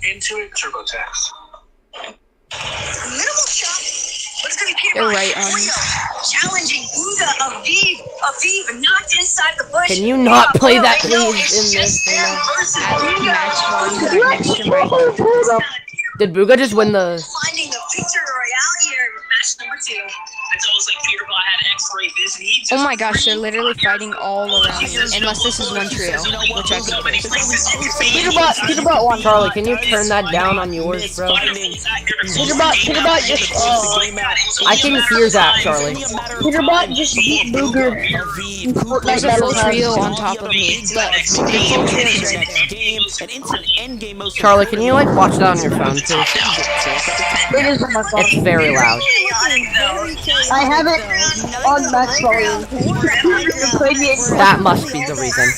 into it, TurboTax. Minimal shot, but it's gonna be Peter You're right, challenging Buddha Aviv knocked inside the bush. Can you not play that, please, It's in this? just them versus Max Buddha. next to right. Did Booga just win the? Finding the victory royale here with match number 2. It's almost like Peterbot had X-ray vision. He just Oh my gosh, they're literally fighting all around me. Unless this is one trio, which I so many think. places you can see. Peterbot won. Charlie, can you turn that down on yours, bro? Peterbot just I can hear that, Charlie. Peterbot just beat Booger. Fortnite There's a battle full pass. trio on top of me, but the full trio is right there. Charlie, can you like watch that on your phone, please? It is on my phone. It's very loud. I have it on max volume. That must be the reason.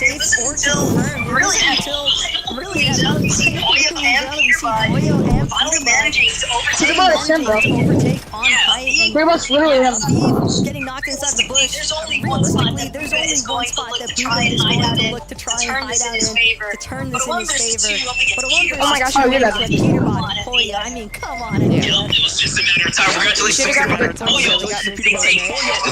Peterbot is sim, bro. Peterbot's literally him. Getting knocked inside the bush. There's only one spot that There's Buddha only is one going to spot look that to try and Buddha is hide going out to in, look to try to and turn hide this in out his in, favor. to turn But this a in 1 his versus 2, favor. he'll be But a 1 versus Oh my gosh, 2 I hear that. with Peterbot. Boy, I mean, come on. It was just a matter of time. Congratulations to Polio.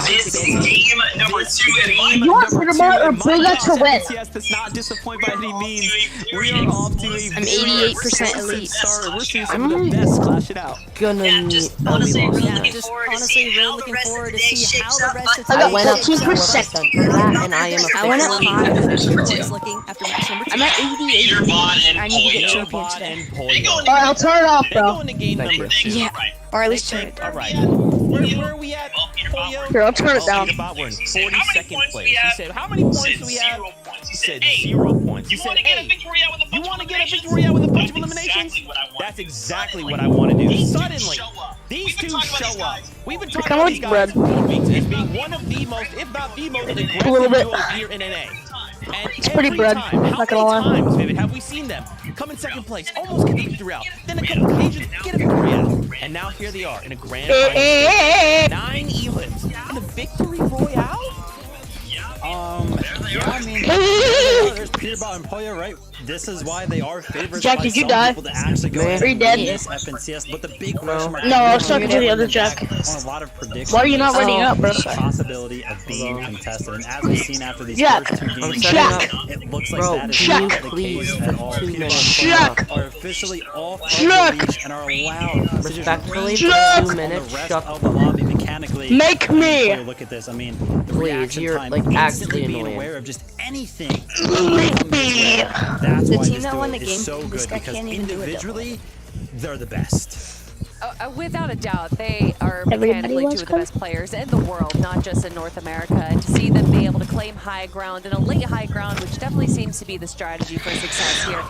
This is game number 2 and game You want Peterbot or Booga to win? Yes, does not disappoint by any means. We are off to a I'm 88% elite. start. We're seeing some of the best clash it out. Gonna Yeah, need. just Oh, we honestly lost. really Yeah, looking just forward to honestly see really how the looking rest of forward the to day see how shapes the up. rest of I I got went up 14%. 4% for that, and I am I went up officially. 5. boys looking after match number 2. I'm at 88. Peterbot and I need to get Polio. champion today. Alright, I'll turn it off, They go bro. into game Thank number 2. Yeah, or at least turn it All down. right. Where are we at? Polio? Here, I'll turn it down. Peterbot, we're in He said, how many 42nd points place. we He have? said, how many points Said do we have? 0 points. He He said said 0 points. He You said, want to get a hey, victory out with a you bunch want to of get a eliminations? victory out with a bunch of That's eliminations? exactly what I want. That's exactly what I want to do. These two Suddenly, show up. these We've been two talking about these show up. guys. We've been talking Come about on, these guys Brad. as being one of the most, if not the most aggressive little bit. duos here in NA. And It's pretty every Brad, time, how not gonna lie. many times, Vivid, have we seen them come in second place, almost get the victory out, then a couple occasions get a victory out, and now here they are in a grand final. 9 elims and a victory royale. Yeah, I mean, there's Peterbot and Polio, right? This is why they are favorites. Jack, by did you some die? people to actually go Man. Are you dead? against FNCS, but the big question mark. No, I was talking to the other Jack. On a lot of predictions. Why are you not running up, bro? The possibility of being contested, and as we've seen after these Jack. first 2 games, Jack. it looks like Bro, that is Jack. not the Please, case at all. for 2 Peterbot minutes. and Jack. Polio are officially off of Jack. the leash and are allowed to just Respectfully, reach for Jack. 2 on the minutes, rest shut of the lobby mechanically. Make me. Polio, look at this. I mean, the Please, reaction you're, time, like, instantly actually being annoying. aware of just anything. Make me. That's The why team this that duo won the is game, so this good guy because can't even do a double. individually, they're the best. Without a doubt, they are Everybody mechanically wants 2 of the best players in the world, not just in North America. And to see them be able to claim high ground and a late high ground, which definitely seems to be the strategy for success here.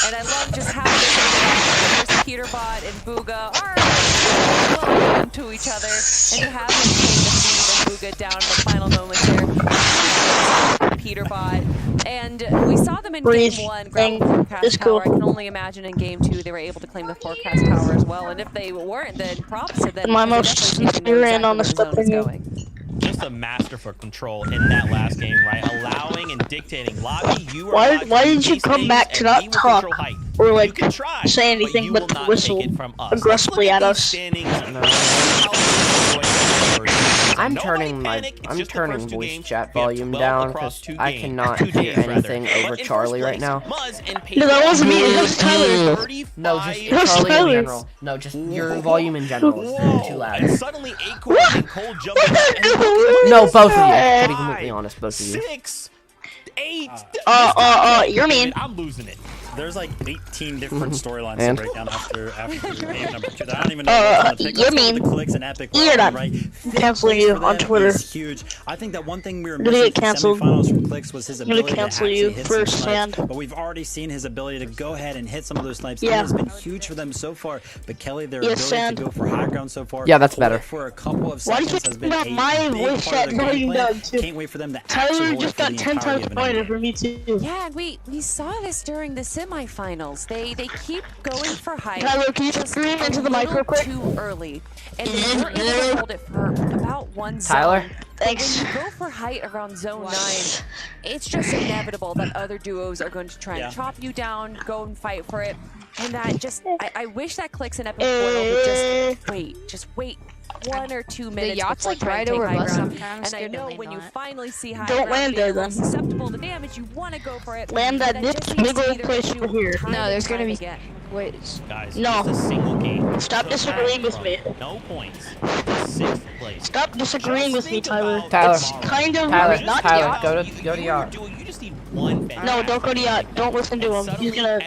And I love just how this Peterbot and Booga are welcome to each other, and to have them take the feed and Booga down in the final moments here. Peterbot. And we saw them in Breathe. game 1 grab the forecast It's tower. cool. I can only imagine in game 2 they were able to claim the forecast tower as well. And if they weren't, then props to them. My because most they definitely seem to know sincere exactly and honest where the zone is opinion. going. Just a master for control in that last game, right? Allowing and dictating. Lobby, you are Why allowed to didn't do you these come things, back to and not we will talk control height. or You like can try, say anything you but will to not whistle take it from us. aggressively Look at these us? standings. I'm Nobody turning panic, it's I'm just the turning first 2 voice games. chat We have volume 12 down across because 2 I games, cannot 2 hear days, anything rather. over But in Charlie first right now. place, Muzz and No, that wasn't me. That was Tyler. 35 No, just That was Charlie in Tyler. general. No, just your volume in general is too And loud. suddenly Acorn and Cole jump in. No, both of you. To be completely honest, both of you. 6, 8. You're mean. I'm losing it. There's like 18 different storylines And? to break down after game number 2. I don't even know what's gonna pick. you're Let's go with mean. the clicks and epic. You're Round, done. right? Canceling Clicks you for on them Twitter. is huge. I think that one thing we were gonna missing get from canceled. semifinals from Clicks was his I'm gonna ability to cancel actually you hit for some snipes. sand. But we've already seen his ability to go ahead and hit some of those snipes. Yeah. That has been huge for them so far. But Kelly, their Yes, ability sand. to go for high ground so far. Yeah, that's better. For a couple of Why do you seconds keep has been about a my big voice part chat of their volume gameplay. down too? Can't wait for them to Tyler actually hold just it for got the 10 entirety times of an pointed end. for me too. Yeah, and we saw this during the semifinals. They keep going for height. Tyler, can you just scream a into the mic real little quick? too early, and they were able to hold it for about 1 zone. Tyler? Thanks. When you go for height around zone 9, it's just inevitable that other duos are going to try and chop you down, go and fight for it. And that just, I wish that clicks in Epic Portal, but just wait 1 or 2 minutes. The yacht's before like trying right to take over high us ground. sometimes. And I know when you finally see high Don't ground land being there, then. susceptible to damage, you want to go for it. Land but at that this just needs big to old either place hit you over here. time No, and there's gonna time be. again. Wait. Guys, No. just a single game. Stop So disagreeing back with me. from No points. 6th place. Stop disagreeing with me, Tyler. Tyler. It's kind of Tyler, not Tyler, yacht. go to yacht. You just need one fan. No, don't go to yacht. Don't listen to him. He's gonna.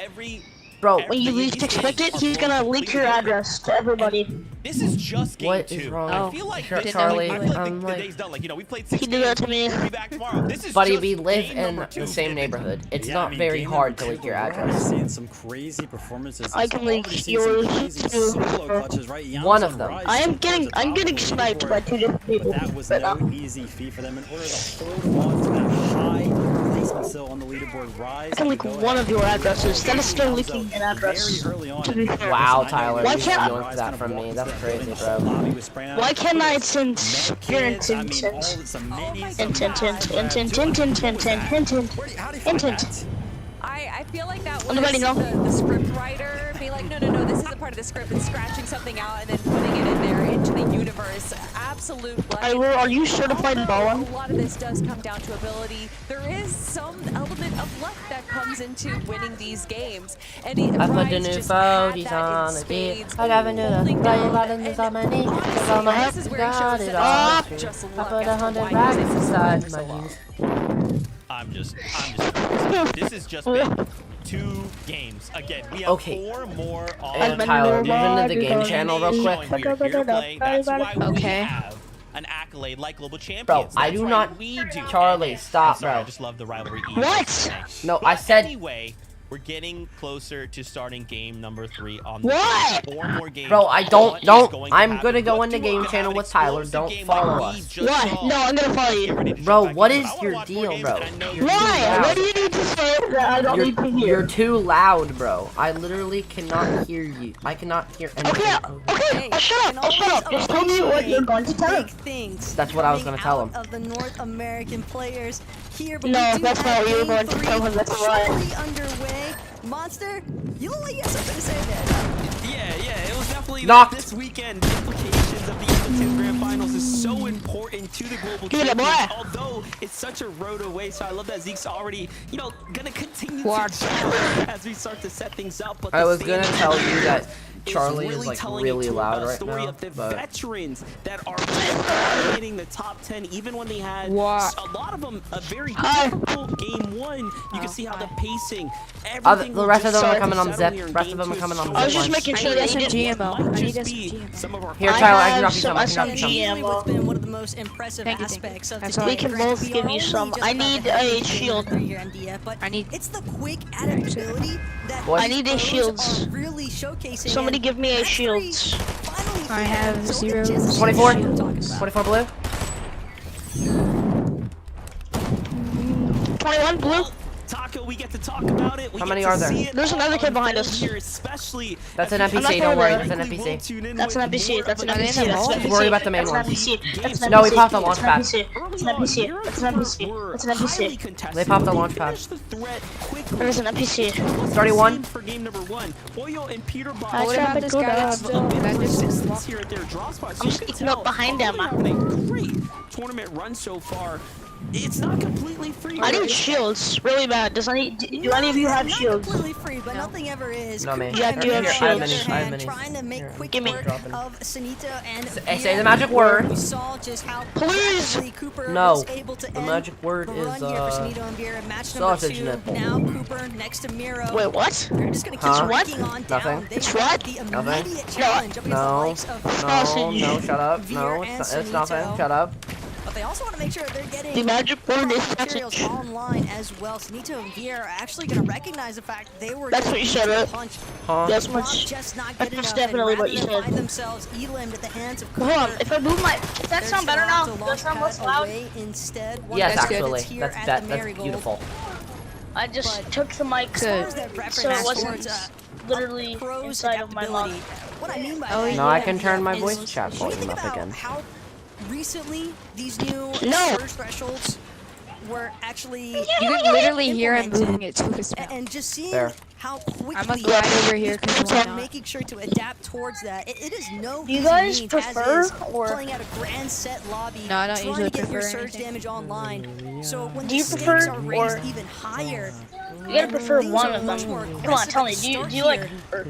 Bro, When you least expect it, he's gonna leak your address to everybody. This is just game what 2. is wrong? I feel like Sure, this, Charlie, I feel like I'm the like, day's done. Like, we played 6 He did that to me. We'll be back tomorrow. This is buddy, just we live game in number 2. the same neighborhood. It's Yeah, not I mean, very game hard number to leak 2, your we're already address. seeing some crazy performances. I can leak Already seeing yours some crazy too. solo clutches, right? One Yams of on them. Rise I'm towards the top getting of the sniped by leaderboard. 2 different people. But that was But, no easy feat for them in order to hold on to that high placement still on the leaderboard. Rise. I can leak one of your addresses. That is still leaking an address. Very early on. To be fair. Wow, Tyler, Why you can't- yoinked that from me. That's crazy, bro. Why can't I since you're in Tintin? I feel like that was Anybody know? the script writer being like, no, this isn't part of the script, and scratching something out and then putting it in there into the universe. Absolute luck. Are you certified in balling? A lot of this does come down to ability. There is some element of luck that comes into winning these games. And I put the Rise new just had photos that on in the beat. spades, I got a new holding play down, about and this on my knee. honestly, Cause I'm a this is where it got shows it that all. it's not just I luck put as to 100 why racks these things inside are my so long. jeans. I'm just this has just been 2 games. Again, we have Okay. 4 more on And Tyler, move into the game channel real quick. Showing we are here to play. That's why we Okay. have an accolade like Global Champions. Bro, I That's do right, not. we do. Charlie, stop, I'm sorry, bro. I just love the rivalry. What? No, I said. Anyway, we're getting closer to starting game number 3 on What? 4 more games. Bro, I What don't. is going to I'm happen? gonna go What in the do we game have? channel An with Tyler. explosive Don't game follow like we us. just What? saw. No, I'm gonna follow Get ready you. to Bro, jump back what in. is I wanna your watch deal, more games, bro? and I know you're Why? loud. What do you need to say that I don't need to hear? You're too loud, bro. I literally cannot hear you. I cannot hear anything. Okay, shut up, shut up. Just tell me what you're going to tell him. Big things That's what I was gonna tell him. coming out of the North American players here, but No, we do that's have not what you were game going to 3 tell him, that's a lie. surely underway. Monster, you look like you have something to say there. Yeah, it was definitely Knocked. this weekend. The implications of the Edmonton Grand Finals is so important to the global Give it a champions. boy. Although it's such a road away, so I love that Zeke's already, gonna continue Watch. to challenge as we start to set things up. But I the was gonna standing tell you here that is Charlie is like telling really a loud right story now, of the but veterans that are dominating the top 10, even when they had What? a lot of them a very Hi. difficult game 1. You can see how the pacing, the everything will rest of just them are start coming to on settle zip. here in Rest of game them are 2. coming on So I was zip just line. making sure I that need he some didn't. GMO. Might I need just some be GMO. some of our Here, I Tyler, I can have drop you some some. I can drop you some. SMG What's been ammo. one of the most impressive Thank you. aspects of That's the all We right. can both give you some. I need a shield. But I need- it's the quick adaptability that Boys. I need a pros shields. are really showcasing. Somebody and give me a that's shields. finally I have so zero. it's just 24? what I'm talking about. 24 blue? 21 blue. Taco, we get to talk about it. We How get many to are there? see it There's all another kid behind unfold us. Here, especially That's an as we NPC, don't worry, likely that's an will NPC. tune in That's with an NPC. more That's of an a NPC. That's an Just NPC. worry about the main That's an one. NPC. That's an No, we NPC. popped the That's an launch NPC. That's an NPC. That's an NPC. That's an NPC. They popped the launch pad. There's an NPC. 31. For game number 1, Oyo and Peter Bob I What tried about to this go guy down. that's still that just resistance here at their draw spot. So I'm you just can keeping up tell behind them. Probably having a great tournament run so far. It's not completely free. I need shields really bad. Do any of you have Not shields? completely free, but nothing ever is. No, me. Yeah, do you have Cooper, shields? on the other I have hand, minis. Trying to make Here, quick give me. work Dropping. of Sunita and Say the magic word. We saw just how Please. rapidly Cooper No. was able to The end magic word the is, run here for Sunita and Vera. Match number sausage 2. nipple. Now Cooper next to Miro. Wait, what? They're just gonna keep Huh? breaking on down. Nothing. They It's want what? the Nothing. immediate challenge up against the No, likes of no, shut up. No, it's nothing. Shut up. But they also want to make sure that they're getting The magic word is materials sausage. online as well. Sunito and Vera are actually going to recognize the fact they were That's gonna what you beat said, the right? punch. Huh? That's Not much. just not That's good enough, definitely and what you rather than said. find themselves elimed at the hands of Hold on. Cooper, If I move my, does that they're sound better just now? gonna Does have that to sound launch less loud? away instead. One Yes, of the actually. students here at the That's Marigold. beautiful. I just But took the mic As far as that so reference it wasn't towards, literally pros inside of my mouth. adaptability, what I mean by Oh, that No, I can is turn my is voice chat when you volume think up about again. how recently these new No. surge thresholds were actually You can literally hear him implemented. moving it to his mouth. And just seeing There. how quickly I'm gonna glide over here these 'cause players why are not? making sure to adapt towards that. It is no Do you easy guys means, prefer as is, or- playing out a grand set lobby, No, I don't trying usually to get your prefer surge anything. damage online. So when Do the you stakes prefer are raised or- even higher, You gotta prefer things one are of much them. more Come on, aggressive tell at me. the Do start you like? here. Or,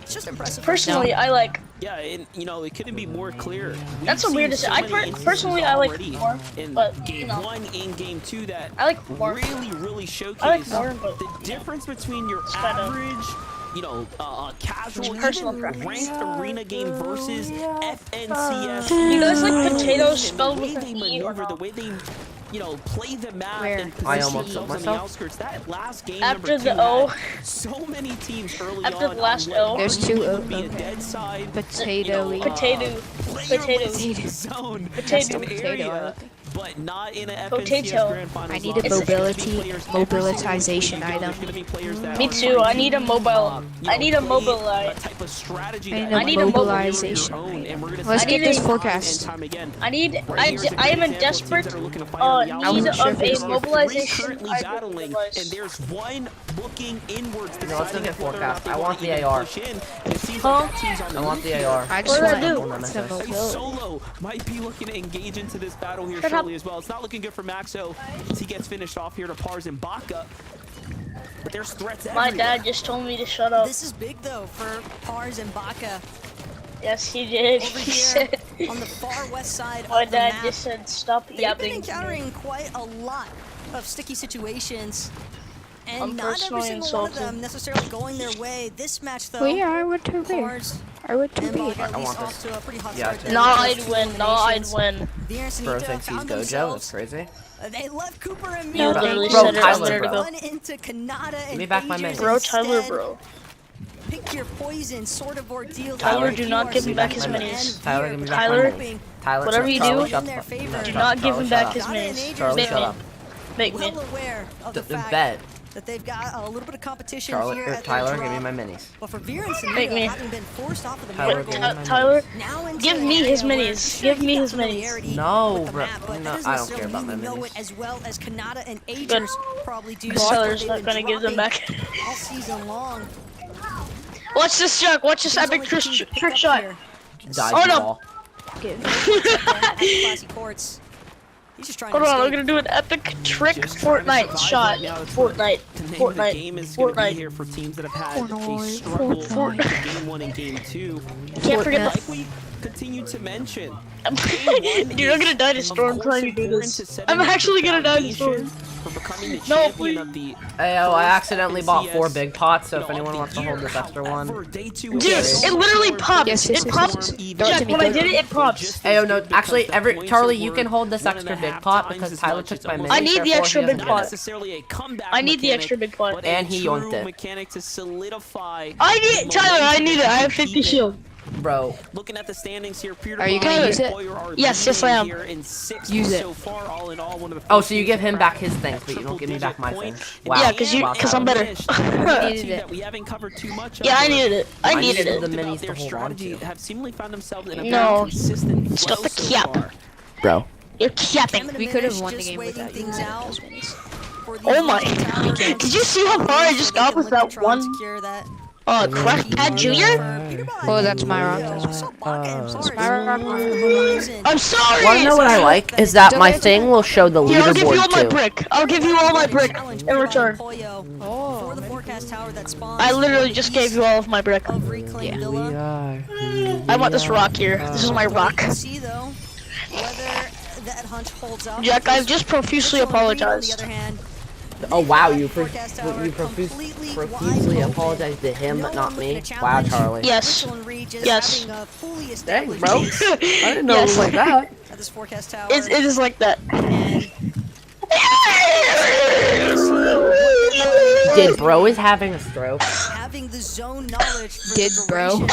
It's just impressive. personally, I like. Yeah, and you know, it couldn't be more clear. That's We've the weirdest. seen so many instances Personally, I like already more, in but game you know, 1 and game 2 that I like more. really showcase I like more, but the difference between your kinda- average, you know, casual, Personal even preference. ranked arena game versus FNCS. You guys like battles potatoes and spelled the way with they an E or maneuver, no? the way they, you know, play the map Where? and I position almost themselves killed on the myself. outskirts. That last game After number the 2 O. had so many teams early After on the last what O. There's arguably two would be a okay. dead side, Potato-y. Potato. playerless zone Potato. and Potato, area, I think. but not in a Potato. FNCS Grand Finals. I need a loss. There's gonna be mobility- players every single mobilitization week you go, there's item. gonna be players that Me are too. I need a trying to, mobile. you I know, need a play mobile. a type of strategy I that need a I need a mobilization your own, and we're gonna Let's see get it this time forecast. and time again. I need. Right here's a I am great in example of teams desperate that are looking to fight on the I need wasn't outside. sure of if a it was There are three mobilization currently item battling, device. and there's one looking inwards, know, let's deciding look at whether or not forecast. they I wanna want the even AR. push in, and it seems Huh? like that team's on the I want move the here. AR. I What just did I want do? some Nemesis. mobility. Solo might be looking to engage into this battle here Shut shortly up. as well. It's not looking good for Maxo as he gets finished off here to Pars and Baka. But there's threats My everywhere. dad just told me to shut up. This is big though for Pars and Baka Yes, he did. over He here said. on the far west side My of the dad map. just said stop They've been yapping. encountering quite a lot of sticky situations, and I'm not every personally single one of insulted. them necessarily going their way. This match though, Well, yeah, I went to read. Pars I went to and read. Baka at I least want off this. to a pretty hot Yeah, start. I there. No, Those I'd two win. No, I'd eliminations. win. Veer and Bro Sunita thinks he's found Gojo. themselves. That's crazy. They left Cooper and You Mira. literally Bro, said it a Tyler, minute bro. ago. Run into Kanata Give and me back my Aegis minutes. Bro, Tyler, instead. bro. Pick your poison, sort of ordeal. Tyler, If do you not are give me back his Sunita minis. and Tyler, Veer, give me but back Tyler, my hoping minis. Tyler, whatever you Charlie, do, shut in the their fuck favor. up. Do not give him Charlie, back shut his up. Kanata and minis. Aegis Charlie, Make shut me. up. Make me. well aware of the The fact bet. that they've got a little bit of competition Charlie, here or at Tyler, their give me drop. my minis. But for Veer and Make me. Sunita, having been forced off of the Tyler, marigold, give me my Tyler, now into give an me area his where minis. sure, Give me you got his minis. familiarity No, with the bro. map, but No, that doesn't I don't care necessarily about mean my you know minis. it as well as Kanata and Good. Aegis probably do. This That's what Tyler's they've not been gonna give them dropping back. all season long. Watch this jug. Watch this He's epic only continued to pick trick up shot. here. Die, Oh, you no. all. At the classy courts. He's just trying Hold to on, I'm escape. gonna do an epic trick Just trying to Fortnite survive shot. right now. It's what Fortnite. The name of the Fortnite. game is going to be Fortnite. here for teams that have had a Fortnite. struggle Fortnite. in game 1 and game 2. Can't forget Like the. we continue to mention, Dude, I'm gonna die to storm trying to do this. I'm actually gonna die to storm. for becoming the No, champion please. of the Ayo, I accidentally bought 4 FNCS, big pots, so you if know, anyone of wants the to hold year. this extra one. However, day 2 Dude, is it literally so popped. Yes, yes, It yes, popped. yes. even Throw it to Jack, me, when I throw it did to it, it popped. just as Ayo, good no, because actually, the every points Charlie, were you can hold this 1.5 extra big pot times because as Tyler much. took It's my almost minis. I need the therefore extra he big has not pot. minutes. necessarily a comeback I need the mechanic, extra big pot. but And a he true yoinked it. mechanic to solidify I need Tyler. I need it. I have 50 shield. Bro, Looking at the standings here, Are you gonna use it? Yes, yes, I am. Here in 6th Use it. so far, all in all, one of the oh, first so you teams give to him back crack his things, but you don't give me back my point. things. And Wow. Yeah, 'cause you- Wow, 'cause I'm Tyler. better. Another Needed team it. that we haven't covered too much Yeah, of, I needed it. I I needed needed it. the about minis to their hold on strategy to. have seemingly found themselves in a No. very consistent Stop flow the so cap. far. Bro. You're capping. We could have won the Just game waiting without you. things out Those minis. for the Oh my. Legend Tower against Did you see how far I just so they got can with that look to try and one? secure that Crackpad Junior? Oh, that's my rock. My rock. I'm sorry! Wanna know what I like? Is that my thing will show the Here, I'll give you all leaderboard my too. brick. I'll give you all my brick in return. For the forecast tower that spawns I literally just gave you all of my brick. of Reclaim Villa. I want this rock here. This is my rock. We'll see though whether that hunch holds up. Jack, I've just profusely On the apologized. other hand, Oh wow, you Forecast tower profusely completely wide apologized to him, No but not one me. looking to Wow, challenge. Charlie. Yes. Mitchell and Reed just Yes. having a fully Dang, established bro. base I didn't know Yes. it was like that. at this forecast tower. It is like that. Did bro is having a stroke? Having the zone knowledge for Did the bro? duration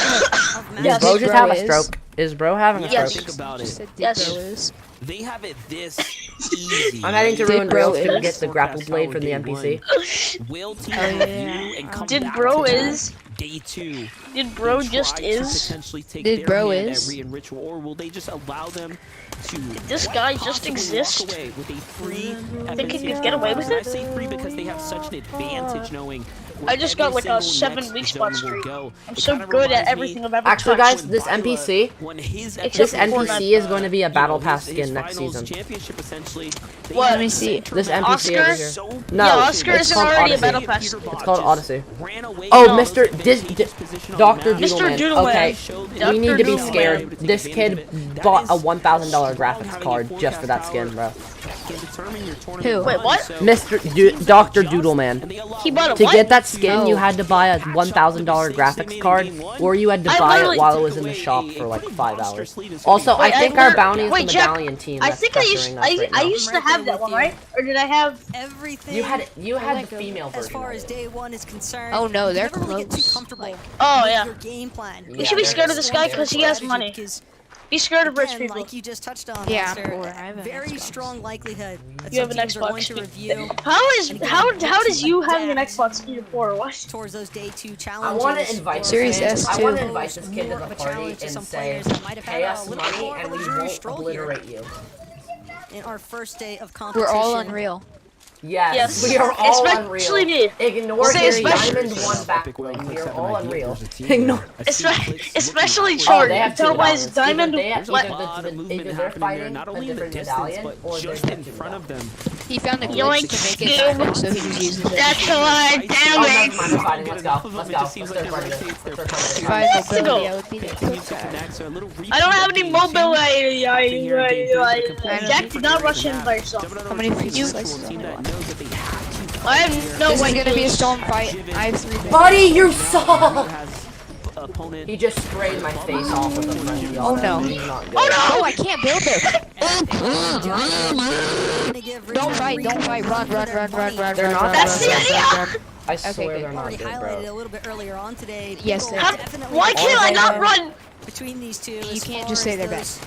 of Did Yes. bro matches. just Bro have a is. stroke? Is bro having a Yes. stroke? Think about it. Just said Yes. Bro is. They have it this easy. I'm heading to Did ruin bro rails to is? get the grapple blade from the NPC. Will team Oh, review yeah. and come Did back bro to that? is? day 2. Did bro they just try to is? potentially take Did their bro hand is? at Re and Ritual, or will they just allow them to this guy just possibly exist? walk away with a free Think he FNCS could get away pass? with And I it? say free because they have such an advantage knowing where I just got every like a single 7 week next spot zone will streak. go. I'm It so kinda good at reminds me everything I've ever Actually, touched. guys, this NPC, when his Except this for NPC Fortnite. is going to be a battle pass his skin next finals season. championship, essentially, they What? had Let me see. center This match NPC over Oscar? here. so No, Yeah, Oscar it's isn't called already a Odyssey. battle pass. It's called Odyssey. Ran away Oh, from Mr. those advantageous position on the Dr. map. Mr. Doodleman. Doodleman. Okay, Dr. we need to be Doodleman. scared. This kid bought a $1,000 graphics card just for that skin, bro. Who? Wait, what? Dr. Doodleman. He bought a To what? get that skin, you had to buy a $1,000 graphics card, or you had to I buy it literally while it was in the shop for like 5 hours. Also, Wait, I think I our lit- bounty is the wait, Jack, medallion team I that's think I used pressuring us right I now. used to have that one, right? Or did I have? Everything. You had the female As version. far of as it. day 1 is concerned. Oh, no, you they're never really get too close. comfortable. Oh with yeah. Your game plan. Yeah, You should be they're- scared of this guy because he has money. Be scared of rich Again, people. like you just touched on, Yeah, Monster, I'm poor. I have an very Xbox. strong likelihood that You have some an teams are going Xbox. to review How does you having an Xbox speed of 4 or what? towards those day 2 I challenges. want to invite Series this kid. I S2. want to invite this kid to More the of a party challenge to and some say, players that might have pay had a us little money more of and a we luxury won't stroll here. obliterate you. In our first day of We're competition. all unreal. Yes, Yes. we are all Especially unreal. me. Ignore Say his especially- Diamond 1 backbling. We are all unreal. Ignore. Especially Oh, Jordan. they have two Tell why his medallions. diamond. There's a What? lot of movement Either they're happening there, fighting not a only in the different distance, medallion, but or they're just in different front of them. He found a glitch Yoink, to make it boom. happen, so he was using it. That's a lie. Oh, Damn never it. mind, we're fighting. Let's go. Enough of Let's them, go. it just seems Let's like start it fighting. rotates their Let's start If fighting. I had Let's go. mobility, I would be the Continue cool to guy. connect, so a little I don't have any repeat of game two. mobility. Jack, do not rush in by yourself. How many free You slices do I that want? knows that they have to I have no This is white gonna be a boots. storm fight. I have 3 Buddy, you suck! has opponent. He just sprayed my face off with a frenzy. Oh, no. He's not good. Oh, I can't build it. Don't Run, run. They're not. That's the idea. I swear Okay. they're not Already good, highlighted bro. a little bit earlier on today. Yes, People they are. definitely Why can't I not run? between these two? You as can't far just say as they're those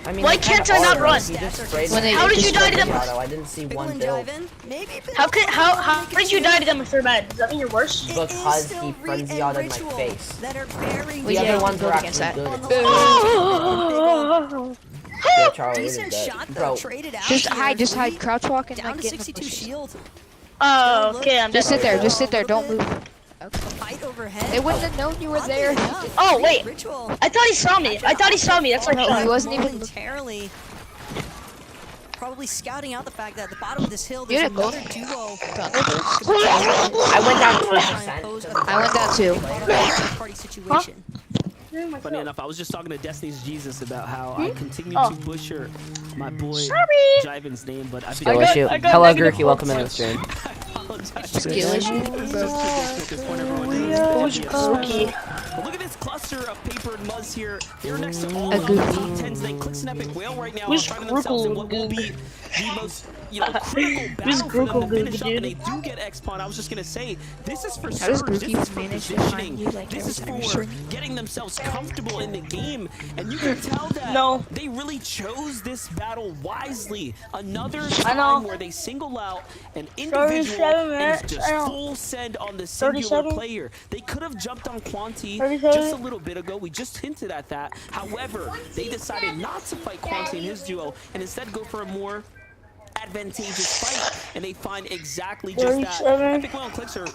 I mean, Why they kinda can't I not are, run? He just sprayed When my they- How did face you with die to them? Auto. I didn't see Pickle one and build. Jiven, maybe, but How did you die to them if they're bad? Does that mean you're worse? It is Because still he Re frenzy and out in my Ritual face. that are very The Yeah, other you ones can are build against actually that. good. Oh. Yeah, Charlie, it is decent dead. shot though, Bro, traded out Just here. hide, crouch walk, and Down like to get in the 62 bushes. shield. Oh, okay, I'm Just dead. sit there, don't move. Fight overhead. They wouldn't have known you were there. Oh, wait. Ritual. I thought he saw me. That's like No, he wasn't even. Momentarily. Probably scouting out the fact that at the bottom of this hill You there's didn't go. another duo. I went down 2%. I went down too. Party situation. Funny enough, I was just talking to Destiny's Jesus about how I continue to butcher my boy Jiven's name, but I've Skill been issue. I got Hello, negative Grookey. Welcome into the points. stream. Skill issue. Who's Grookey? But look at this cluster of paper and muzz here. They're next to all A of the goofy. top 10s. They Clicks and Epic Whale right now are Who's finding themselves in what will Grookey? be the most, critical Who's battle for them to Grookey, finish up. And they dude? do get X-Pawn. I was just gonna say, this is for How does surge. This Grookey is for manage to positioning. find you, like, This is every time you for shrink? getting themselves comfortable in the game. And you can tell that No. they really chose this battle wisely. Another I know. time where they single out an individual 37 and minutes, just I know. full send on the singular 37? player. They could have jumped on Quanti 37? just a little bit ago. We just hinted at that. However, they decided not to fight Quanti and his duo and instead go for a more advantageous fight, and they find exactly just that. 37? Epic Whale and Clicks are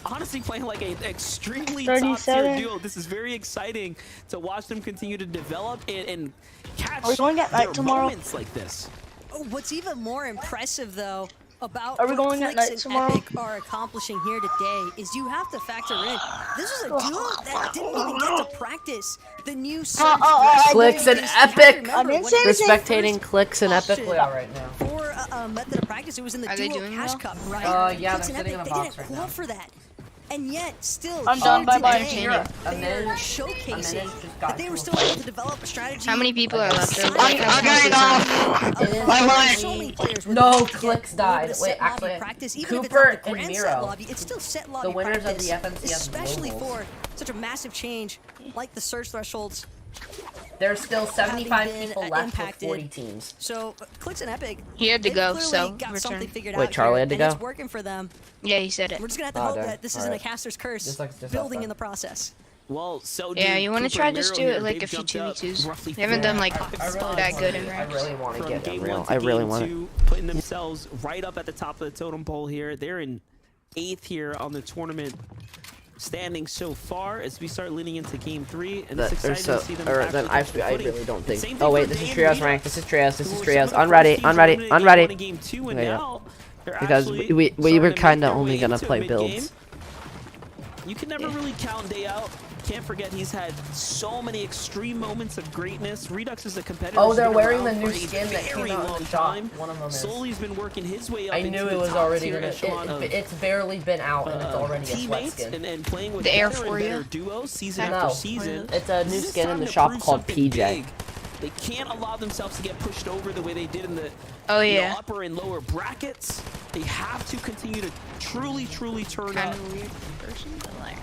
honestly playing like an extremely top 37? tier duo. This is very exciting to watch them continue to develop and catch Are we going at night their tomorrow? moments like this. Oh, what's even more impressive though about Are we what going at Clicks night and tomorrow? Epic are accomplishing here today is you have to factor in this is a duo that didn't even get to practice the new Clicks and Epic. I didn't say They're anything. spectating Clicks and Epic Whale right now. for a method of practice. It was in the Are they duo doing cash well? cup, right? Yeah, Clicks they're and sitting in Epic, a they box didn't right qual now. for that. And yet, still, I'm done. here Bye-bye. today, A they minute- are a showcasing minute just got that they were to still able to develop a strategy. How many people are left? I'm getting off. It is Bye-bye. So many players were No, able to get Clicks a little died. bit of Wait, set lobby actually, practice. Even if it's Cooper not the and grand Miro, set lobby, it's still set lobby the winners of practice, the FNCS especially Globals. for such a massive change like the search thresholds There's still 75 having been, people left impacted. with 40 teams. So, Clicks and Epic, He had to they've go, clearly so got return. something figured Wait, out Charlie here, had to and go? it's working for them. Yeah, he said it. We're just gonna have to Oh, hope there. that this isn't a Alright. caster's curse Just building outside. in the process. Well, so Yeah, did you want to Cooper try and just Miro do here. it like They've a few jumped up 2v2s. roughly They haven't done like I that good in I ranks. really want to from get game Unreal. one to I really game want two, putting themselves right up at the top of the totem pole here. They're in 8th here on the tournament standing so far as we start leaning into game 3, and it's exciting to see them then I actually take the really don't footing. think. Same Oh thing wait, for this is Dan trios Rita, rank. This is trios. This who is were trios. some of the Unready. first teams Unready. eliminated game Unready. one and game 2, and Yeah, yeah. now they're Because actually we starting were to make kind of their only way gonna into play mid-game. builds. You can never really count Day out. Can't forget he's had so many extreme moments of greatness. Redux is a competitor. Oh, who's they're been wearing around the new for a skin that came very out in long the shop. time. One of them is. Slowly he's been working his way up I into knew the it was top already tier gonna. echelon of It's barely been out and it's already a sweat teammates skin. and playing with The Air better and for you? better duos season No. after season. It's a new This is skin in time the to shop prove called something PJ. big. They can't allow themselves to get pushed over the way they did in the Oh you know, yeah. upper and lower brackets. They have to continue to truly turn Kind up. of weird person, but like.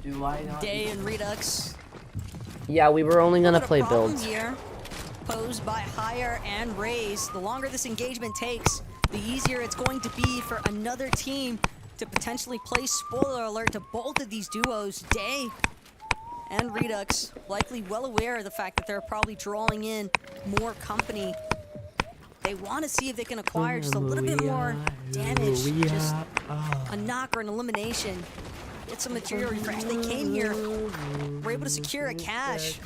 Do I not? Day and Redux. Yeah, we were only gonna But a play problem builds. here posed by Higher and Raze. The longer this engagement takes, the easier it's going to be for another team to potentially place spoiler alert to both of these duos. Day and Redux, likely well aware of the fact that they're probably drawing in more company. They want to see if they can acquire just a little bit more damage, just a knock or an elimination. Get some material refresh. They came here, were able to secure a cache,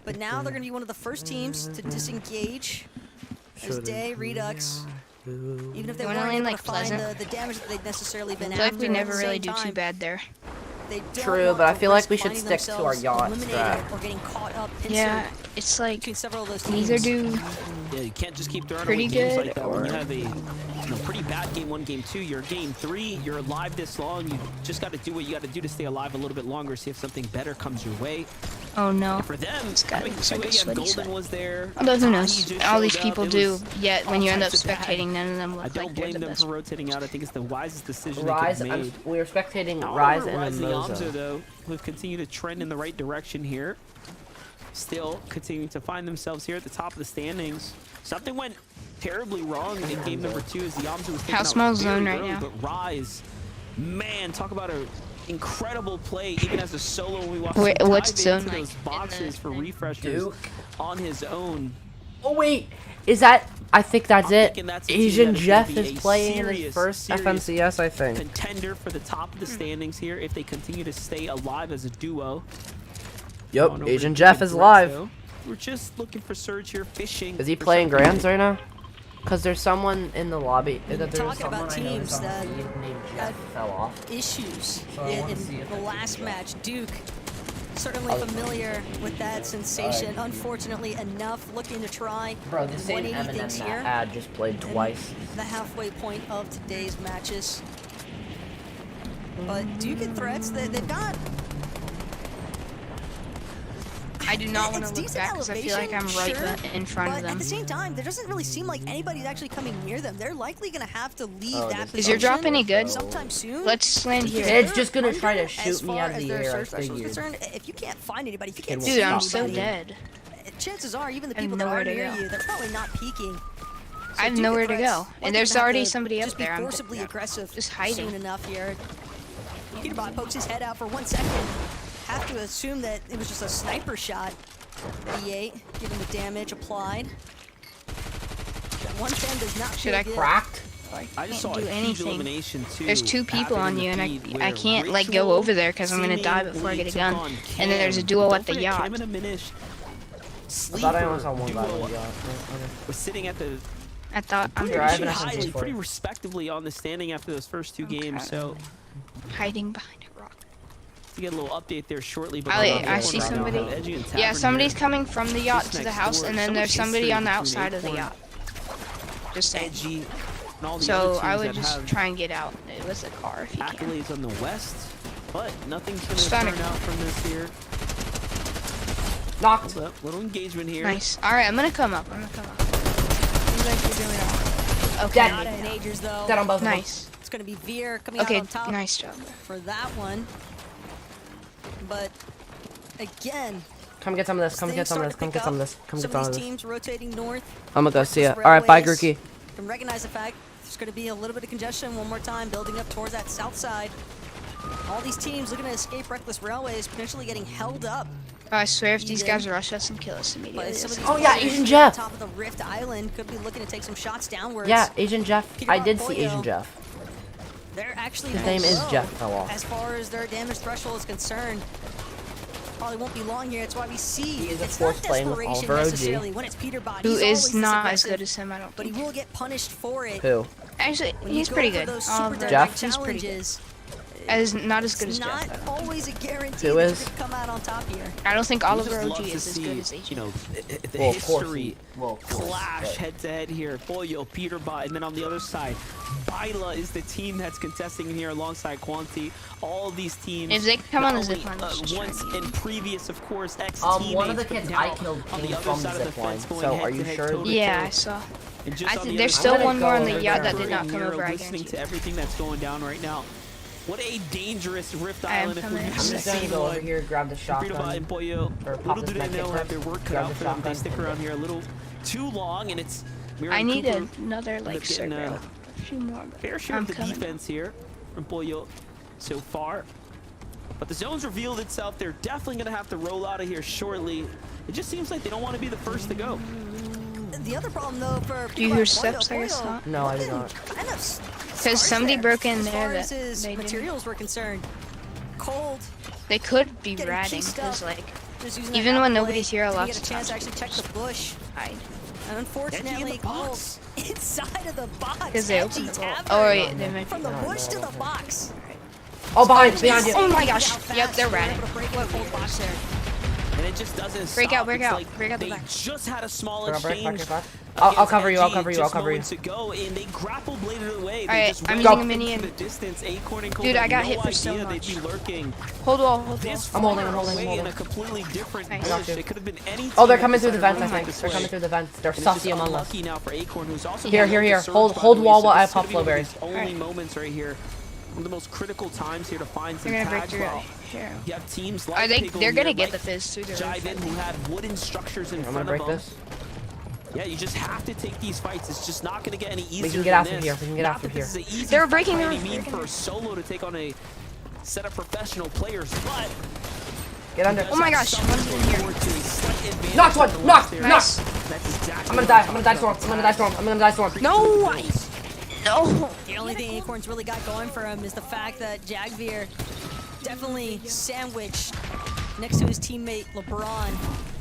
but now they're going to be one of the first teams to disengage. As Day, Redux, even if they Wanna weren't land, able like, to find Pleasant? the damage that they'd necessarily been I feel like after. we at never the really same do too time, bad there. they don't True, want but I to feel like risk we should finding stick to our themselves yacht eliminated strat. or getting caught up, pincered Yeah, it's like between several of those neither teams. do. Yeah, you can't just keep throwing Pretty away games good, like that when you or- have a pretty bad game 1, game 2. You're game 3, you're alive this long. You just got to do what you got to do to stay alive a little bit longer, see if something better comes your way. Oh no. For them, got having it's 2 like a AM, sweaty Golden sweat. was there. Although who knows? Tiny just All these showed people up. It do, was yet when all you end up types of bad. spectating, none of them I look don't like they're blame the them best. for rotating out. I think it's the wisest decision Rise, they could made. we were spectating However, Rise and Rise and Yamza, Moza. though, who have continued to trend in the right direction here. Still continuing to find themselves here at the top of the standings. Something went terribly wrong in game number 2 as the Yamza was taken How out small very zone right early, now? But Rise, man, talk about an incredible play, even as a solo. When we watched Wait, him what's dive zone into like those in boxes the- for refreshers Duke. on his own. Oh wait, is that? I think that's I'm it. thinking that's a team Asian that is Jeff gonna be is a playing in his serious, first serious FNCS, I think. contender for the top of the standings here if they continue to stay alive as a duo. Yep, On over Asian to Jeff the is Brits, live. though. We're just looking for Surge here, fishing. Is he for playing something. Grands right now? Cause there's someone in the lobby. That there's Talking someone about I know teams on the that team named Jeff fell off. Issues So I wanna see in if the I can last do match. Duke, certainly familiar with that sensation. Unfortunately enough, looking to try Bro, the same 180 Eminem things that here. ad just played twice. The halfway point of today's matches. But Duke and Threats, they've got. I do not want It's to look decent back because I feel like I'm right elevation, in front but of them. at the same time, there doesn't really seem like anybody's actually coming near them. They're likely going to have to leave Oh, that this position Is your drop any good? sometime soon. Let's land here. It's just gonna try to As shoot me far out of as the their air, I search special is figured. concerned, if you can't find anybody, if you Kid can't will see Dude, I'm anybody, so dead. chances are even the I have people that nowhere are to near go. you, they're probably not peeking. I have Duke nowhere and to Threats go. likely And there's gonna have already to somebody up just be there. I'm forcibly aggressive just hiding. soon enough here. Peterbot pokes his head out for 1 second. Have to assume that it was just a sniper shot that he ate, given the damage applied. One fan does not Should feel I good. Cracked? I just saw do a huge anything. elimination too. There's 2 people happen on in you, the and feed I where can't like Ritual go over there because I'm gonna die before I get a seemingly gun. took on And then there's a Cam. duo Don't at the forget, yacht. Cam and Aminish, I sleeper thought I only saw one guy on duo the yacht. was sitting at the I thought I'm Here, I have pretty an highly, SMG for pretty you. respectably on the standing after those first 2 games. Okay. So hiding behind a rock. to get a little update there shortly. But I see somebody. Yeah, somebody's coming from the yacht to the house, and then there's somebody on the outside of the yacht. Just saying. Edgy. And all the So other I teams would that just have try and get out with a car if you can. accolades on the west, but nothing's going Just to trying turn to- out from this here. Knocked. Hold up, little engagement here. Nice. All right, I'm gonna come up. Seems like you're doing all. Okay. Not at Majors though. Dead on both of them. Nice. It's going to be Veer coming Okay. out on top Nice job. for that one. But again. Come get some of this. Come get some of this. Come get some of this. Come get some of these this. teams rotating north. I'm gonna go see it. All right, bye, Grookey. Can recognize the fact there's going to be a little bit of congestion one more time, building up towards that south side. All these teams looking to escape Reckless Railways, potentially getting held up. I swear, if these guys rush us and kill us immediately. Oh yeah, Asian Jeff. Top of the Rift Island could be looking to take some shots downwards. Yeah, Asian Jeff. I did see Asian Jeff. They're actually His name is Jeff Fellow. As far as their damage threshold is concerned, probably won't be long here. That's why we see it's not desperation necessarily when it's Peter Bot. Who is not as good as him, I don't think. But he will get punished for it. Who? Actually, he's pretty good. Jeff? He's pretty good. Not as good as Jeff. Not always a guarantee Who is? come out on top here. I don't think Oliver OG is as good as H. You know, the history clash head to head here. Boyo, Peter Bot, and then on the other side, Baila is the team that's contesting here alongside Quanti. All these teams. If they come on the zip line, once in previous, of course, one of the kids I killed came from the zip line. So are you sure? Yeah, I saw. I think there's still one more on the yacht that did not come over. I Listening to everything that's going down right now. What a dangerous Rift Island if we I'm just gonna go over here, grab the shotgun. And Boyo, little do they know have their work cut out for them. They stick around here a little too long, and it's. I need another like circle. Fair share of the defense here from Boyo so far. But the zone's revealed itself. They're definitely gonna have to roll out of here shortly. It just seems like they don't want to be the first to go. The other problem, though, for do you hear steps? I guess not. No, I do not. Because somebody broke in there that his materials were concerned. Cold. They could be ratting because, like, even when nobody's here, lots of times. To actually check the bush. And unfortunately, Cold inside of the box. Because they opened the vault. Oh wait, they might from the bush to the box. Oh, behind you. Oh my gosh. Yep, they're ratting. And it just doesn't break stop. out the they back. just had a small exchange. I'll cover you. I'll cover you. I'll cover you. To go and they grapple bladed away. Alright, I'm using a minion. Dude, I got hit for so much. Hold on. I'm holding. In a completely different bush. It could have been any. Oh, they're coming through the vents. I think they're coming through the vents. They're sussy among us. Here. Hold wall while I pop flowberries. Only moments right here. One of the most critical times here to find some tags. You have teams like they're gonna get the fizz through their Jiven who had wooden structures in front of them. I'm gonna break this. Yeah, you just have to take these fights. It's just not gonna get any easier. We can get after here. We can get after here. They're breaking their mean for a solo to take on a set of professional players, but get under. Oh my gosh, one's in here. Knocked one. Knocked. Nice. I'm gonna die. Storm. No. No. The only thing Acorn's really got going for him is the fact that Jagveer definitely sandwiched next to his teammate LeBron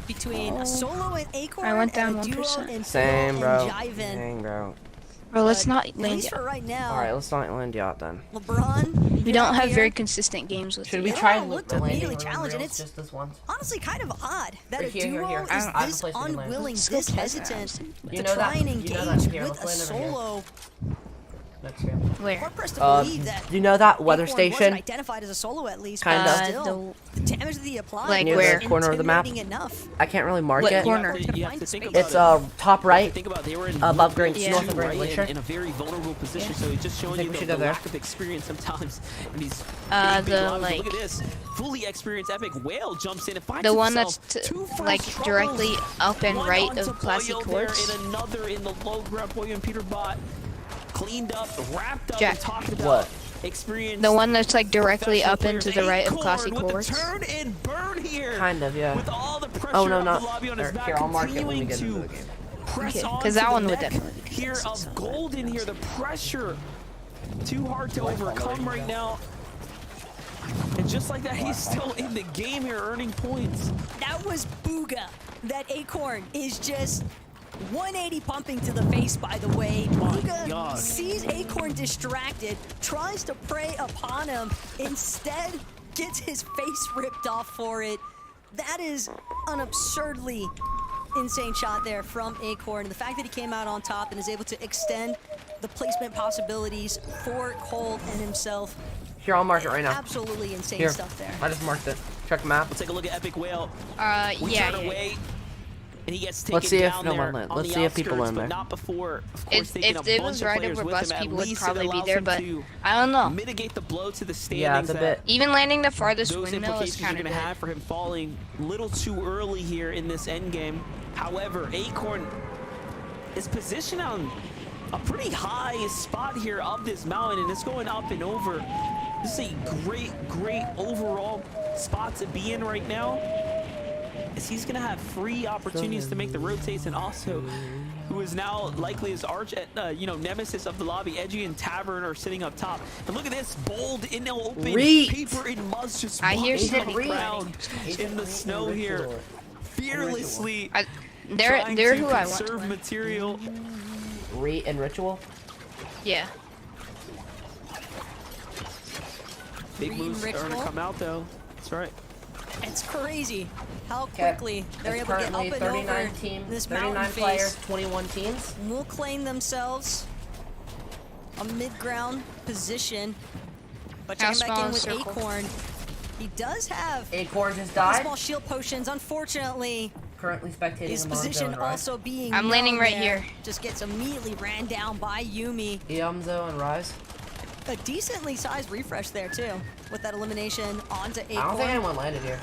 between a solo and Acorn. I went down and a duo 1%. and Same, bro. Jiven. Dang, bro. Bro, let's not land yacht. Right now, all right, let's not land yacht then. LeBron. We don't have very consistent games with. Should we try and look to immediately challenge? And it's just this one. Honestly kind of odd that a duo here. is this unwilling, this hesitant to try and engage with a solo. Where? Do you know that weather station? Identified as a solo at least. Kind of. The damage that he applied. Like near where? The corner of the map. I can't really mark it. Corner? It's top right, above Green, north of Green Glacier. In a very vulnerable position, so he's just showing you the lack of experience sometimes. And he's like look at this, fully experienced Epic Whale jumps in and finds the one that's like directly up and right of Classic Quartz. And another in the low ground. Boyo and Peter Bot. Cleaned up, wrapped up, Jack. and talked about what? Experience. The one that's like directly up and to the right of Classic Quartz. Turn and burn here. Kind of, yeah. With all the pressure oh no, of not. the lobby on his back, Here, I'll mark it when we get into the game. Press on because that one would neck definitely be here of gold in here. The pressure too hard to overcome right now. And just like that, he's still in the game here, earning points. That was Booga. That Acorn is just 180 pumping to the face, by the way. Booga sees Acorn distracted, tries to prey upon him, instead gets his face ripped off for it. That is an absurdly insane shot there from Acorn. The fact that he came out on top and is able to extend the placement possibilities for Cold and himself. Here, I'll mark it right now. Absolutely insane stuff there. I just marked it. Check the map. Let's take a look at Epic Whale. Yeah. Turn away. And he gets taken Let's see if down no there one land. on Let's the see if people outskirts, land but there. not before, of course, taking If a it bunch was of right players over with bus, him. At people would least it probably be allows there, him but to I don't know. mitigate the blow to the standings. Yeah, it's a bit. Even landing the farthest Those windmill is implications kind you're of going to good. have for him falling a little too early here in this end game. However, Acorn is positioned on a pretty high spot here of this mountain, and it's going up and over. This is a great overall spot to be in right now, as he's going to have free opportunities to make the rotates, and also who is now likely his arch, nemesis of the lobby, Edgy and Tavern, are sitting up top. And look at this, bold in the open, Paper and Muzz just walking on the ground in the snow here, fearlessly They're who I want to conserve win. material. Reet and Ritual? Yeah. Big moves are going to come out, though. That's right. It's crazy how Okay. quickly they're It's able to get up currently and 39 over team, this 39 mountain players, face. 21 teams. Will claim themselves a mid-ground position. But How checking back small in with is circle? Acorn, he does have Acorn just a died. small shield potions. Unfortunately, Currently spectating his Alonzo position and Rise. also being I'm landing known right there. here. Just gets immediately ran down by Yumi. Alonzo and Rise. A decently sized refresh there too, with that elimination onto Acorn. I don't think anyone landed here.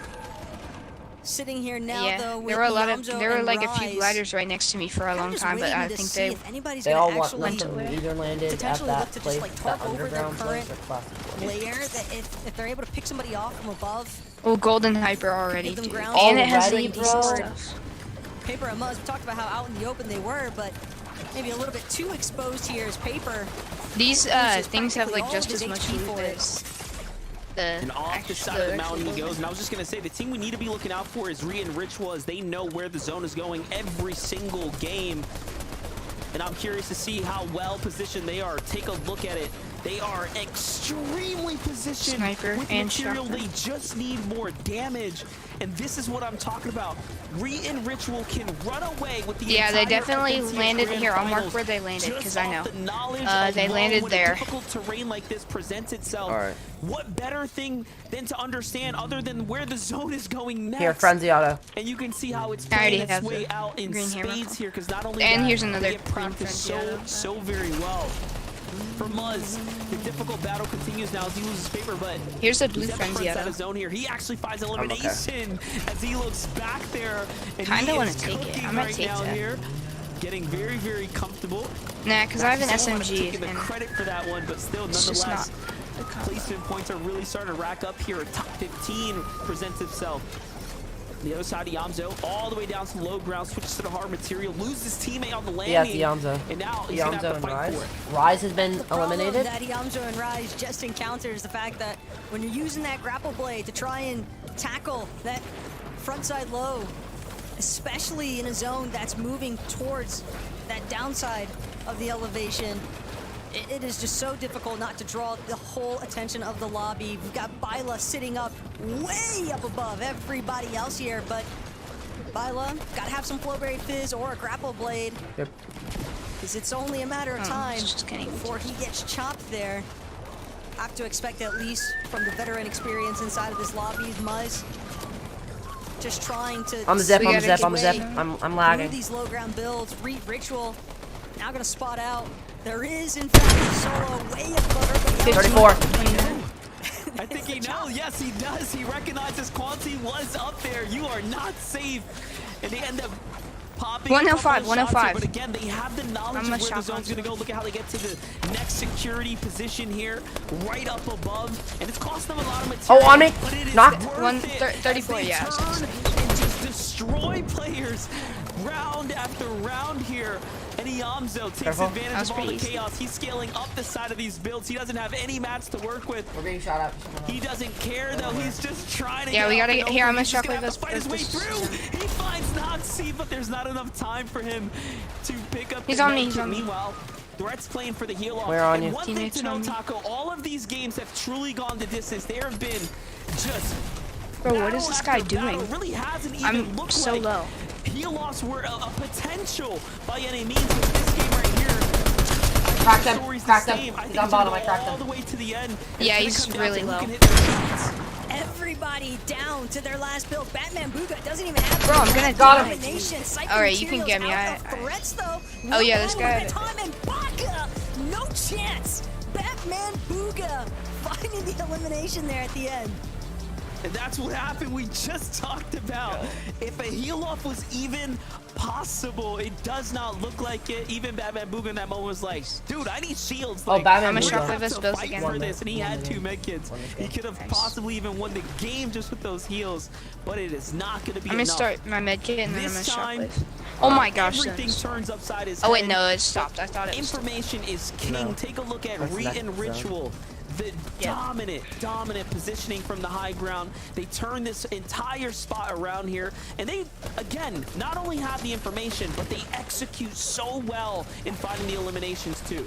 Sitting here now, Yeah, though, with there were a lot of Yamzo there were and like a few Rise, gliders right next to me for a kinda long just time, but waiting I to think see they if anybody's They gonna all went actually left and either landed at potentially that look to just place, like that tarp over their underground place, current or classic place. player. That if they're able to pick somebody off from above, oh golden hyper already, Give them dude. ground And it has already, like decent bro? stuff. Paper and Muzz, we talked about how out in the open they were, but maybe a little bit too exposed here as Paper. These Loses things have practically like all just of his as much HP loot for it. as the And off the side of the mountain he goes. And I was just going to say, the team we need to be looking out for is Reet and Ritual, as they know where the zone is going every single game. And I'm curious to see how well positioned they are. Take a look at it. They are extremely positioned Sniper with and material. shotgun. They just need more damage. And this is what I'm talking about. Reet and Ritual can run away with the Yeah, they entire definitely FNCS landed Grand here. I'll mark Finals where they landed, just 'cause I know. off the knowledge They alone landed when there. a difficult terrain like this presents itself. All right. What better thing than to understand other than where the zone is going next? Here, Frenzy Auto. And you can see how it's I already playing its have way the out in green hammer. spades here, because not only And that, here's another they have green practiced Frenzy Auto. so very well. For Muzz, the difficult battle continues now as he loses Paper, but Here's a blue he's at the front Frenzy side Auto. of zone here. He actually finds elimination as he looks back there, and Kinda he wanna is take it. cooking I might right take down that. here, getting very comfortable. Nah, because I have an Not so much SMG taking the and credit for that one, but still, it's just nonetheless, not. placement points are really starting to rack up here. A top 15 presents itself. The other side of Yamzo, all the way down to low ground, switches to the hard material, loses teammate on the landing. Yeah, it's Yamzo. And now he's gonna have Yamzo to and fight Rise. for it. Rise has been The problem eliminated. that Yamzo and Rise just encounters the fact that when you're using that grapple blade to try and tackle that frontside low, especially in a zone that's moving towards that downside of the elevation, it is just so difficult not to draw the whole attention of the lobby. We've got Byla sitting up way up above everybody else here, but Byla gotta have some Flowberry Fizz or a grapple blade. Yep. Because it's only a matter of time just kidding. before he gets chopped there. Have to expect at least from the veteran experience inside of this lobby, Muzz just trying to I'm a zip, We I'm a gotta zip, get I'm a zip. away. I'm through lagging. these low ground builds. Reet Ritual now gonna spot out. There is in fact a solo way above everybody else. 34. I think he knows. Yes, he does. He recognizes Quanti was up there. You are not safe. And they end up popping 105, a couple of shots here, 105. but again, they have the knowledge I'm of a where the shot zone's going to go. Look at how they get to the next security position here, right up above. And it's cost them a lot of material. Oh, on me. But it is Knocked. worth it as 34, they yeah, I was gonna turn and just destroy players round after round here. And Yamzo takes Careful. advantage That was of all the pretty easy. chaos. He's scaling up the side of these builds. He doesn't have any mats to work with. We're being shot at. He doesn't care though. He's just trying to Yeah, get we gotta up get and here. over. I'm gonna He's just shockwave have to us fight his way through. He finds Nazi, but there's not enough time for him to pick up. He's the on me, med he's kit. on me. Meanwhile, Threat's playing for the heal off. Where on and you? one thing Teammates to know, on me. Taco, all of these games have truly gone the distance. There have been just Bro, what is battle this after guy battle. doing? It really hasn't even I'm looked so like low. heal offs were a potential by any means. But this game right here, Cracked him. story's the Cracked him. same. I He's think on it's gonna bottom. I go cracked all him. the way to the end. and Yeah, it's he's gonna come down really to who low. can hit their shots. everybody down to their last build. Batman Booga doesn't even have. Bro, I'm gonna got him. Alright, you can get me. Threats, though. Oh yeah, this guy. Time and Baka, no chance. Batman Booga finding the elimination there at the end. And that's what happened. We just talked about. If a heal off was even possible, it does not look like it. Even Batman Booga in that moment was like, dude, I need shields. Like, Batman I'm Booga. a shot this build fight again. for this, and he had 2 medkits. He could have possibly even won the game just with those heals, but it is not going to be I'm enough. gonna start my medkit and then I'm gonna This shot time, this. Oh my gosh. everything turns upside his head. Oh wait, no, it stopped. I thought it was. Information is king. No. Take a look at That's Reet next and zone. Ritual. The dominant positioning from the high ground. They turn this entire spot around here, and they, again, not only have the information, but they execute so well in finding the eliminations too.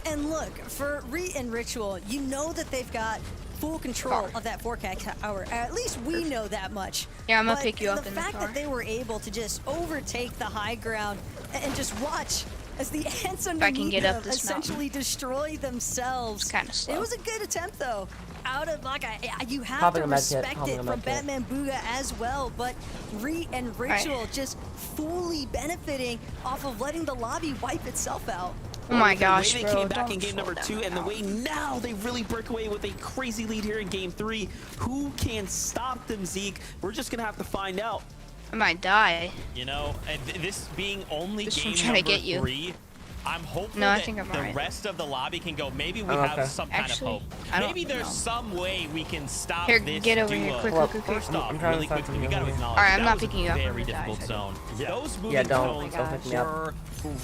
And look, for Reet and Ritual, you know that they've got full control of that forecast tower. At least we know that much. Yeah, I'm gonna But pick you up the in the fact car. that they were able to just overtake the high ground and just watch as the ants can underneath get them up this essentially destroy themselves. It's kinda slow. It was a good attempt though. Out of like you have Popping to a med kit, respect popping it a from med kit. Batman Booga as well, but Reet and Ritual just fully benefiting off of letting the lobby wipe itself out. Oh my The gosh, way they bro. came back in don't game number slow 2, down and the now. way now they really break away with a crazy lead here in game 3. Who can stop them, Zeke? We're just gonna have to find out. I might die. You know, and this being only Just from game trying to number get you. 3, I'm hopeful No, I that think I'm the alright. rest of the lobby can go, maybe we I'm have okay. some kind Actually, of hope. I don't Maybe there's know. some way we can stop Here, this get over duo. here, quick, Well, quick, quick. First I'm off, trying to really find quickly, we something gotta over here. acknowledge Alright, I'm that not was picking you a up, I'm very gonna die. difficult zone. Yeah. Those moving Yeah, don't. zones Don't pick me up. were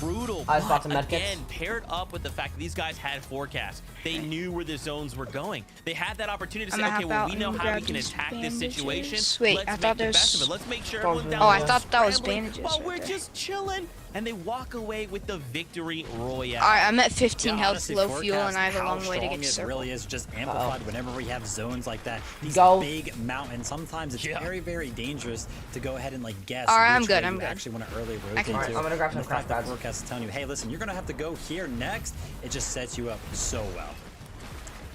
brutal. I just bought but some medkits. again, paired up with the fact that these guys had forecasts, they knew where the zones were going. They had that opportunity to I'm say, gonna okay, hop well, out we know and how we grab can these attack this bandages. situation. Wait, Let's I make thought the best there's- of it. Let's make sure Oh, everyone down Oh, I there thought that was scrambling bandages while right we're there. just chilling, and they walk away with the victory royale. Alright, I'm at 15 Yeah, health, honestly, low fuel, forecast and I have a how long way to strong get to it circle. really is just amplified whenever we have zones like that. These Go. big mountains, sometimes it's very, very dangerous to go ahead and like guess Alright, I'm which good, way I'm you good. actually want to early rotate I can- to. Alright, I'm gonna grab And some the fact crash that pads. forecast is telling you, hey, listen, you're gonna have to go here next. It just sets you up so well.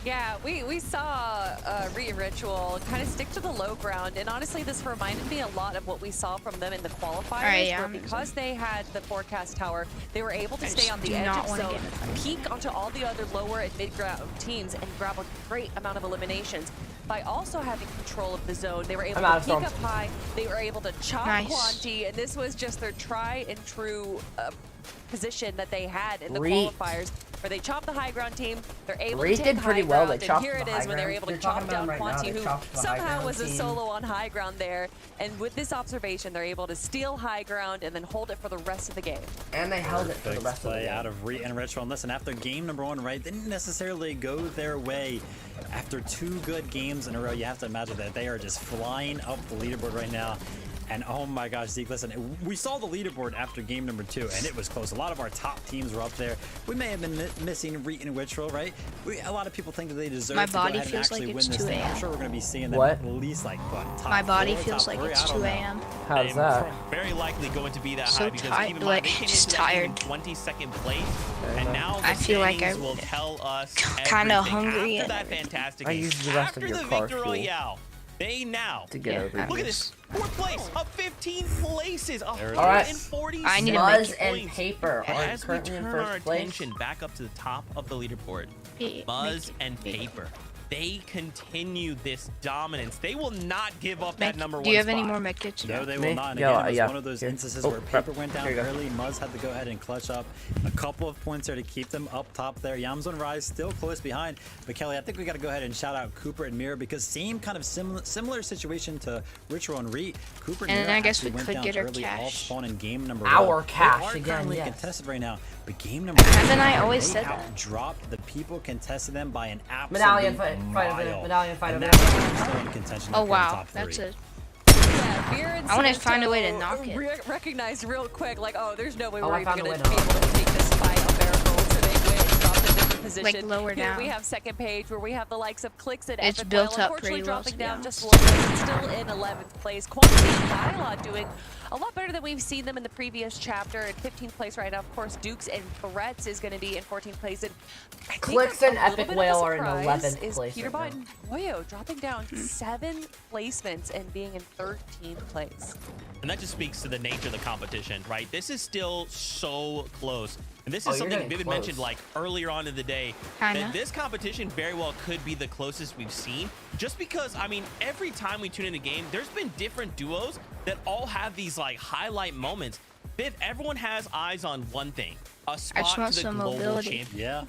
Yeah, we saw Reet and Ritual kind of stick to the low ground, and honestly, this reminded me a lot of what we saw from them in the qualifiers, Alright, yeah, where I'm because they had the forecast tower, they were able to I stay just on the do edge not of wanna zone, get in front of peek onto all the other lower and mid-ground teams, and grab a great amount of eliminations. By also having control of the zone, they were able I'm out to of peek storms. up high, they were able to chop Nice. Quanti, and this was just their try and true position that they had in the Reet. qualifiers, where they chopped the high ground team, they're able Reet to take did pretty high well. ground, They and chopped here it the is high when they were ground. able to They're talking chop about down them right now. Quanti, They who chopped the high somehow ground was a team. solo on high ground there, and with this observation, they're able to steal high ground and then hold it for the rest of the game. And they held it for the Perfect rest of the play game. out of Reet and Ritual. And listen, after game number 1, right, didn't necessarily go their way. After 2 good games in a row, you have to imagine that they are just flying up the leaderboard right now. And oh my gosh, Zeke, listen, we saw the leaderboard after game number 2, and it was close. A lot of our top teams were up there. We may have been missing Reet and Ritual, right? A lot of people think that they deserve My to go body ahead and feels actually like win it's this 2 thing. I'm a.m. sure we're going to be seeing them What? at least like, what, top My body 4, feels top like 3? it's I don't 2 know. a.m. How's that? Very likely going to be that So high because tired, keep in mind, like, they came just into that game in tired. 22nd place, and now the I feel like standings I will tell us kinda everything. hungry After and that everything. fantastic I game, used the rest after of your the car Victor fuel Royale, they now to get Yeah, over that look at was- this 4th place of 15 places, Alright. 140. I need to Muzz make and points. Paper are As we currently in turn our first place. attention back up to the top of the leaderboard, Muzz and Paper, they continue this dominance. They will not give up that number 1 Do you have any spot. more medkits? No, they Me? will not. And Yo, again, it was yeah. one of those Here. instances Oh, where crap. Paper went down Here you go. early. Muzz had to go ahead and clutch up a couple of points there to keep them up top there. Yams and Rise still close behind. But Kelly, I think we got to go ahead and shout out Cooper and Mira because same kind of similar situation to Ritual and Reet. Cooper and And Mira I guess actually we went could down get our early, all cash. spawn in game number Our 1. cash They are again, currently yes. contested right now, but game number 2, Haven't I always they said that? dropped the people contested them by an absolute Medallion fight mile. over there. Medallion fight And over that there. is still in contention Oh for the wow, top 3. that's a. Yeah, Beer and I wanna find a way to Santo knock it. Recognized real quick, like, oh, there's no way Oh, we're I even found a gonna way be to knock able to take this fight on Miracle, so they went, dropped it position. Like lower Here down. we have second page where we have the likes of Clicks and It's Epic built Whale, up unfortunately pretty well, dropping to be down honest. just a little bit, still in 11th place. Quantity and Dialogue doing a lot better than we've seen them in the previous chapter. In 15th place right now, of course, Dukes and Threats is going to be in 14th place. And I think Clicks a and little Epic bit of a Whale are in surprise 11th is place Peter right Bot and Boyo dropping down 7 placements and being in 13th place. And that just speaks to the nature of the competition, right? This is still so close. And this is something Vivid mentioned like earlier on in the day, that this competition very well could be the closest we've seen. Just because, I mean, every time we tune in a game, there's been different duos that all have these like highlight moments. Viv, everyone has eyes on one thing, a spot to the global champions. Yeah.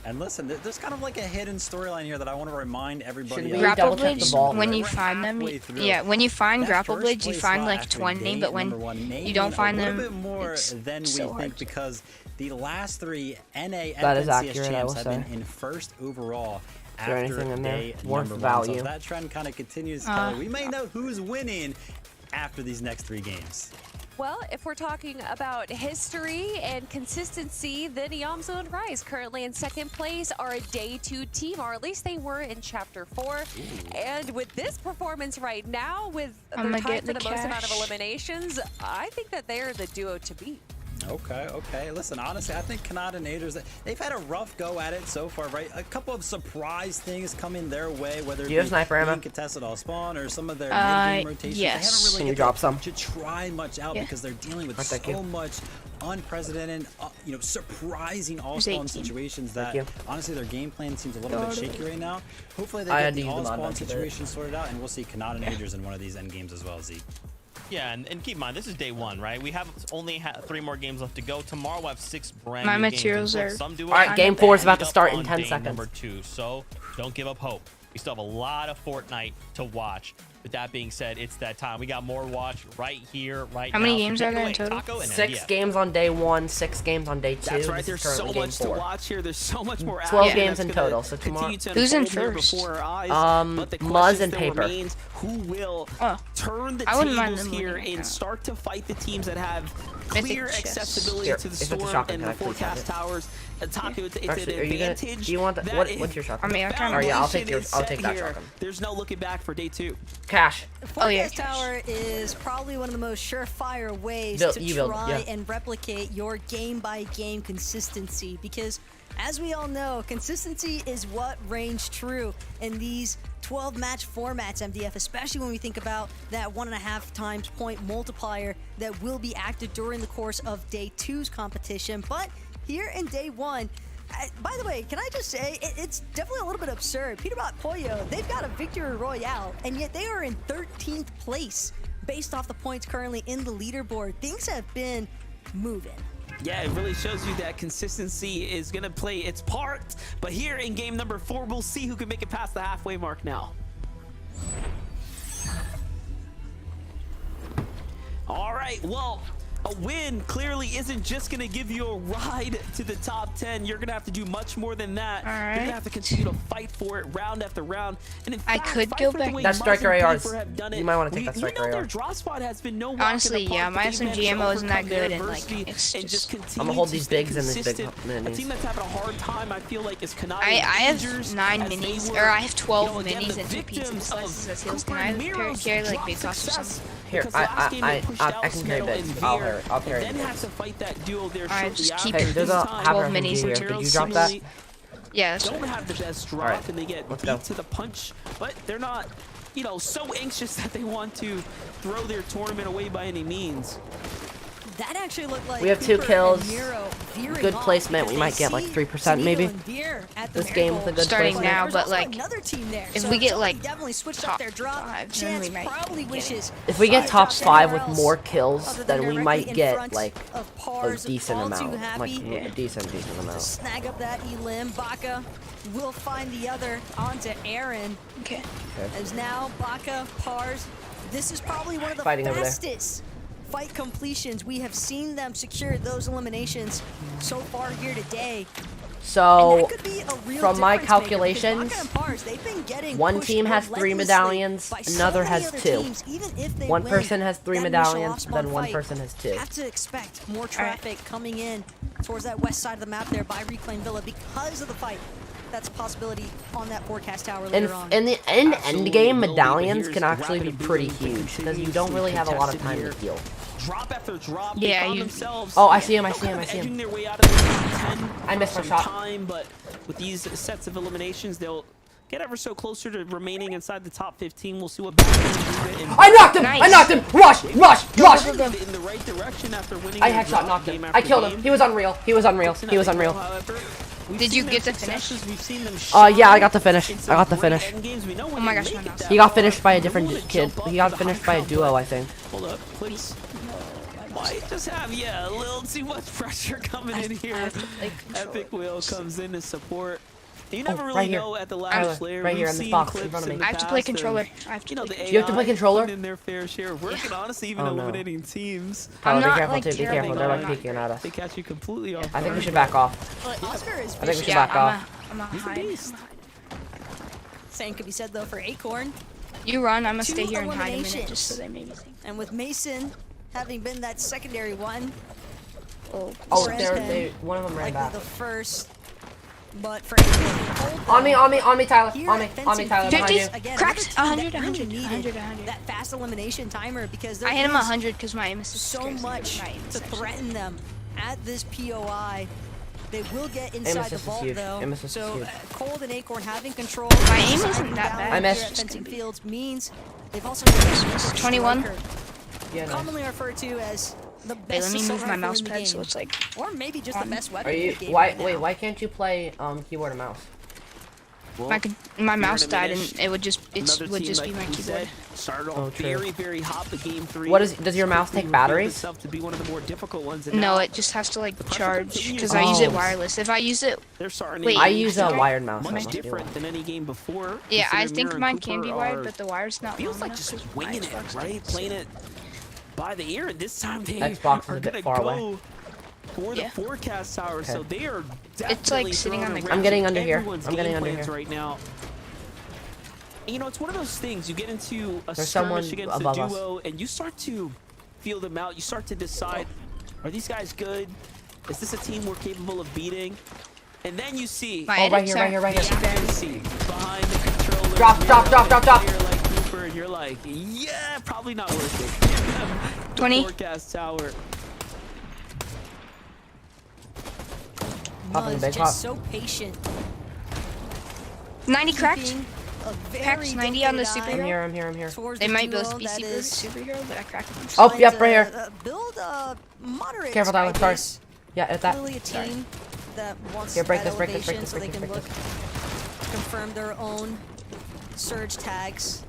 And listen, there's kind of like a hidden storyline here that I want to remind everybody of. Grapple blades, when you find them, yeah, when you find grapple blades, you find like 20, but when you don't find them, a little bit more than we so think, because the last 3 NA that and is NCS accurate, champs have been in first overall after day worth number 1. value? So if that trend kind of continues, Kelly, we may know who's winning after these next 3 games. Well, if we're talking about history and consistency, then Yamzo and Rise, currently in second place, are a day 2 team, or at least they were in chapter 4. And with this performance right now, with their time for the most amount of eliminations, I think that they are the duo to beat. Okay. Listen, honestly, I think Kanata and Aders, they've had a rough go at it so far, right? A couple of surprise things coming their way, whether it be being contested all spawn or some of their mid-game rotations. Yes. They haven't really Can you drop some? to try much out because they're dealing with so much unprecedented, surprising all-spawn situations that honestly their game plan seems a little bit shaky right now. Hopefully they get the all-spawn situation sorted out, and we'll see Kanata and Aders in one of these end games as well, Zeke. Yeah, and keep in mind, this is day 1, right? We have only 3 more games left to go. Tomorrow we'll have 6 brand new materials games. are... All right, game 4 is about to start in 10 seconds. Number 2, so don't give up hope. We still have a lot of Fortnite to watch. With that being said, it's that time. We got more to watch right here, right now. How many games are there in total? 6 games on day 1, 6 games on day 2. That's right. There's so much to watch here. There's so much more. 12 games in total. So tomorrow, who's in first? Muzz and Paper. Who will turn the tables here and start to fight the teams that have clear accessibility to the storm and the forecast towers? Taco, it's an advantage. Do you want that? What's your shotgun? I mean, I'll take that shotgun. There's no looking back for day 2. Cash. Forecast tower is probably one of the most surefire ways to try and replicate your game-by-game consistency, because as we all know, consistency is what reigns true in these 12-match formats, MDF, especially when we think about that 1.5 times point multiplier that will be active during the course of day 2's competition. But here in day 1, by the way, can I just say, it's definitely a little bit absurd. Peterbot Pollo, they've got a victory royale, and yet they are in 13th place based off the points currently in the leaderboard. Things have been moving. Yeah, it really shows you that consistency is going to play its part. But here in game number 4, we'll see who can make it past the halfway mark now. All right, well, a win clearly isn't just going to give you a ride to the top 10. You're going to have to do much more than that. You're going to have to continue to fight for it round after round. And in fact, I could go back. That striker ARs. You might want to take that striker AR. Their draw spot has been no honestly, yeah, my SMG ammo isn't that good, and like, it's just I'm gonna hold these bigs and these big minis. A team that's having a hard time, I feel like, is Kanata. I have 9 minis, or I have 12 minis and 2 pieces and slices as heals. Can I carry like big sauce or something? Here, I can carry bigs. I'll carry then have to fight that duo there. Alright, just keep hey, there's a 12 minis here. Did you drop that? Yeah, that's don't have the best drop, and they get beat to the punch, but they're not, so anxious that they want to throw their tournament away by any means. That actually looked like we have 2 kills. Good placement. We might get like 3% maybe. This game with a good starting placement. Now, but like if we get like definitely switched top up their drop, 5, then we might probably wishes. If we get top 5 with more kills, then we might get like a decent amount. Like a decent amount. Snag up that Elim. Baka will find the other onto Aaron. Okay. As now Baka, Pars. This is probably one of the fastest fight completions. We have seen them secure those eliminations so far here today. So, from my calculations, one team has 3 medallions, another has 2. One person has 3 medallions, then one person has 2. Have to expect more traffic coming in towards that west side of the map there by Reclaim Villa because of the fight. That's a possibility on that forecast tower later on. In the end game, medallions can actually be pretty huge because you don't really have a lot of time to heal. Drop after drop. Yeah, oh, I see him. I see him. I missed my shot. But with these sets of eliminations, they'll get ever so closer to remaining inside the top 15. We'll see what. I knocked him! Nice. I knocked him! Rush! In the right direction after winning. I headshot knocked him. I killed him. He was unreal. He was unreal. Did you get the finish? Yeah, I got the finish. Oh my gosh, he got finished by a different kid. He got finished by a duo, I think. Hold up, please. Might just have, a little too much pressure coming in here. Epic Wheel comes in to support. You never really know at the last layer. Right here in this box in front of me. I have to play controller. You have to play controller? In their fair share of work and honestly even eliminating teams. Tyler, be careful too. Be careful. They're like peeking at us. They catch you completely off. I think we should back off. Oscar is I think we should back off. I'm a hide. Same could be said though for Acorn. You run. I'm gonna stay here and hide a minute just so they maybe think. And with Mason having been that secondary one. Oh, one of them ran back. The first. But for on me, Tyler. On me, Tyler. 50, cracked. 100. That fast elimination timer because I hit him 100 because my aim is so much to threaten them at this POI. They will get inside the vault though. So Cold and Acorn having control. My aim isn't that bad. I missed. Fencing fields means they've also 21. Commonly referred to as the best. Wait, let me move my mouse pad so it's like. Or maybe just the best weapon. Are you? Why can't you play keyboard and mouse? Well, my mouse died and it would just be my keyboard. Started off very hot the game 3. Does your mouse take batteries? To be one of the more difficult ones. No, it just has to like charge because I use it wireless. If I use it, I use a wired mouse. Much different than any game before. Yeah, I think mine can be wired, but the wire's not. Feels like just winging it, right? Playing it by the ear. This time they Xbox are is a bit gonna far go away. for the forecast tower, so they are definitely. It's like sitting on the ground. I'm getting under here. Right now. And, you know, it's one of those things. You get into a There's skirmish against a duo, us. and you start to feel them out. You start to decide, are these guys good? Is this a team we're capable of beating? And then you see. Right here. Behind the controller. Drop. You're like Cooper, and you're like, yeah, probably not worth it. Give them the 20. forecast tower. Just so patient. 90 cracked. Cracked 90 on the superhero. I'm here. They might both be superhero, but I cracked them. Oh, yep, right here. Build a moderate. Careful, Tyler. Sorry. Yeah, at that. Really a team that wants break that this. elevation so they can look, confirm their own surge tags.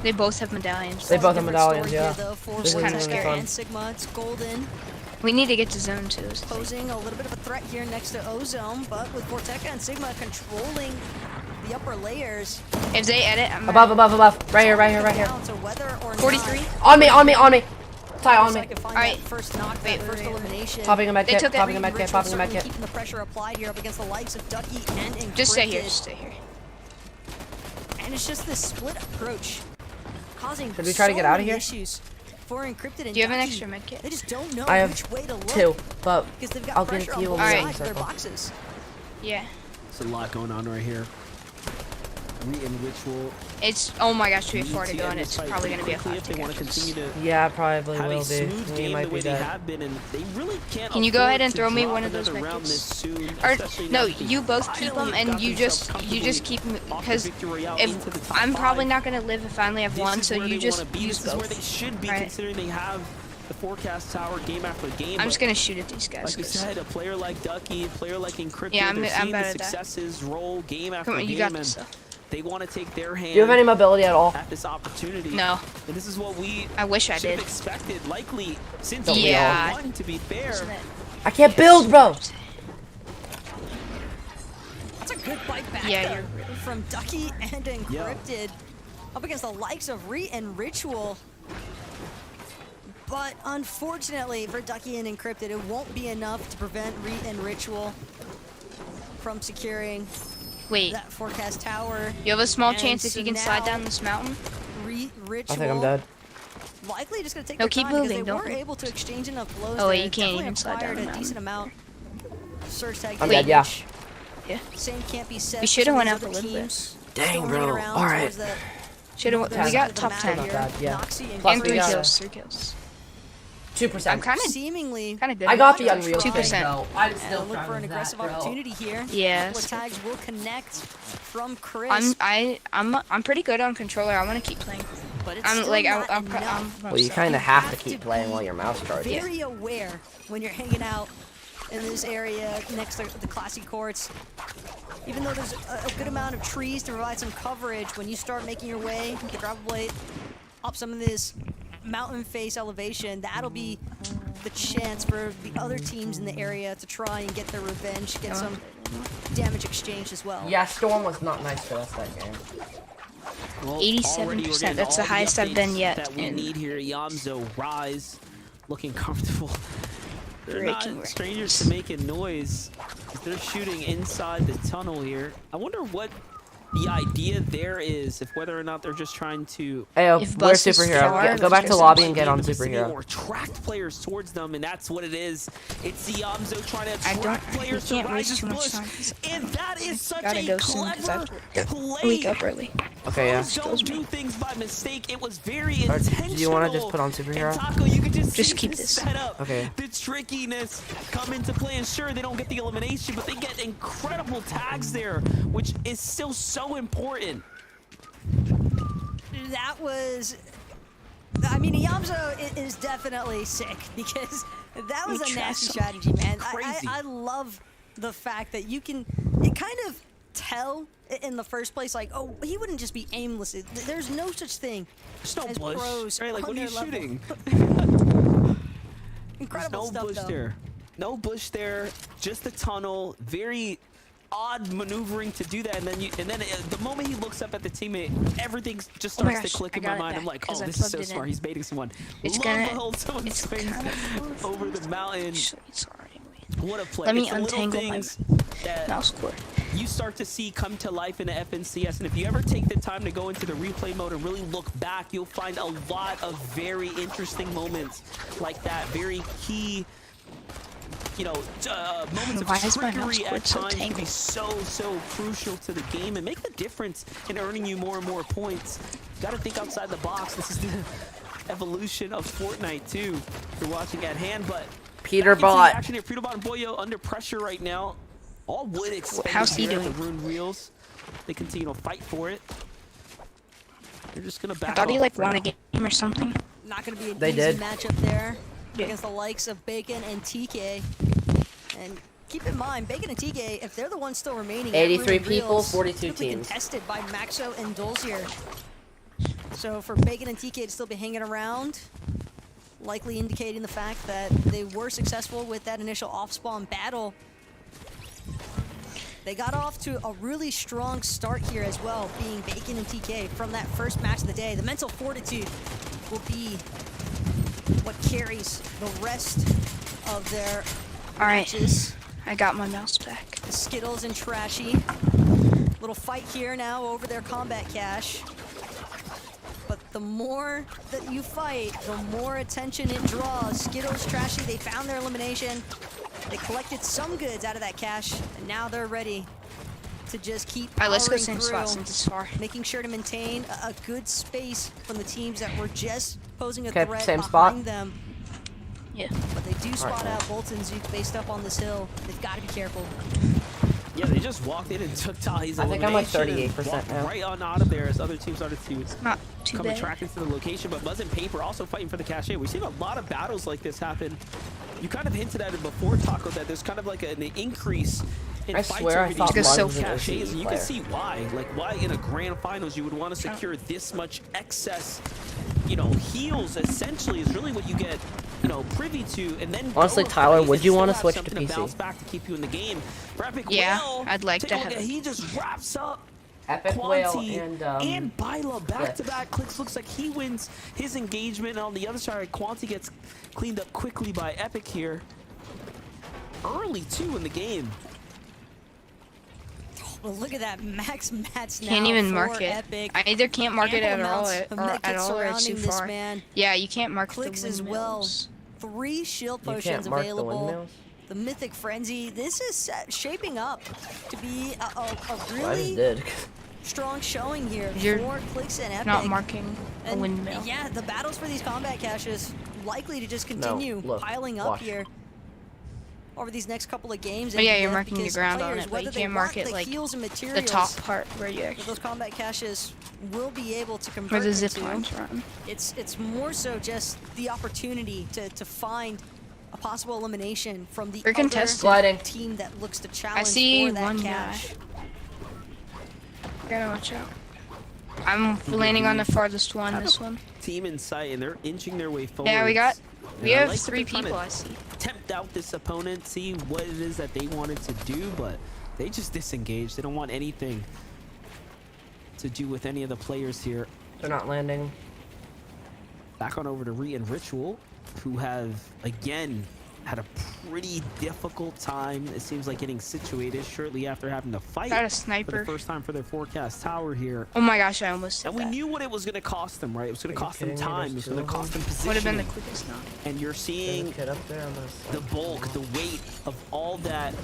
They both have medallions. They both have medallions, yeah. This is kind of scary. And Sigma, it's golden. We need to get to zone 2. Posing a little bit of a threat here next to Ozone, but with Vorteca and Sigma controlling the upper layers. If they edit, I'm above. Right here. 43. On me. Ty, on me. Alright. First elimination. Popping a med kit. Keeping the pressure applied here up against the likes of Ducky and Encrypted. Just stay here. And it's just this split approach causing Should we try to get out of here? Issues for Encrypted and Do you have an Ducky. extra med kit? They just don't know I have which way to look. 2, but because they've got I'll give it to you when we're in their circle. boxes. Yeah. There's a lot going on right here. Ritual. It's oh my gosh, too far to go, and it's probably gonna be a 5 if they want to continue to. Yeah, probably will be. We might be dead. Can you go ahead and throw me one of those medkits? Or no, you both keep them, and you just keep them because if I'm probably not gonna live if I only have one, so you just use both. This is where they should be, considering they have the forecast tower game after game. I'm just gonna shoot at these guys. Like we said, a player like Ducky, a player like Encrypted, yeah, they're seeing the better successes roll game after game. You got this stuff. They want to take their hand. Do you have any mobility at all? At this opportunity. No. And this is what we. I wish I did. Expected, likely, since yeah. To be fair. I can't build, bro. That's a good bite back from Ducky and Encrypted up against the likes of Re and Ritual. But unfortunately for Ducky and Encrypted, it won't be enough to prevent Re and Ritual from securing that forecast tower. You have a small And chance if so you can slide down this mountain. Ritual, I think I'm dead. likely just gonna take No, their keep time because moving, they don't were move. able to exchange enough blows. Oh, wait, there. you can't Definitely even slide down acquired the a mountain. decent amount. Search tag. I'm dead, yeah. Yeah. Same can't be said. We for should have some went of up the a little bit. teams. Dang, Still bro. hanging around All right. towards that Should have. northern We side got of the top map 10. Not here. bad, yeah. Noxie and Plus And we 3 got kills. 3 kills. 2%. I'm kind of seemingly good. I got the Like Unreal 2%. thing, though. I'm still and look for an aggressive opportunity here. Yeah. A couple of tags will connect from Chris. I'm pretty good on controller. I want to keep playing. But it's I'm still like not I'm enough. Well, you kind of have to keep playing while your mouse charges. Very aware when you're hanging out in this area next to the classy courts. Even though there's a good amount of trees to provide some coverage, when you start making your way, you can probably up some of this mountain face elevation. That'll be the chance for the other teams in the area to try and get their revenge, get some damage exchanged as well. Yeah, Storm was not nice to us that game. Well, 87%. That's the highest I've been yet. That we need here. Yamzo Rise, looking comfortable. They're not strangers to making noise. They're shooting inside the tunnel here. I wonder what the idea there is, if whether or not they're just trying to. Hey, we're superhero. Go back to lobby and get on superhero. Or attract players towards them, and that's what it is. It's the Yamzo trying to attract players to Rise's bush, and that is such a clever play. Wake up early. Okay, yeah. Don't do things by mistake. It was very intentional. Do you want to just put on superhero? And Taco, you can just keep this setup. Okay. The trickiness come into play, and sure, they don't get the elimination, but they get incredible tags there, which is still so important. That was, I mean, Yamzo is definitely sick because that was a nasty strategy, man. I love the fact that you can, it kind of tell in the first place, like, oh, he wouldn't just be aimless. There's no such thing. There's no as bush. pros Right, like, on what are their you level. shooting? Incredible There's no stuff, bush though. there. No bush there. Just a tunnel. Very odd maneuvering to do that, and then the moment he looks up at the teammate, everything just starts to click in my mind. I'm like, oh, this is so smart. He's baiting someone. It's Love gonna. to hold someone's face over the mountain. What a play! Let me It's the little untangle things my that mouse cord. you start to see come to life in the FNCS, and if you ever take the time to go into the replay mode and really look back, you'll find a lot of very interesting moments like that. Very key, you know, moments of trickery at times can be so crucial to the game and make the difference in earning you more and more points. You gotta think outside the box. This is the evolution of Fortnite too. If you're watching at hand, but Peterbot. Action here. Peterbot and Boyo under pressure right now. All wood expended How's he here at doing? the ruined wheels. They continue to fight for it. They're just gonna back I thought he off like for won now. a game or something. Not going to be an They easy did. matchup there against the likes of Bacon and TK. And keep in mind, Bacon and TK, if they're the ones still remaining, 83 that people, Reels 42 could be teams. contested by Maxo and Dolzier. So for Bacon and TK to still be hanging around, likely indicating the fact that they were successful with that initial off-spawn battle. They got off to a really strong start here as well, being Bacon and TK from that first match of the day. The mental fortitude will be what carries the rest of their matches. I got my mouse back. The Skittles and Trashy. Little fight here now over their combat cache. But the more that you fight, the more attention it draws. Skittles, Trashy, they found their elimination. They collected some goods out of that cache, and now they're ready to just keep powering Alright, let's go same through, spot since it's far. making sure to maintain a good space from the teams that were just posing a Okay, threat same behind spot. them. Yeah. But they do spot Alright, out Bolt and Zook based up on this hill. They've got to be careful. Yeah, they just walked in and took Tahi's I think I'm like elimination and 38% walked now. right on out of there as other teams started to Not too come and bad. track into the location. But Buzz and Paper also fighting for the cache. We've seen a lot of battles like this happen. You kind of hinted at it before, Taco, that there's kind of like an increase in I fights swear I over thought these Buzz was an caches, and you can OCE see why. Like, why in a grand finals you would want to secure this much excess, you know, heals, essentially, is really what you get, you know, privy to. And then Honestly, go Tyler, plays would and you still wanna have switch to something PC? bounce back to keep you in the game. For Epic Yeah, Whale, I'd like take to a look have at- it. He just wraps up Epic Whale Quanti and Bila back-to-back clicks. Looks like he wins his engagement. And on the other side, Quanti gets cleaned up quickly by Epic here. Early, too, in the game. Well, look at that max mats now. Can't even mark for it. Epic. I either can't mark it at all, Ample or amounts of or it's too surrounding this far. man. Yeah, you can't mark Clicks the as well. windmills. 3 shield You potions can't mark the available. windmills? The Mythic Frenzy. This is shaping up to be a I just really did. strong showing here You're for Clicks and Epic. Not marking a And windmill. yeah, the battles for these combat caches likely to just continue look, piling up watch. here over these next couple of games. Oh yeah, and you're yet, marking the because ground on players, it, but whether you they can't mark want it like heals and the materials top part where you that actually those combat caches will be able to where convert the zip into. lines run. It's more so just the opportunity to find a possible elimination from the We're other contested. Sliding. team that looks to challenge I see for that one cache. guy. Gotta watch out. I'm landing on the farthest one. This one. Team in sight, and they're inching their way forward. Yeah, we have like that 3 they're trying people. to I see. tempt out this opponent, see what it is that they wanted to do, but they just disengage. They don't want anything to do with any of the players here. They're not landing. Back on over to Re and Ritual, who have again had a pretty difficult time. It seems like getting situated shortly after having to fight Got a for sniper. the first time for their forecast tower here. Oh my gosh, I almost said And we that. knew what it was going to cost them, right? It was going to cost them kidding me? time. It There's was going to two of cost them position. Would have been the quickest knock. And you're seeing Kid up there, I'm gonna the slide. bulk, the weight of all that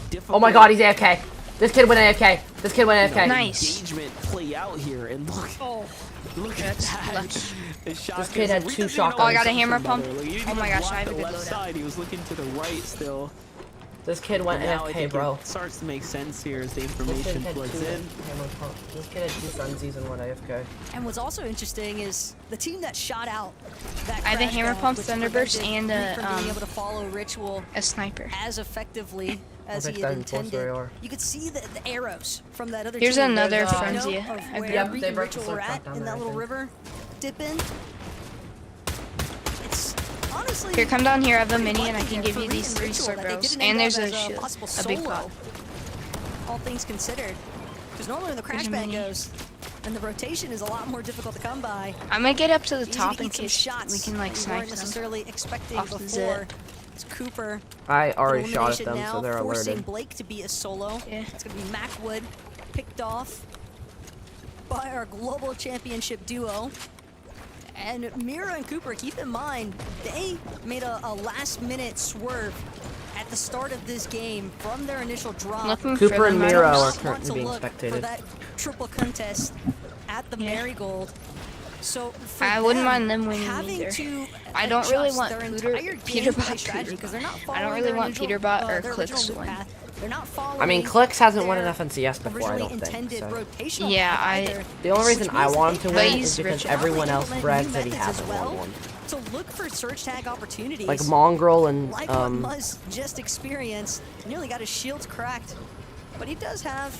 difficult. Oh my god, he's AFK. This kid went AFK. This kid went AFK. Nice. Engagement play out here, and look, look at That's that. lucky. This kid had 2 shotguns. Oh, I got a hammer pump. Oh my gosh, I have a the good left loadout. side. He was looking to the right still. This kid went Now I AFK, think bro. it starts to make sense here as the This kid information had 2 floods in. hammer pump. This kid had 2 frenzies and went AFK. And what's also interesting is the team that shot out that I have a crash hammer pad, pump, which Thunderburst, prevented and Reed a, from being able to follow Ritual A sniper. as effectively as think he had that enforced intended. AR. You could see the arrows from that other Here's team. another There's a frenzy. note of I where bet. Reed They and broke the Ritual were slurp at down in there, that I little think. river dip in. It's honestly Here, come down here. I have a mini, and I lucky can here give for you Reed these and 3 Ritual that they circles. didn't And end there's up a as shield, possible a big solo, pot. all things considered. Because normally when the crash There's a band mini. goes, and the rotation is a lot more difficult to come by. I'm gonna get up to the Easy top to in eat some case shots we can like we snipe weren't them. necessarily expecting off the before. zip. It's Cooper. I already shot at Elimination them, now, so they're forcing alerted. Blake to be a solo. Yeah. It's gonna be Macwood picked off by our global championship duo. And Mira and Cooper, keep in mind, they made a last-minute swerve at the start of this game from their initial drop. Looking Cooper for and them. Miro They are want to currently being look for spectated. that triple contest at the Yeah. Marigold. So for I wouldn't mind them winning having either. to I don't really adjust want their Peter- entire Peterbot gameplay strategy, Cooter. 'cause they're not I don't following really their want original- Peterbot or their Clicks original to win. path. They're not following I mean, Clicks hasn't won an their FNCS before, I originally don't think. intended So. rotational Yeah, path I- either, The only reason which I means want him that to they win have is to because switch everyone up else and brags implement that he new methods hasn't as won well. one. So look for search tag opportunities. Like Mongrel and Like what Muzz just experienced. Nearly got his shields cracked. But he does have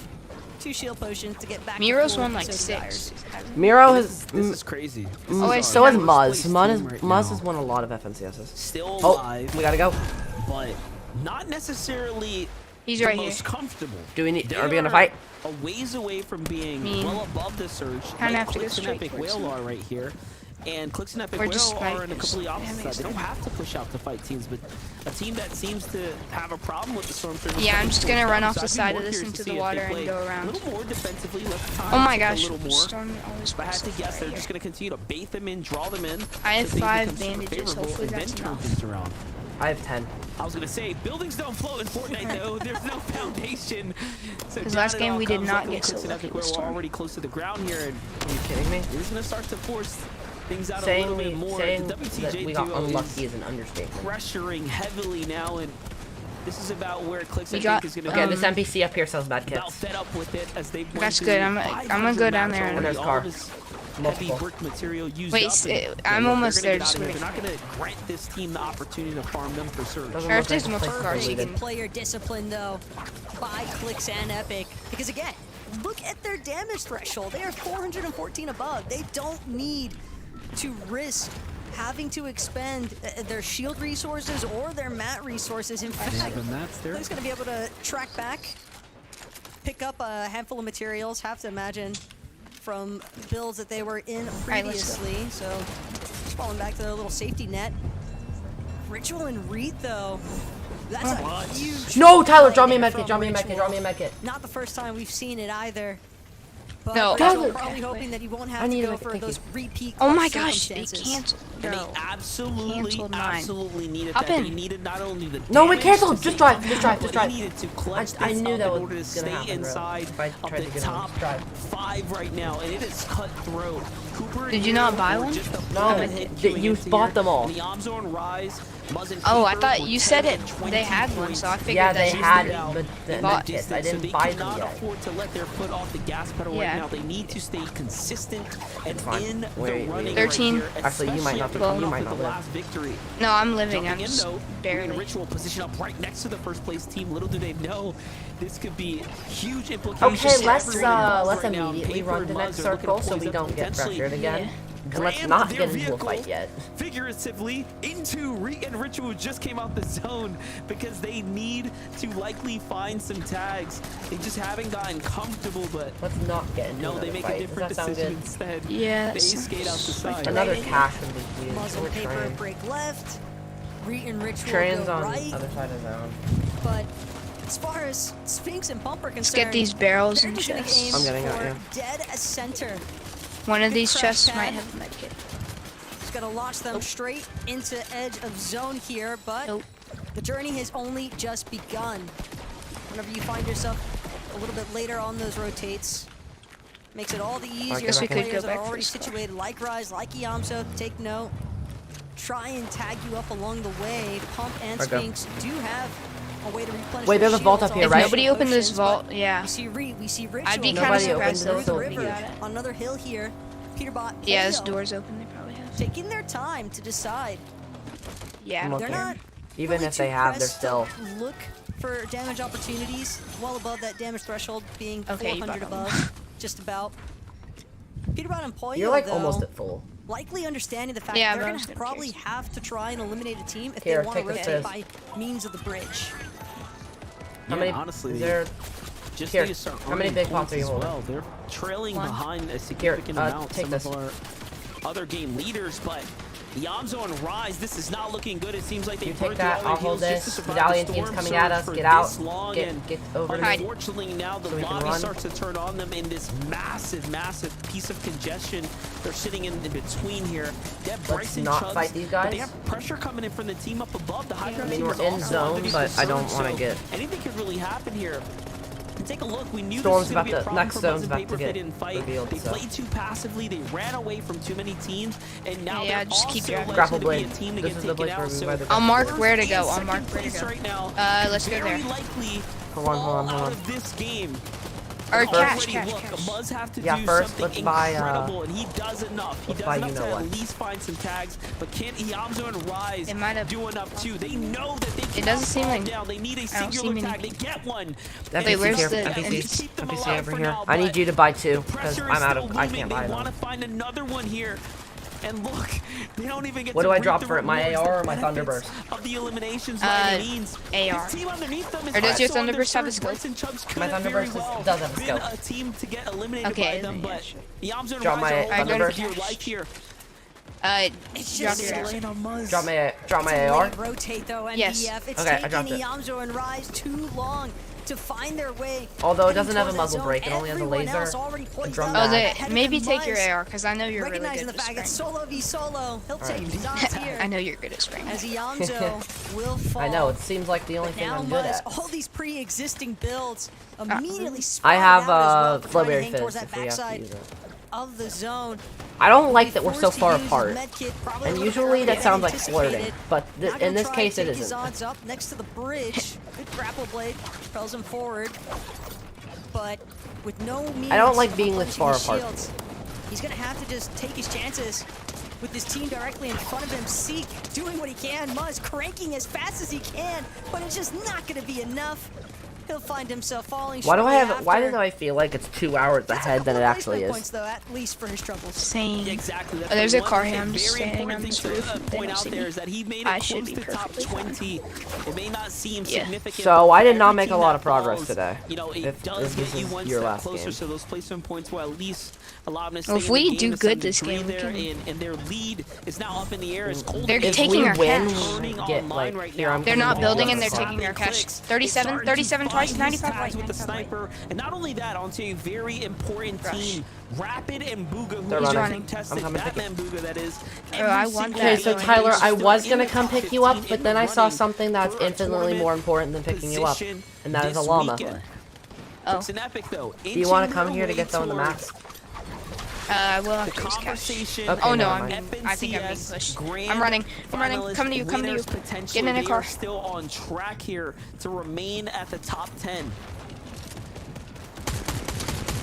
2 shield potions to get back. Miro's to full won like Soda 6. Miro has. This is crazy. Oh, wait, So has First Muzz. place Muzz team right Muzz now. has won a lot of FNCSs. Still Oh, alive, we gotta go. but not necessarily He's the right here. most comfortable. Do we need? They Are we gonna are fight? A ways away from being Me. well above the surge. Kinda like have to go Clicks and straight Epic towards Whale him. are right here. And Clicks and Epic Or just Whale are in a spikers. completely Yeah, opposite makes side. They don't sense. have to push out to fight teams, but a team that seems to have a problem with the Stormtroopers. Yeah, I'm just gonna run off the I'd be side more of this curious into to the see if water they and play go A around. little more defensively, let the time Oh my take a gosh, little more. Storm always If I had to pops guess, right they're here. just going to continue to bait them in, draw them in. I have so things 5 become super bandages, favorable, hopefully and then that's turn enough. things around. I have 10. I was going to say, buildings don't float in Fortnite, though. There's no foundation. So Because down last it game all we did comes. not Luckily, get so Clicks and lucky Epic with Whale are Storm. already close to the ground here, and Are you kidding me? you're just going to start to force things out a Saying little bit more. saying The that WTJ we got duo unlucky is is an understatement. pressuring heavily now, and this is about where Clicks, We I got- think, is going to Okay, be this NPC up here sells bad about kits. fed up with it as they That's good. I'm gonna go down there and- There's all car. of his heavy Multiple. brick material used Wait, up, and, I'm look, almost they're there, gonna just get out of here. wait. They're not going to grant this team the opportunity to farm them for surge. Doesn't Or look if there's like the multiple place cars, is you deleted. can- Player discipline, though, by Clicks and Epic. Because again, look at their damage threshold. They are 414 above. They don't need to risk having to expend their shield resources or their mat resources. In fact, have the mats there. Clicks going to be able to track back, pick up a handful of materials, have to imagine, from builds that they were in right, let's go. previously. So just falling back to their little safety net. Ritual and Reed, though, That's a huge. No, Tyler, draw me a medkit, draw me a medkit, draw me a medkit. Not the first time we've seen it either. But No. Tyler, probably hoping that he won't have to go for thank those you. repeat. Oh my gosh, they circumstances. canceled. And they No. absolutely needed Hop that. in. They needed not only the No, we damage canceled. to Just stay drive, just drive, just but drive. they needed to clutch I this knew up that in was order to gonna stay happen, bro. inside If I of tried to the get on, top just drive. 5 right now, and it is cutthroat. Cooper Did you not buy were one? just a No, bullet hit you queuing into bought here, them all. and the Amazon Rise, Muzz and Oh, I Cooper thought were you said 10 it. and 20 They had one, so I points. figured Yeah, that they you had did. the Bought. medkits. I So didn't they buy them cannot yet. afford to let their foot off the gas pedal Yeah. right now. They need to stay consistent and fine. in Wait, the running 13. right here, Actually, you might not especially be- after you might coming off not of the live. last victory. No, I'm living. I'm Jumping in just though, barely. ritual position up right next to the first place team. Little do they know, this could be huge implications. Okay, for let's everyone involved let's right now. immediately Paper run and the Muzz next are looking to circle so poise we up don't get potentially. pressured again. Yeah. And let's Ram not their get into a vehicle fight yet. Figuratively into and Ritual just came out the zone because they need to likely find some tags. They just haven't gotten comfortable, but Let's not get into no, another they make fight. a different Does that sound decision good? instead. Yeah, They skate out the side. Another cash would be huge. Muzzle We're paper trying. break left. Reet and Ritual Trans go on right. other side of the zone. But as far as Sphinx and Pump are Let's concerned, get these barrels they're and just gonna chests. aim I'm getting out, for yeah. dead as center. One of Good these crash chests pad. might have a medkit. Just gonna launch them straight into edge of zone here, but Nope. the journey has only just begun. Whenever you find yourself a little bit later on those rotates, makes it all the easier guess for we could players go that back are for already a score. situated, like Rise, like Iamso, take note. Try and tag you up along the way. Pump and Okay. Sphinx do have a way to replenish. Wait, their there's a vault shields up here, on right? the Nobody opened this potions, vault, but yeah. We see Reet, we see Ritual. I'd be moving kinda Nobody surprised through opened the this, river. so- Another hill here. Peterbot. Yeah, this Polio door's open. They probably have. taking their time to decide. Yeah. I'm They're looking. not Even really if they too have, they're pressed still. to look for damage opportunities well above that damage threshold being Okay, you 400 bought above, just about. Peterbot and Polio, You're like though, almost at full. likely understanding the fact Yeah, that they're but going I'm to just probably curious. have to try and eliminate a team if Here, they want to take this rotate fizz. by means of the bridge. How Yeah, many? honestly, Is there? just Here, need to start how many earning big pots points are you as holding? well. They're trailing One. behind a significant amount. take Some this. of our other game leaders, but Yamzo and Rise, this is not looking good. It seems like they You take burned through that. all their I'll hold heals just to this. survive Medallion the team's storm coming surge at us. for Get out. this long, Get and over to me. unfortunately, now the So we can lobby run. starts to turn on them in this massive piece of congestion. They're sitting in between here. They have Let's Bryson not Chugs, fight these but they guys. have pressure coming in from the team up above. The high ground I mean, team we're is in also zone, underneath but the I don't surge, wanna so get- anything could really happen here. And take a look. We knew Storm's this was going to be a about to- problem next for zone's Muzz and about to Paper if they get didn't fight. revealed, They so. played too passively. They ran away from too many teams, and now Yeah, they're just keep also your likely grapple to be a blade. team to This get is the taken place where out. we So buy the I'll mark first where to and go. I'll second mark where to place go. right now. Let's go very there. likely Hold on, hold on, fall hold out on. of this game. Or Already, cash. look, Muzz have to Yeah, do first, something let's buy, incredible, and he does enough. He let's does buy enough you to know at what. least find some tags. But can Iamzo and Rise They might have- do enough too? They know that they It cannot doesn't seem fall like- down. They need a I don't see singular many tag. They get one. Wait, where's here. the NPC. Keep them NPC alive over for here. now, I need but you to buy two because pressure I'm is out still of. I looming. can't buy They want to them. find another one here. And look, they don't even get What to do I reap drop the for it? My rewards, AR the or my benefits Thunderburst? Of the eliminations by any means. AR. This team underneath them is Or does your also Thunderburst have a underserved. scope? Bryson Chubbs could My have very Thunderburst well does have a been scope. a team to get eliminated Okay, by them, yeah, but sure. Yamzo and Drop Rise my are holding Thunderburst. for dear life here. It's drop just your Laying on Muzz. Drop my It's a AR. late rotate though, NBF. Yes. It's Okay, I taken dropped it. Iamzo and Rise too long to find their way. Although it heading doesn't have a towards that muzzle zone. break, it only has a Everyone laser, else already poised drum up Oh, mag. ahead of maybe him. take your Muzz, AR because I know you're really recognizing good the at fact it's spraying. solo v solo. He'll take Alright. his odds here. I know you're good at spraying. As Iamzo will fall. I know. It seems like the only But thing now I'm good Muzz, at. all these pre-existing builds immediately I spot have out as well to try to Flowberry hang towards Fizz that if we have to backside use it. of the zone. I don't like that we're so Forced to far use apart. medkit, probably a And little usually earlier that than sounds like anticipated. flirting, but Not in gonna this try case and it take his isn't. odds up next to the bridge. Good grapple blade propels him forward, but with no means I don't like of being this far replenishing his apart. shields, he's gonna have to just take his chances with this team directly in front of him. Seek doing what he can. Muzz cranking as fast as he can, but it's just not gonna be enough. he'll find himself falling. Why do I have? after. Why do I feel like it's 2 hours ahead than it actually is? Points, though, at least for his troubles. Same. Yeah, exactly. Oh, there's a car here. here. I'm just standing on this roof. Point out there is that he made it close to top 20. It may not seem significant. So I did not make a lot of progress today. You know, it does get you one step closer, so those placement points will at least allow them to stay if we do good this game, there, and their lead is now up in the air. As cold they're taking our cash. They're not building and they're taking our cash. 37 twice, 95 right. With the sniper, and not only that, onto a very important team, Rapid and Booga, who They're is running. contested. Batman Booga, that is. I want that. Okay, so Tyler, I was gonna come pick you up, but then I saw something that's infinitely more important than picking you up, and that is a llama. Oh. It's an epic, though. Do you want to come here to get some of the maps? I will after this cash. Oh no, I think I'm being pushed. I'm running. Coming to you. Getting in a car. Still on track here to remain at the top 10.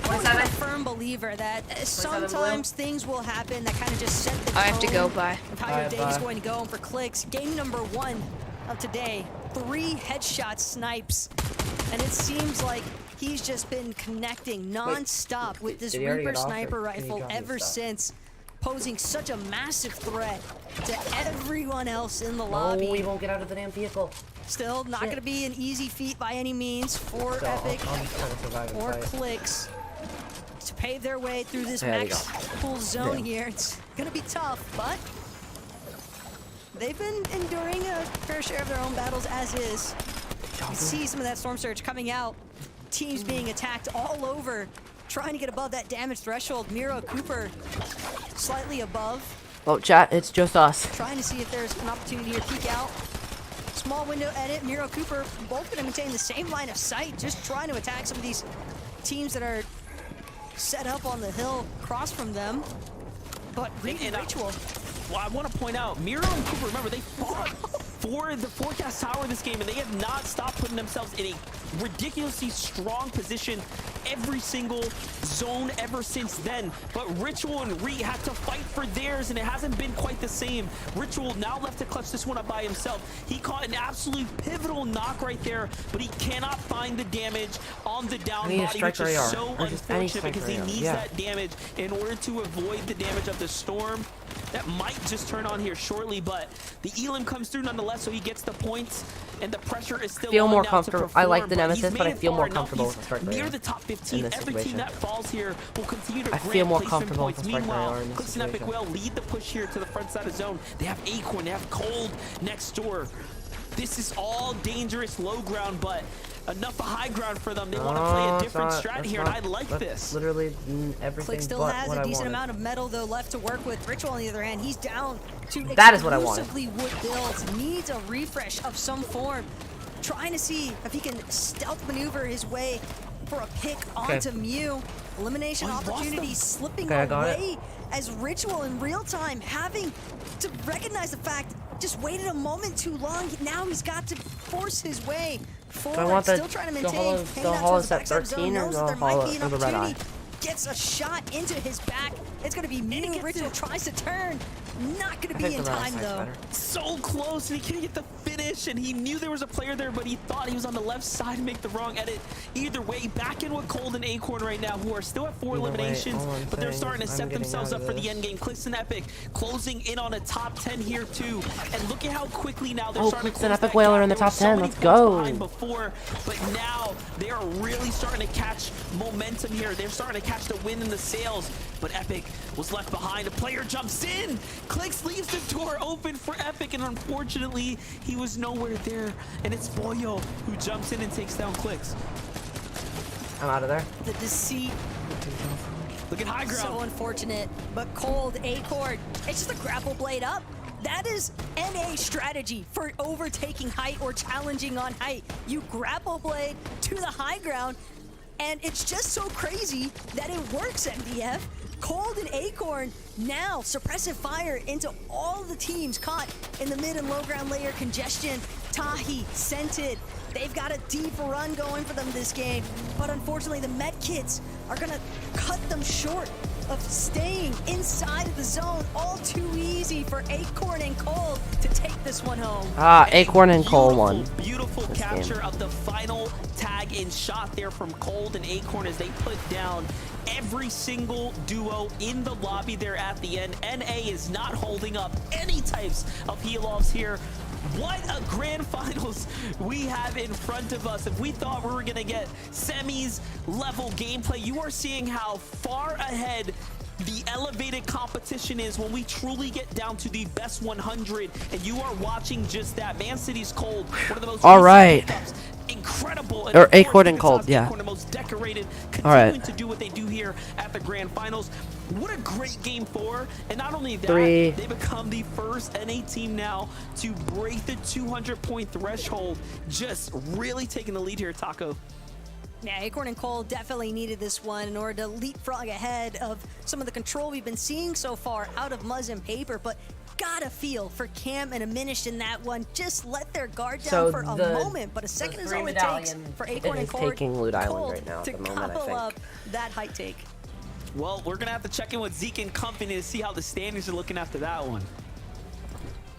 I'm a firm believer that sometimes things will happen that kind of just set the tone I have to go. Bye. of how your day is going to go. And for Clicks, game number 1 of today, 3 headshot snipes, and it seems like he's just been connecting non-stop with this Reaper sniper rifle ever since, posing such a massive threat to everyone else in the lobby. Oh, we won't get out of the damn vehicle. Still not going to be an easy feat by any means for Epic or Clicks to pave their way through this max full zone here. It's going to be tough, but they've been enduring a fair share of their own battles as is. You see some of that storm surge coming out. Teams being attacked all over, trying to get above that damage threshold. Miro Cooper slightly above. Oh, chat, it's just us. Trying to see if there's an opportunity here. Peek out. Small window edit. Miro Cooper both going to maintain the same line of sight, just trying to attack some of these teams that are set up on the hill across from them. But Ritual. Well, I want to point out, Miro and Cooper, remember, they fought for the forecast tower this game, and they have not stopped putting themselves in a ridiculously strong position every single zone ever since then. But Ritual and Re had to fight for theirs, and it hasn't been quite the same. Ritual now left to clutch this one up by himself. He caught an absolute pivotal knock right there, but he cannot find the damage on the down body, which is so unfortunate because he needs that damage in order to avoid the damage of the storm. That might just turn on here shortly, but the Elim comes through nonetheless, so he gets the points, and the pressure is still feel on more now comfortable. to perform, I like the Nemesis, but I feel more enough. comfortable with the Strike Near Radar the top 15, in this every situation. team that falls here will continue to I grant feel more placement comfortable points. with the Strike Meanwhile, Radar in this Clicks and Epic situation. will lead the push here to the front side of zone. They have Acorn, they have Cold next door. This is all dangerous low ground, but enough of high ground for them. They want to play a different strat here, and I like this. Literally everything. Click still but has what a I decent wanted. amount of metal though left to work with. Ritual on the other hand, he's down to That is what I wanted. exclusively wood builds. Needs a refresh of some form. Trying to see if he can stealth maneuver his way for a pick onto Mew. Elimination opportunity slipping away as Ritual in real time having to recognize the fact just waited a moment too long. Now he's got to force his way forward. Still trying to maintain. The Holo is at 13 or the Holo or the Red Eye? Gets a shot into his back. It's going to be Mew. Ritual tries to turn. Not going to be in time, though. So close, and he couldn't get the finish, and he knew there was a player there, but he thought he was on the left side to make the wrong edit. Either way, back in with Cold and Acorn right now, who are still at 4 eliminations, but they're starting to set themselves up for the end game. Clicks and Epic closing in on a top 10 here, too. And look at how quickly now they're starting to close Epic that Whaler gap. in the top 10. Let's There go. were so many points behind before, but now they are really starting to catch momentum here. They're starting to catch the wind in the sails, but Epic was left behind. A player jumps in. Clicks leaves the door open for Epic, and unfortunately, he was nowhere there. And it's Boyo who jumps in and takes down Clicks. I'm out of there. The deceit. Look at high ground. So unfortunate, but Cold, Acorn, it's just a grapple blade up. That is NA strategy for overtaking height or challenging on height. You grapple blade to the high ground, and it's just so crazy that it works, MDF. Cold and Acorn now suppressive fire into all the teams caught in the mid and low ground layer congestion. Tahi, Scented, they've got a deep run going for them this game, but unfortunately the med kits are gonna cut them short. of staying inside of the zone. All too easy for Acorn and Cole to take this one home. Acorn and Cole won. Beautiful capture of the final tag in shot there from Cold and Acorn as they put down every single duo in the lobby there at the end. NA is not holding up any types of heal-offs here. What a grand finals we have in front of us. If we thought we were going to get semis level gameplay, you are seeing how far ahead the elevated competition is when we truly get down to the best 100, and you are watching just that. Man City's Cold, one of the most incredible, or Acorn and Cold, yeah. The most decorated, continuing to do what they do here at the grand finals. What a great game 4, and not only that, they become the first NA team now to break the 200-point threshold. Just really taking the lead here, Taco. Yeah, Acorn and Cole definitely needed this one in order to leapfrog ahead of some of the control we've been seeing so far out of Muzz and Paper, but gotta feel for Cam and Aminish in that one. Just let their guard down for a moment, but a second is all it takes for Acorn and Cole taking Loot Island right now at to the moment, couple I up that height take. Well, we're gonna have to check in with Zeke and company to see how the standings are looking after that one.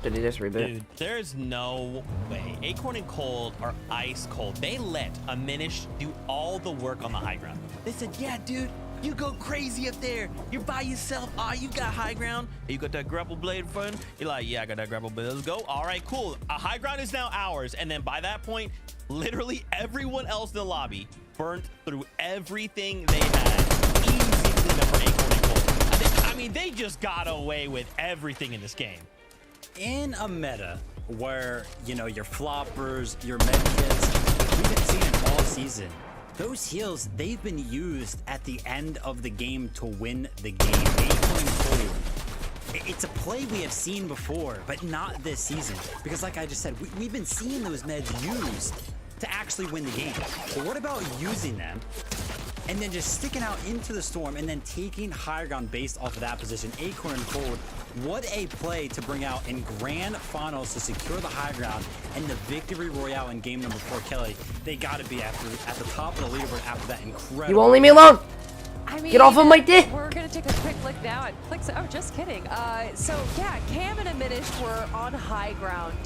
Did he just reboot? Dude, there's no way. Acorn and Cold are ice cold. They let Aminish do all the work on the high ground. They said, yeah, dude, you go crazy up there. You're by yourself. You got high ground. You got that grapple blade friend? You're like, yeah, I got that grapple blade. Let's go. All right, cool. A high ground is now ours. And then by that point, literally everyone else in the lobby burnt through everything they had. Easy cleanup for Acorn and Cold. I mean, they just got away with everything in this game. In a meta where, you know, your floppers, your med kits, we've been seeing it all season. Those heals, they've been used at the end of the game to win the game. It's a play we have seen before, but not this season. Because like I just said, we've been seeing those meds used to actually win the game. But what about using them and then just sticking out into the storm and then taking higher ground based off of that position? Acorn and Cold, what a play to bring out in grand finals to secure the high ground and the victory royale in game number 4. Kelly, they got to be at the top of the leaderboard after that incredible. You won't leave me alone. I mean, get off of my dick. We're gonna take a quick look now at clicks. Oh, just kidding. So yeah, Cam and Aminish were on high ground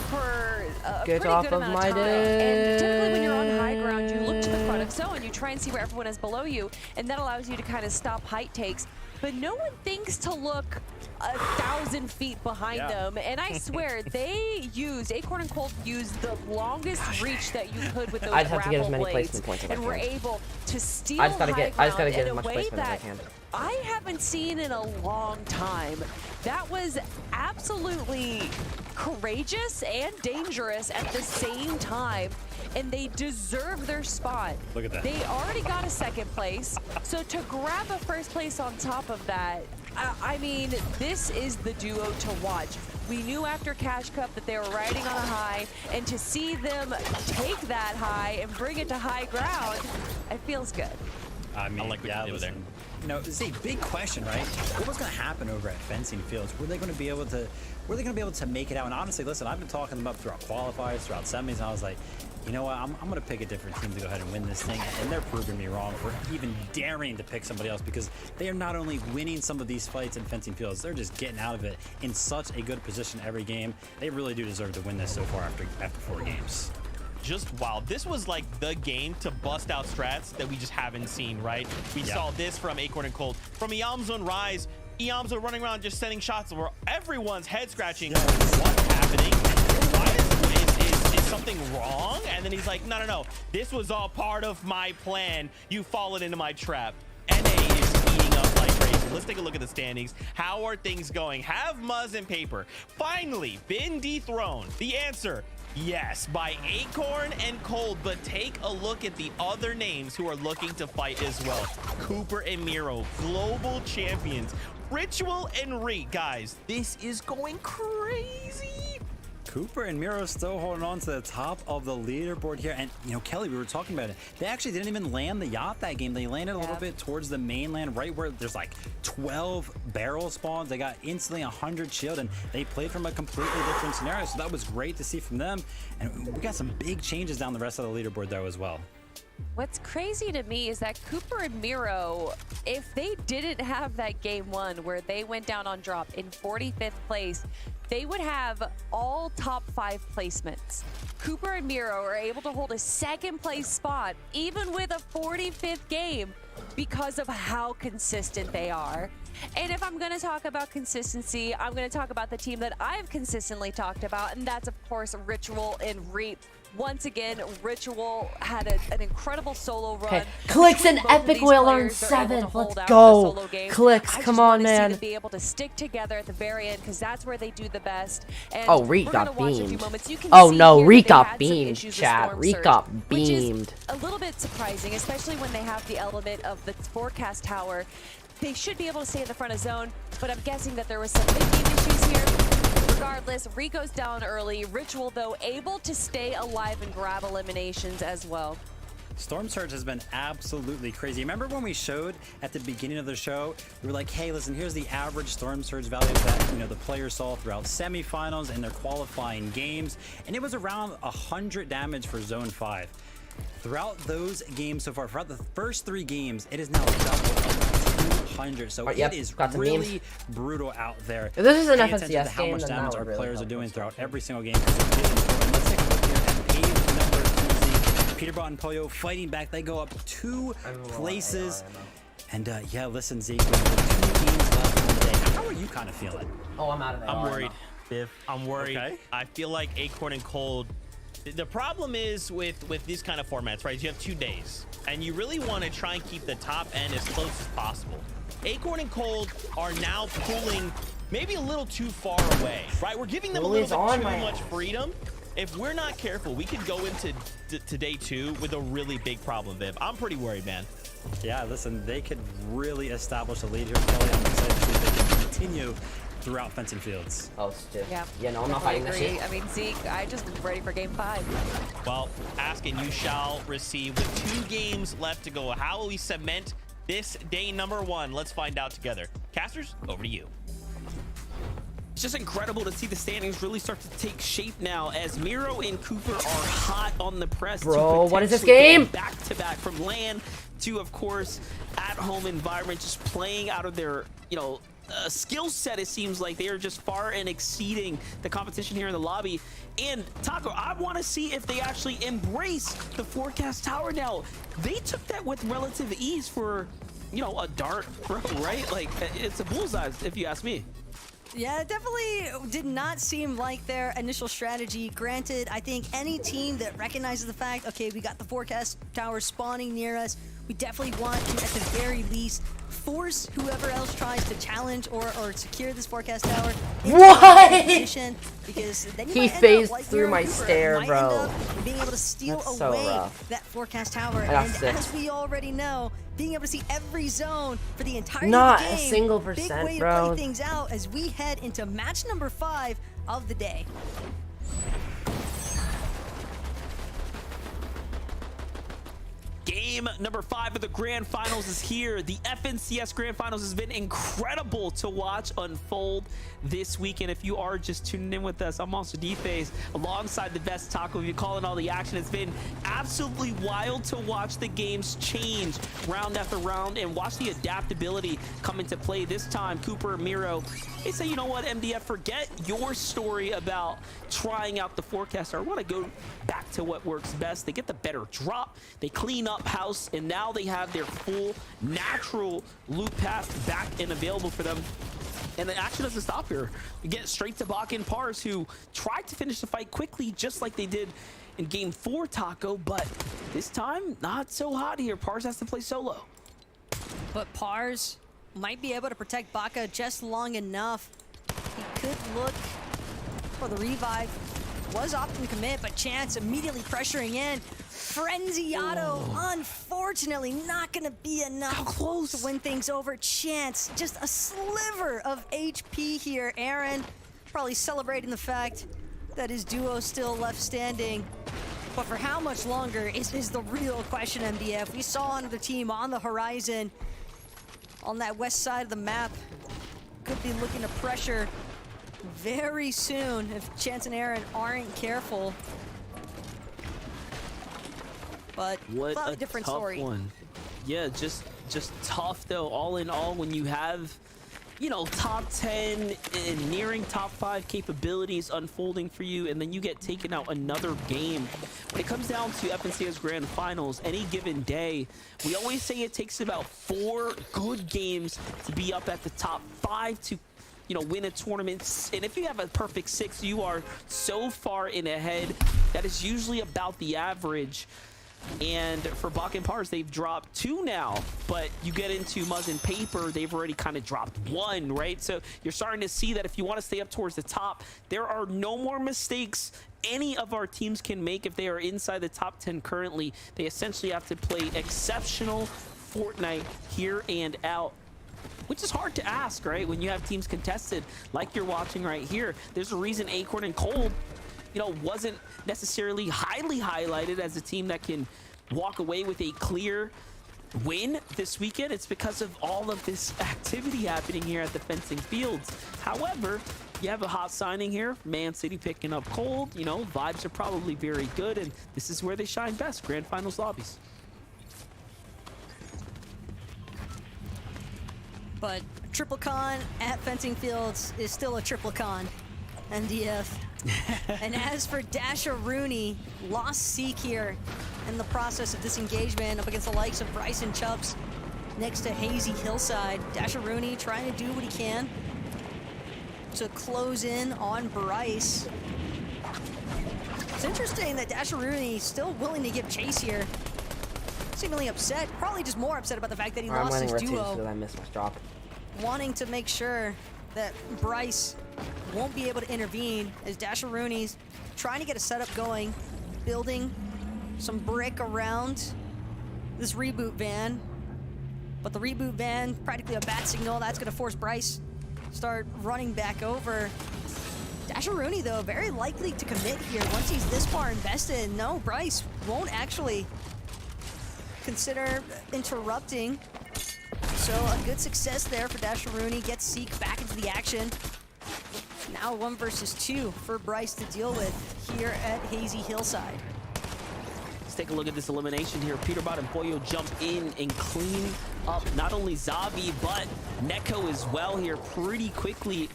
for a pretty good amount of time. And typically when you're on high ground, you look to the front of zone, you try and see where everyone is below you, and that allows you to kind of stop height takes. But no one thinks to look 1,000 feet behind them. And I swear, Acorn and Cold used the longest reach that you could with those I'd have to get as many blades, placement points as and I were can. able to steal I just gotta get as much way placement as I that can. I haven't seen in a long time. That was absolutely courageous and dangerous at the same time, and they deserve their spot. Look at that. They already got a second place, so to grab a first place on top of that, I mean, this is the duo to watch. We knew after Cash Cup that they were riding on a high, and to see them take that high and bring it to high ground, it feels good. I mean, I like what you did there. You know, it's a big question, right? What was going to happen over at Fencing Fields? Were they going to be able to make it out? And honestly, listen, I've been talking them up throughout qualifiers, throughout semis, and I was like, you know what? I'm going to pick a different team to go ahead and win this thing. And they're proving me wrong for even daring to pick somebody else, because they are not only winning some of these fights in Fencing Fields, they're just getting out of it in such a good position every game. They really do deserve to win this so far after 4 games. Just wow, this was like the game to bust out strats that we just haven't seen, right? We saw this from Acorn and Cold, from Eamzo and Rise. Eamzo running around just sending shots where everyone's head scratching. What's happening? Why is something wrong? And then he's like, no, this was all part of my plan. You've fallen into my trap. NA is eating up like crazy. Let's take a look at the standings. How are things going? Have Muzz and Paper finally been dethroned? The answer, yes, by Acorn and Cold, but take a look at the other names who are looking to fight as well. Cooper and Miro, global champions. Ritual and Reek, guys, this is going crazy. Cooper and Miro still holding on to the top of the leaderboard here. And, you know, Kelly, we were talking about it. They actually didn't even land the yacht that game. They landed a little bit towards the mainland, right where there's like 12 barrel spawns. They got instantly 100 shield, and they played from a completely different scenario. So that was great to see from them. And we got some big changes down the rest of the leaderboard, though, as well. What's crazy to me is that Cooper and Miro, if they didn't have that game 1 where they went down on drop in 45th place, they would have all top 5 placements. Cooper and Miro are able to hold a 2nd place spot even with a 45th game because of how consistent they are. And if I'm going to talk about consistency, I'm going to talk about the team that I've consistently talked about, and that's, of course, Ritual and Reap. Once again, Ritual had an incredible solo run. Okay, Clicks and Epic Whale on 7th. Let's go. Clicks, come on, man. To be able to stick together at the very end because that's where they do the best. And oh, Reek got beamed. Oh no, Reek got beamed, Chad. Reek got beamed. A little bit surprising, especially when they have the element of the forecast tower. They should be able to stay in the front of zone, but I'm guessing that there was some mid-game issues here. Regardless, Rico's down early. Ritual, though, able to stay alive and grab eliminations as well. Storm Surge has been absolutely crazy. Remember when we showed at the beginning of the show, we were like, hey, listen, here's the average Storm Surge values that, the players saw throughout semifinals and their qualifying games, and it was around 100 damage for Zone 5. Throughout those games so far, throughout the first 3 games, it is now doubled 200. So it is really brutal out there. If this is an Pay FNCS attention to how game, much then damage that our would players really are doing help throughout every single game. Let's take a look here at page number 2. Peterbot and Pollo fighting back. They go up 2 places. And yeah, listen, Zeke, with 2 games left in the day, how are you kind of feeling? Oh, I'm out of there. I'm worried, Biff. I'm worried. Okay. I feel like Acorn and Cold. The problem is with these kind of formats, right? You have 2 days, and you really want to try and keep the top end as close as possible. Acorn and Cold are now pulling maybe a little too far away, right? We're giving them a little bit too much freedom. If we're not careful, we could go into day 2 with a really big problem, Viv. I'm pretty worried, man. Yeah, listen, they could really establish a lead here. Kelly, I'm excited to see if they can continue throughout fencing fields. Oh, stiff. Yeah, no, I'm not fighting this shit. I mean, Zeke, I just ready for game 5. Well, Askin, you shall receive with 2 games left to go. How will we cement this day number 1? Let's find out together. Casters, over to you. It's just incredible to see the standings really start to take shape now as Miro and Cooper are hot on the press. Bro, what is this game? Back to back from LAN to, of course, at-home environment, just playing out of their, skill set. It seems like they are just far and exceeding the competition here in the lobby. And Taco, I want to see if they actually embrace the forecast tower now. They took that with relative ease for, a dart throw, right? Like, it's a bullseye, if you ask me. Yeah, it definitely did not seem like their initial strategy. Granted, I think any team that recognizes the fact, okay, we got the forecast tower spawning near us, we definitely want to, at the very least, force whoever else tries to challenge or secure this forecast tower. What? Position, because then you he might phased like through my stare, bro. Being able to steal away that forecast tower, and as we already know, being able to see every zone for the entire game. Not a single percent, big way bro. to play things out as we head into match number 5 of the day. Game number 5 of the Grand Finals is here. The FNCS Grand Finals has been incredible to watch unfold this weekend. If you are just tuning in with us, I'm Monster D-Phase alongside the best Taco. If you're calling all the action, it's been absolutely wild to watch the games change round after round and watch the adaptability come into play. This time, Cooper and Miro, they say, you know what, MDF, forget your story about trying out the forecaster. I want to go back to what works best. They get the better drop, they clean up house, and now they have their full natural loop path back and available for them. And the action doesn't stop here. We get straight to Bak and Pars, who tried to finish the fight quickly, just like they did in game 4, Taco, but this time, not so hot here. Pars has to play solo. But Pars might be able to protect Baka just long enough. He could look for the revive. Was opting to commit, but Chance immediately pressuring in. Frenzy Auto, unfortunately, not gonna be enough to win things over. Chance, just a sliver of HP here. Aaron probably celebrating the fact that his duo still left standing. But for how much longer is the real question, MDF. We saw another team on the horizon on that west side of the map. Could be looking to pressure very soon if Chance and Aaron aren't careful. but what a a different tough story. One. Yeah, just tough though. All in all, when you have, you know, top 10 and nearing top 5 capabilities unfolding for you, and then you get taken out another game. When it comes down to FNCS Grand Finals, any given day, we always say it takes about 4 good games to be up at the top 5 to, you know, win a tournament. And if you have a perfect 6, you are so far in ahead. That is usually about the average. And for Bach and Pars, they've dropped 2 now, but you get into Muzz and Paper, they've already kind of dropped 1, right? So you're starting to see that if you want to stay up towards the top, there are no more mistakes any of our teams can make if they are inside the top 10 currently. They essentially have to play exceptional Fortnite here and out, which is hard to ask, right? When you have teams contested like you're watching right here. There's a reason Acorn and Cold, you know, wasn't necessarily highly highlighted as a team that can walk away with a clear win this weekend. It's because of all of this activity happening here at the Fencing Fields. However, you have a hot signing here, Man City picking up Cold. You know, vibes are probably very good, and this is where they shine best, Grand Finals lobbies. But triple con at Fencing Fields is still a triple con, MDF. And as for Dasher Rooney, lost Seek here in the process of this engagement up against the likes of Bryce and Chubbs next to Hazy Hillside. Dasher Rooney trying to do what he can to close in on Bryce. It's interesting that Dasher Rooney is still willing to give chase here. Seemingly upset, probably just more upset about the fact that he lost his duo. I missed my drop. Wanting to make sure that Bryce won't be able to intervene as Dasher Rooney's trying to get a setup going, building some brick around this reboot van. But the reboot van, practically a bat signal, that's gonna force Bryce to start running back over. Dasher Rooney, though, very likely to commit here once he's this far invested. No, Bryce won't actually consider interrupting. So a good success there for Dasher Rooney. Gets Seek back into the action. Now 1 versus 2 for Bryce to deal with here at Hazy Hillside. Let's take a look at this elimination here. Peterbot and Pollo jump in and clean up not only Zavi, but Neko as well here pretty quickly.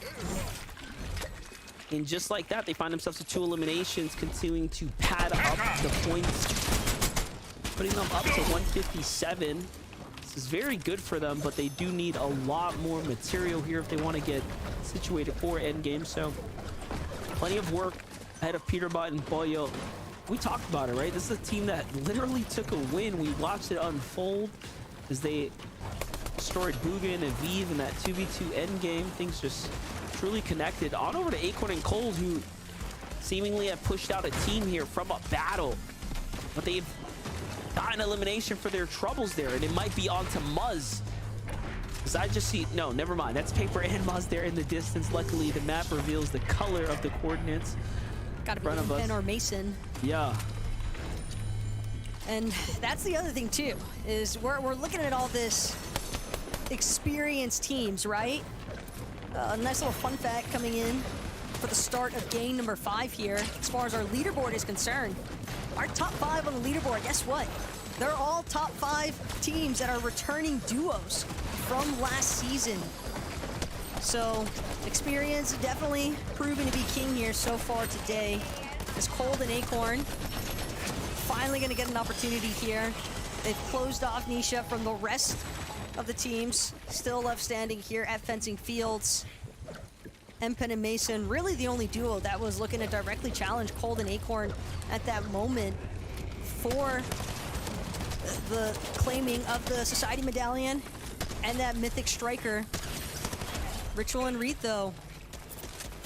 And just like that, they find themselves with 2 eliminations, continuing to pad up the points, putting them up to 157. This is very good for them, but they do need a lot more material here if they want to get situated for endgame. So plenty of work ahead of Peterbot and Pollo. We talked about it, right? This is a team that literally took a win. We watched it unfold as they destroyed Bugin and Vive in that 2v2 endgame. Things just truly connected. On over to Acorn and Cold, who seemingly have pushed out a team here from a battle, but they've got an elimination for their troubles there, and it might be onto Muzz. Because I just see, no, never mind. That's Paper and Muzz there in the distance. Luckily, the map reveals the color of the coordinates. Gotta be Pen or Mason. Yeah. And that's the other thing too, is we're looking at all this experienced teams, right? A nice little fun fact coming in for the start of game number 5 here, as far as our leaderboard is concerned. Our top 5 on the leaderboard, guess what? They're all top 5 teams that are returning duos from last season. So, experience definitely proving to be king here so far today. As Cold and Acorn finally gonna get an opportunity here. They've closed off Nisha from the rest of the teams still left standing here at Fencing Fields. Empen and Mason, really the only duo that was looking to directly challenge Cold and Acorn at that moment for the claiming of the Society Medallion and that Mythic Striker. Ritual and Reet, though,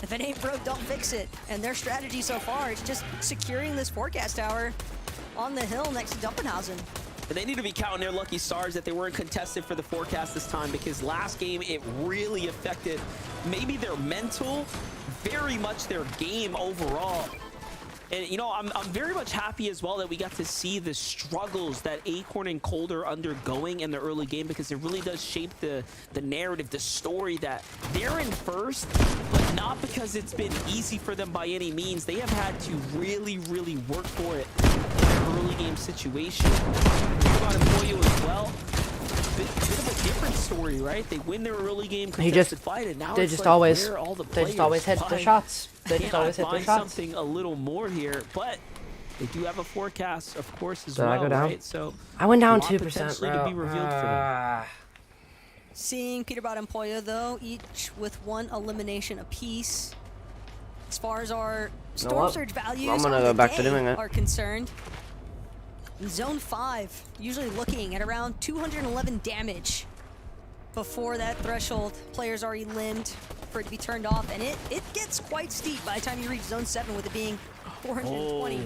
if it ain't broke, don't fix it. And their strategy so far is just securing this forecast tower on the hill next to Dumpenhausen. And they need to be counting their lucky stars that they weren't contested for the forecast this time, because last game it really affected maybe their mental, very much their game overall. And, you know, I'm very much happy as well that we got to see the struggles that Acorn and Cold are undergoing in the early game, because it really does shape the narrative, the story that they're in first, but not because it's been easy for them by any means. They have had to really, really work for it early game situation. About Empoyo as well. Bit of a different story, right? They win their early game contested fight, and now they it's just like, always where are all the they just always hit players? the shots. They just always hit the Find shots. something a little more here, but they do have a forecast, of course, as Did I well, go down? right? So I went down a lot 2%, potentially bro. to be revealed for them. Seeing Peterbot and Empoyo, though, each with 1 elimination apiece. As far as our Storm Surge values I'm gonna go back to doing it. are concerned, in Zone 5, usually looking at around 211 damage before that threshold. Players are limbed for it to be turned off, and it gets quite steep by the time you reach Zone 7, with it being 420.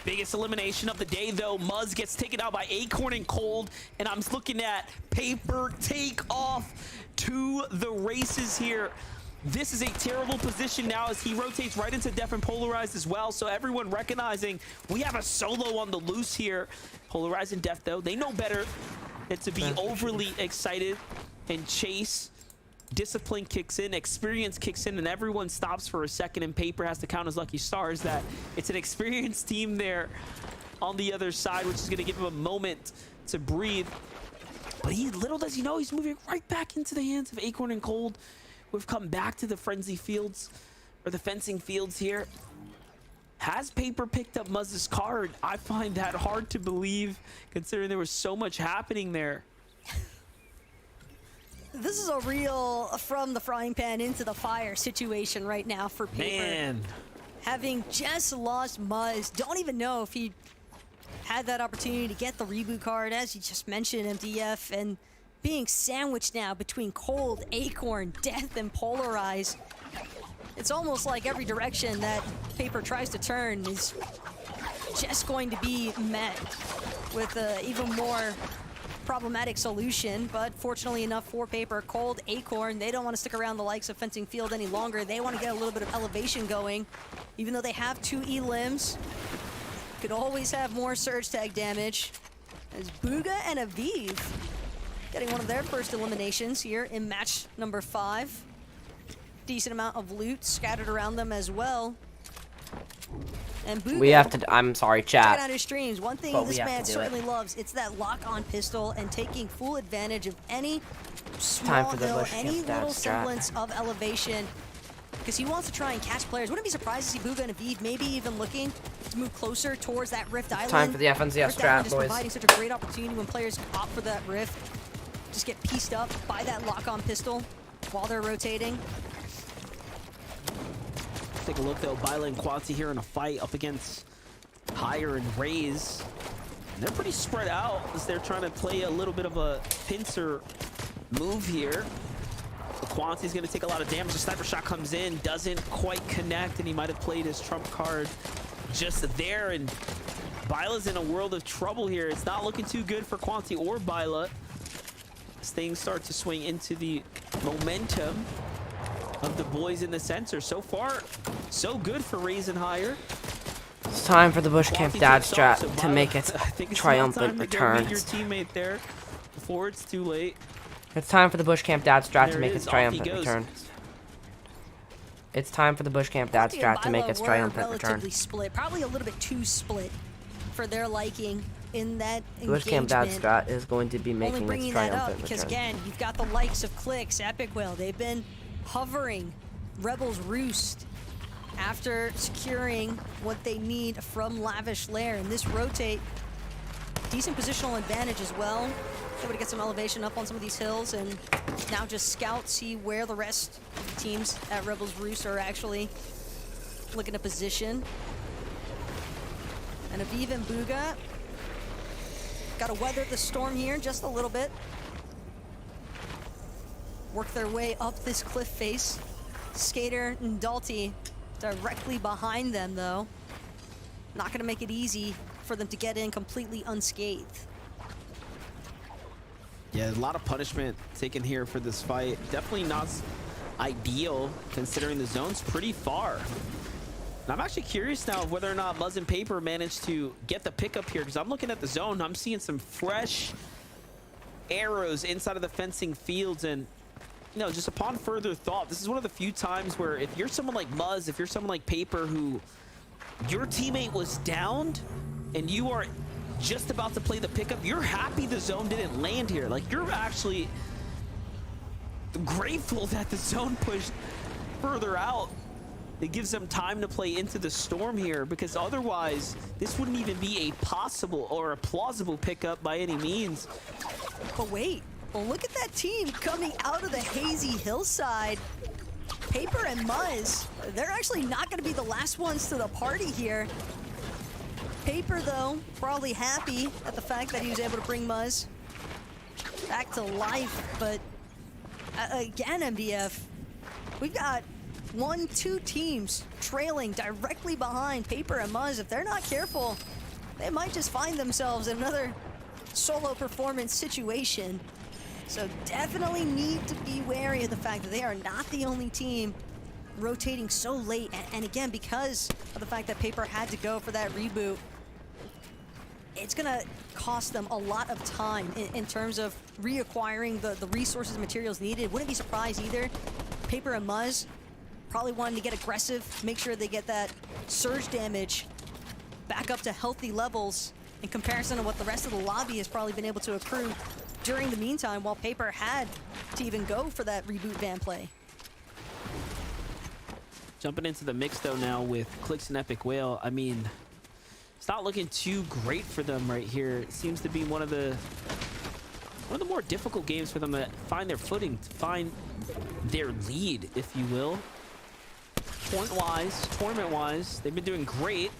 Biggest elimination of the day, though. Muzz gets taken out by Acorn and Cold, and I'm looking at Paper take off to the races here. This is a terrible position now as he rotates right into Def and Polarized as well. So everyone recognizing we have a solo on the loose here. Polarized and Def, though, they know better than to be overly excited and chase. Discipline kicks in, experience kicks in, and everyone stops for a second, and Paper has to count his lucky stars that it's an experienced team there on the other side, which is going to give him a moment to breathe. But little does he know, he's moving right back into the hands of Acorn and Cold. We've come back to the frenzy fields, or the fencing fields here. Has Paper picked up Muzz's card? I find that hard to believe, considering there was so much happening there. This is a real from the frying pan into the fire situation right now for Paper. Man. Having just lost Muzz, don't even know if he had that opportunity to get the reboot card, as you just mentioned, MDF, and being sandwiched now between Cold, Acorn, Death, and Polarize. It's almost like every direction that Paper tries to turn is just going to be met with an even more problematic solution. But fortunately enough for Paper, Cold, Acorn, they don't want to stick around the likes of fencing field any longer. They want to get a little bit of elevation going, even though they have 2 E-limbs. Could always have more surge tag damage, as Booga and Aviv getting one of their first eliminations here in match number 5. Decent amount of loot scattered around them as well. And Booga, we have to. I'm sorry, chat. check out his streams. One thing this man certainly loves, it's that lock-on pistol and taking full advantage of any small hill, any little semblance of elevation, because he wants to try and catch players. Wouldn't be surprised to see Booga and Aviv maybe even looking to move closer towards that Rift Island. Time for the FNCF strat, just boys. Providing such a great opportunity when players opt for that Rift, just get pieced up by that lock-on pistol while they're rotating. Take a look, though. Bila and Quanti here in a fight up against Higher and Raze. And they're pretty spread out as they're trying to play a little bit of a pincer move here. Quanti's going to take a lot of damage. The sniper shot comes in, doesn't quite connect, and he might have played his trump card just there. And Bila's in a world of trouble here. It's not looking too good for Quanti or Bila as things start to swing into the momentum of the boys in the center. So far, so good for Raze and Higher. It's time for the Bush Camp Dad strat to make its triumphant return. Your teammate there before it's too late. It's time for the Bush Camp Dad strat to make its triumphant return. It's time for the Bush Camp Dad strat to make its triumphant return. Split, probably a little bit too split for their liking in that engagement. Bush Camp Dad strat is going to be making its triumphant because return. again, you've got the likes of Clix, Epic Will. They've been hovering Rebel's Roost after securing what they need from Lavish Lair. And this rotate, decent positional advantage as well. Able to get some elevation up on some of these hills, and now just scout, see where the rest of the teams at Rebel's Roost are actually looking to position. And Aviv and Booga got to weather the storm here just a little bit. Work their way up this cliff face. Skater and Dalty directly behind them, though. Not going to make it easy for them to get in completely unscathed. Yeah, a lot of punishment taken here for this fight. Definitely not ideal, considering the zone's pretty far. And I'm actually curious now of whether or not Muzz and Paper managed to get the pickup here, because I'm looking at the zone. I'm seeing some fresh arrows inside of the fencing fields, and you know, just upon further thought, this is one of the few times where if you're someone like Muzz, if you're someone like Paper, who your teammate was downed, and you are just about to play the pickup, you're happy the zone didn't land here. Like, you're actually grateful that the zone pushed further out. It gives them time to play into the storm here, because otherwise this wouldn't even be a possible or a plausible pickup by any means. But wait, well, look at that team coming out of the hazy hillside. Paper and Muzz, they're actually not going to be the last ones to the party here. Paper, though, probably happy at the fact that he was able to bring Muzz back to life. But again, MDF, we've got 1-2 teams trailing directly behind Paper and Muzz. If they're not careful, they might just find themselves in another solo performance situation. So definitely need to be wary of the fact that they are not the only team rotating so late. And again, because of the fact that Paper had to go for that reboot, it's gonna cost them a lot of time in terms of reacquiring the resources and materials needed. Wouldn't be surprised either. Paper and Muzz probably wanting to get aggressive, make sure they get that surge damage back up to healthy levels in comparison to what the rest of the lobby has probably been able to accrue during the meantime, while Paper had to even go for that reboot van play. Jumping into the mix though now with Clix and Epic Whale, I mean, it's not looking too great for them right here. It seems to be one of the more difficult games for them to find their footing, to find their lead, if you will. Point-wise, tournament-wise, they've been doing great.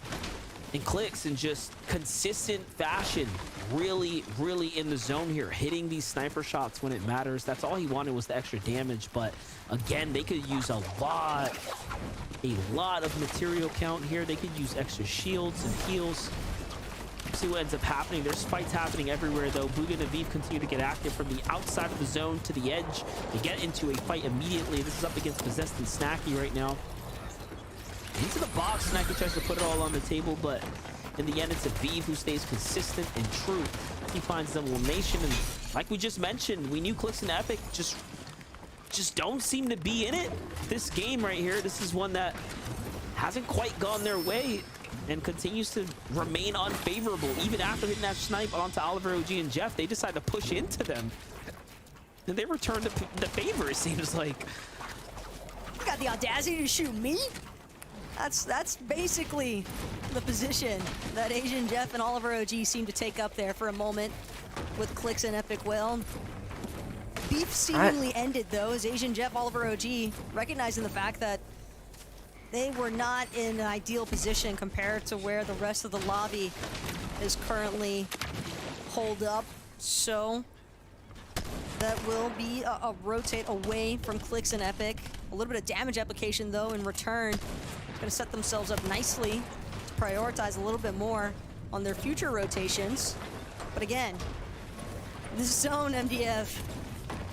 And Clix in just consistent fashion, really in the zone here, hitting these sniper shots when it matters. That's all he wanted, was the extra damage. But again, they could use a lot of material count here. They could use extra shields and heals. See what ends up happening. There's fights happening everywhere though. Booga and Aviv continue to get active from the outside of the zone to the edge. They get into a fight immediately. This is up against Possessed and Snacky right now. Into the box, Snacky tries to put it all on the table, but in the end, it's Aviv who stays consistent and true. He finds the elimination, and like we just mentioned, we knew Clix and Epic just don't seem to be in it. This game right here, this is one that hasn't quite gone their way and continues to remain unfavorable. Even after hitting that snipe onto Oliver, OG, and Jeff, they decide to push into them. And they return the favor, it seems like. You got the audacity to shoot me? That's basically the position that Asian Jeff and Oliver OG seem to take up there for a moment with Clix and Epic Whale. Beef seemingly ended though, as Asian Jeff, Oliver OG recognizing the fact that they were not in an ideal position compared to where the rest of the lobby is currently holed up. So that will be a rotate away from Clix and Epic. A little bit of damage application though in return. Going to set themselves up nicely to prioritize a little bit more on their future rotations. But again, this zone, MDF,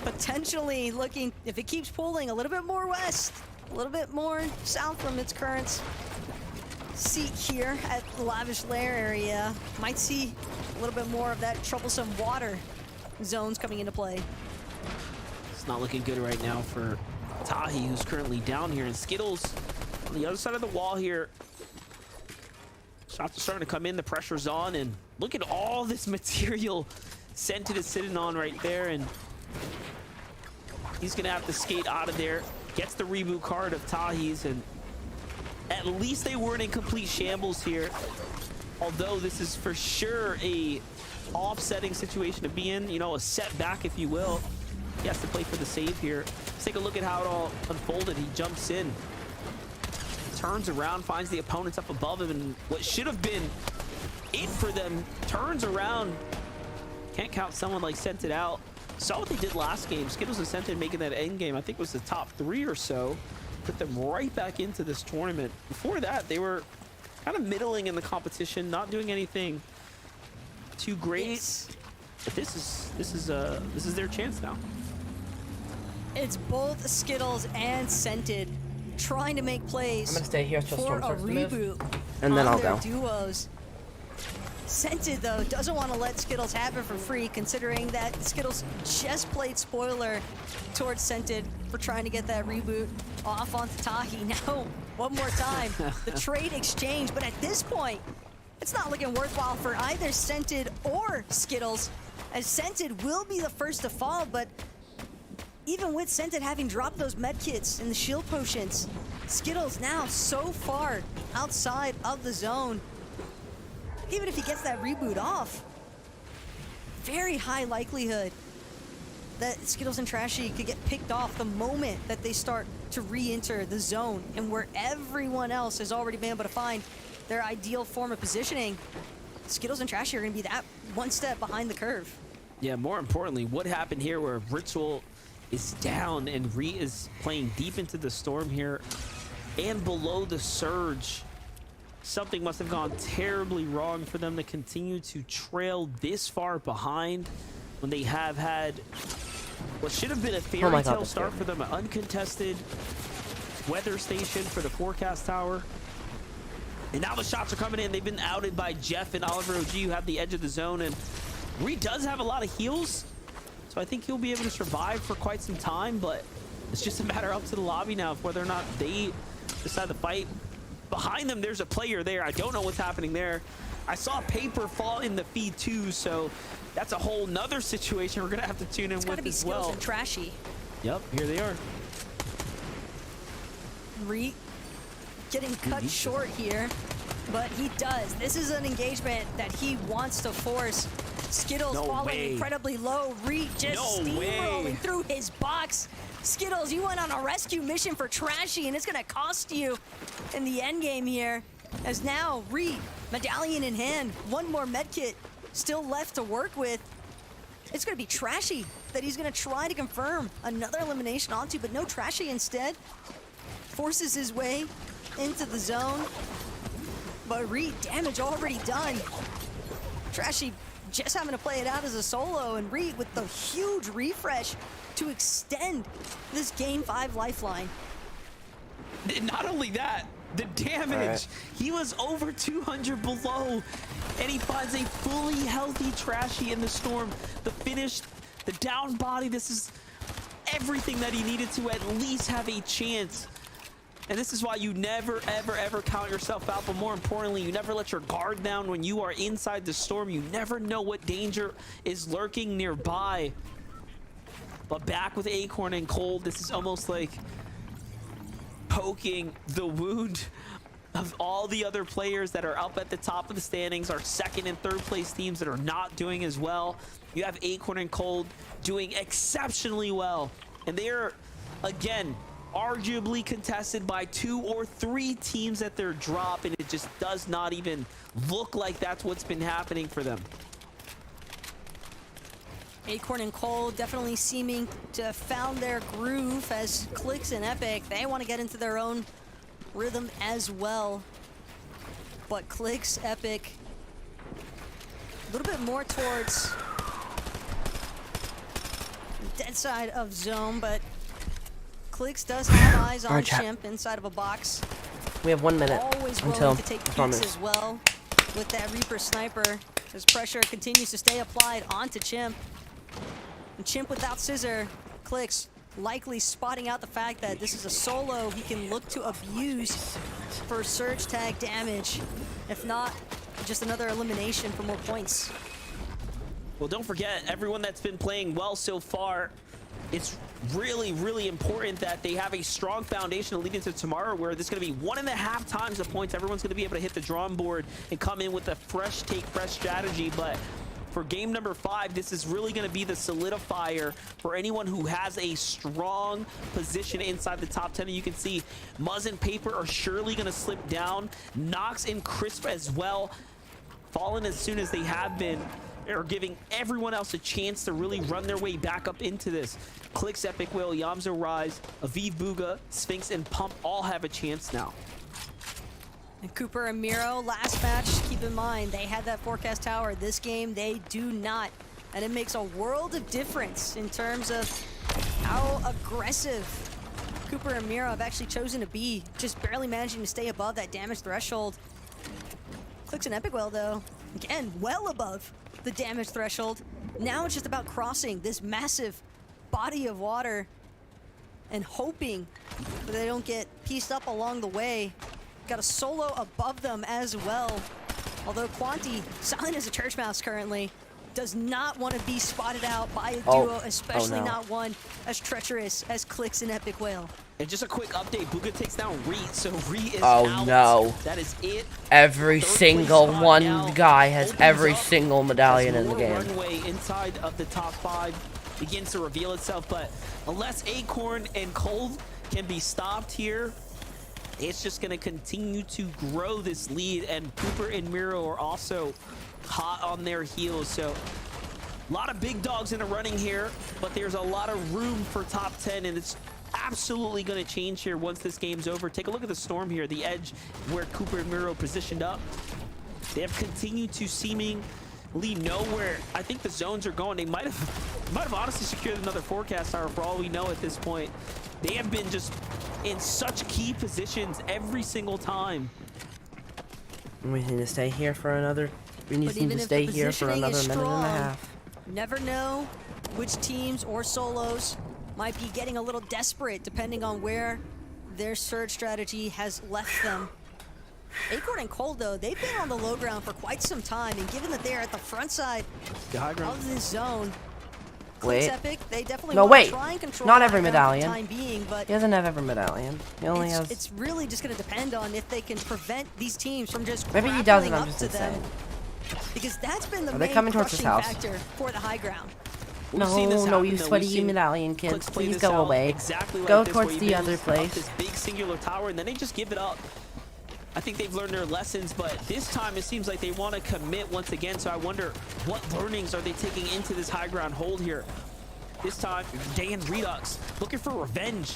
potentially looking, if it keeps pulling a little bit more west, a little bit more south from its current seat here at the Lavish Lair area, might see a little bit more of that troublesome water zones coming into play. It's not looking good right now for Tahi, who's currently down here, and Skittles on the other side of the wall here. Shots are starting to come in, the pressure's on, and look at all this material Scented is sitting on right there, and he's gonna have to skate out of there. Gets the reboot card of Tahi's, and at least they weren't in complete shambles here. Although this is for sure a offsetting situation to be in, you know, a setback, if you will. He has to play for the save here. Let's take a look at how it all unfolded. He jumps in, turns around, finds the opponents up above him, and what should have been it for them turns around. Can't count someone like Scented out. Saw what they did last game. Skittles and Scented making that end game, I think was the top 3 or so. Put them right back into this tournament. Before that, they were kind of middling in the competition, not doing anything too great. Yes. But this is their chance now. It's both Skittles and Scented trying to make plays. I'm gonna stay here till for Storm a starts to move, reboot and then I'll their go. duos. Scented though doesn't want to let Skittles have it for free, considering that Skittles just played spoiler towards Scented for trying to get that reboot off onto Tahi. Now, one more time, the trade exchange, but at this point, It's not looking worthwhile for either Scented or Skittles, as Scented will be the first to fall, but even with Scented having dropped those medkits and the shield potions, Skittles now so far outside of the zone. Even if he gets that reboot off, very high likelihood that Skittles and Trashy could get picked off the moment that they start to re-enter the zone, and where everyone else has already been able to find their ideal form of positioning, Skittles and Trashy are going to be that one step behind the curve. Yeah, more importantly, what happened here where Ritual is down and Re is playing deep into the storm here and below the surge. Something must have gone terribly wrong for them to continue to trail this far behind when they have had what should have been a fairy tale start for them, an uncontested weather station for the forecast tower. And now the shots are coming in. They've been outed by Jeff and Oliver OG, who have the edge of the zone. And Reed does have a lot of heals, so I think he'll be able to survive for quite some time. But it's just a matter up to the lobby now of whether or not they decide to fight. Behind them, there's a player there. I don't know what's happening there. I saw Paper fall in the feed too, so that's a whole nother situation we're gonna have to tune in with as well. It's gotta be Skittles and Trashy. Yep, here they are. Reed getting cut short here, but he does. This is an engagement that he wants to force. Skittles falling incredibly low. Reed just steamrolling through his box. Skittles, you went on a rescue mission for Trashy, and it's gonna cost you in the end game here. As now, Reed, medallion in hand, one more medkit still left to work with. It's gonna be Trashy that he's gonna try to confirm another elimination onto, but no, Trashy instead forces his way into the zone. But Reed, damage already done. Trashy just having to play it out as a solo, and Reed with the huge refresh to extend this Game 5 lifeline. Not only that, the damage, he was over 200 below, and he finds a fully healthy Trashy in the storm. The finish, the down body, this is everything that he needed to at least have a chance. And this is why you never, ever, ever count yourself out. But more importantly, you never let your guard down when you are inside the storm. You never know what danger is lurking nearby. But back with Acorn and Cold, this is almost like poking the wound of all the other players that are up at the top of the standings, our second and third place teams that are not doing as well. You have Acorn and Cold doing exceptionally well. And they are, again, arguably contested by 2 or 3 teams at their drop, and it just does not even look like that's what's been happening for them. Acorn and Cold definitely seeming to have found their groove, as Clicks and Epic, they want to get into their own rhythm as well. But Clicks, Epic, a little bit more towards the dead side of zone, but Clicks does have eyes on Chimp inside of a box. We have 1 minute until to take peeks as well with that Reaper sniper, as pressure continues to stay applied onto Chimp. And Chimp without Scissor, Clicks likely spotting out the fact that this is a solo he can look to abuse for surge tag damage. If not, just another elimination for more points. Well, don't forget, everyone that's been playing well so far, it's really, really important that they have a strong foundation to lead into tomorrow, where there's going to be 1.5 times the points. Everyone's going to be able to hit the drawing board and come in with a fresh take, fresh strategy. But for game number 5, this is really going to be the solidifier for anyone who has a strong position inside the top 10. And you can see Muzz and Paper are surely going to slip down. Nox and Crisp as well, falling as soon as they have been, are giving everyone else a chance to really run their way back up into this. Clicks, Epic Will, Yamzo Rise, Aviv Booga, Sphinx, and Pump all have a chance now. And Cooper and Miro, last match, keep in mind, they had that forecast tower. This game, they do not. And it makes a world of difference in terms of how aggressive Cooper and Miro have actually chosen to be, just barely managing to stay above that damage threshold. Clicks and Epic Will, though, again, well above the damage threshold. Now it's just about crossing this massive body of water and hoping that they don't get pieced up along the way. Got a solo above them as well. Although Quanti, silent as a church mouse currently, does not want to be spotted out by a duo, especially not one as treacherous as Clix and Epic Whale. And just a quick update, Bugha takes down Reet, so Reet is out. No. That is it. Every single guy has every single medallion in the game. Runway inside of the top 5 begins to reveal itself, but unless Acorn and Cold can be stopped here, it's just going to continue to grow this lead, and Cooper and Miro are also hot on their heels. So a lot of big dogs in the running here, but there's a lot of room for top 10, and it's absolutely going to change here once this game's over. Take a look at the storm here, the edge where Cooper and Miro positioned up. They have continued to seemingly know where I think the zones are going. They might have honestly secured another forecast tower for all we know at this point. They have been just in such key positions every single time. We need to stay here for another. We need to stay here for another minute and a half. Never know which teams or solos might be getting a little desperate depending on where their surge strategy has left them. Acorn and Cold, though, they've been on the low ground for quite some time, and given that they're at the front side of this zone, Wait. Epic, they definitely no, want wait. to try and control Not every for the medallion. time being, but he doesn't have every medallion. He only has. It's really just going to depend on if they can prevent these teams from just maybe he doesn't. up I'm just to insane. them, because that's been the Are main they coming towards his crushing house? factor for the high ground. No, you sweaty medallion kids, please go away. Exactly like go this, towards the other place. This big singular tower, and then they just give it up. I think they've learned their lessons, but this time it seems like they want to commit once again. So I wonder what learnings are they taking into this high ground hold here. This time, Dan Redux looking for revenge.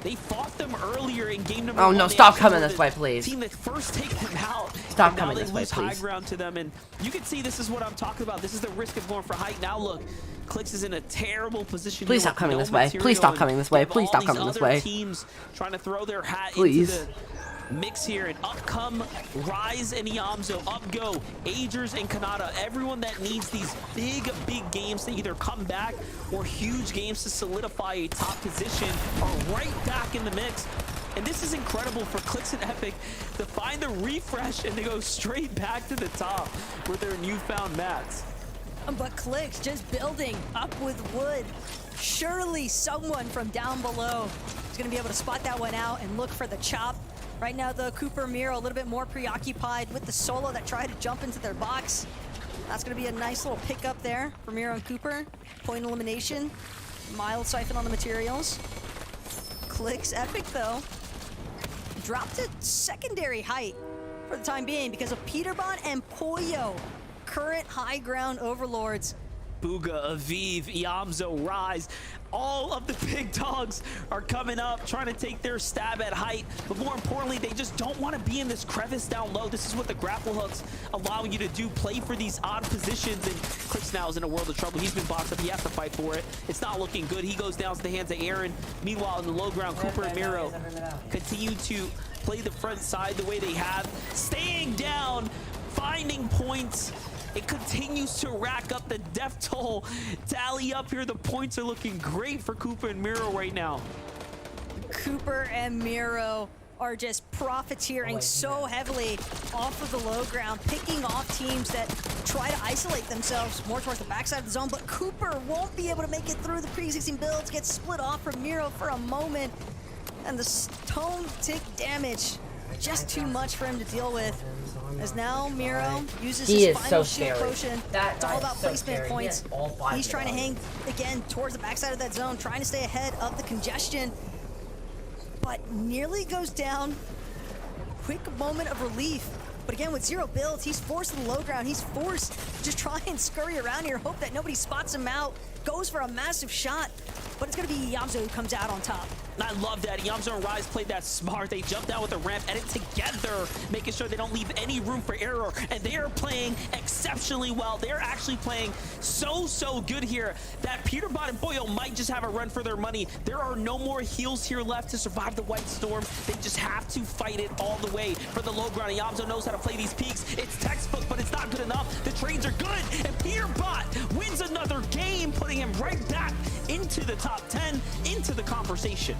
They fought them earlier in game number 1. Oh no, stop coming this way, please. Team that first take them out. Stop coming this way, high please. ground to them, and you can see this is what I'm talking about. This is the risk of going for height. Now look, Clix is in a terrible position. Please stop coming this way. Please stop coming this way. Please stop coming this way. Teams trying to throw their hat Please. into the mix here, and up come Rise and Iamzo, up go Agers and Kanata. Everyone that needs these big games to either come back or huge games to solidify a top position are right back in the mix. And this is incredible for Clix and Epic to find the refresh and to go straight back to the top with their newfound mats. But Clix just building up with wood. Surely someone from down below is going to be able to spot that one out and look for the chop. Right now, though, Cooper and Miro a little bit more preoccupied with the solo that tried to jump into their box. That's going to be a nice little pickup there for Miro and Cooper. Point elimination. Mild siphon on the materials. Clix Epic, though, dropped to secondary height for the time being because of Peterbot and Pollo, current high ground overlords. Bugha, Aviv, Iamzo, Rise, all of the big dogs are coming up, trying to take their stab at height. But more importantly, they just don't want to be in this crevice down low. This is what the grapple hooks allowing you to do, play for these odd positions. And Clix now is in a world of trouble. He's been boxed up. He has to fight for it. It's not looking good. He goes down to the hands of Aaron. Meanwhile, in the low ground, Cooper and Miro continue to play the front side the way they have, staying down, finding points. It continues to rack up the death toll. Tally up here. The points are looking great for Cooper and Miro right now. Cooper and Miro are just profiteering so heavily off of the low ground, picking off teams that try to isolate themselves more towards the backside of the zone. But Cooper won't be able to make it through the pre-existing builds, gets split off from Miro for a moment. And the stone tick damage, just too much for him to deal with. As now Miro uses his final shield potion. It's all about placement points. He's trying to hang again towards the backside of that zone, trying to stay ahead of the congestion, but nearly goes down. Quick moment of relief. But again, with 0 builds, he's forced to the low ground. He's forced to just try and scurry around here, hope that nobody spots him out. Goes for a massive shot, but it's going to be Iamzo who comes out on top. And I love that. Iamzo and Rise played that smart. They jumped out with a ramp, edit together, making sure they don't leave any room for error. And they are playing exceptionally well. They're actually playing so good here that Peterbot and Boyo might just have a run for their money. There are no more heals here left to survive the White Storm. They just have to fight it all the way for the low ground. Iamzo knows how to play these peaks. It's textbook, but it's not good enough. The trades are good, and Peterbot wins another game, putting him right back into the top 10, into the conversation.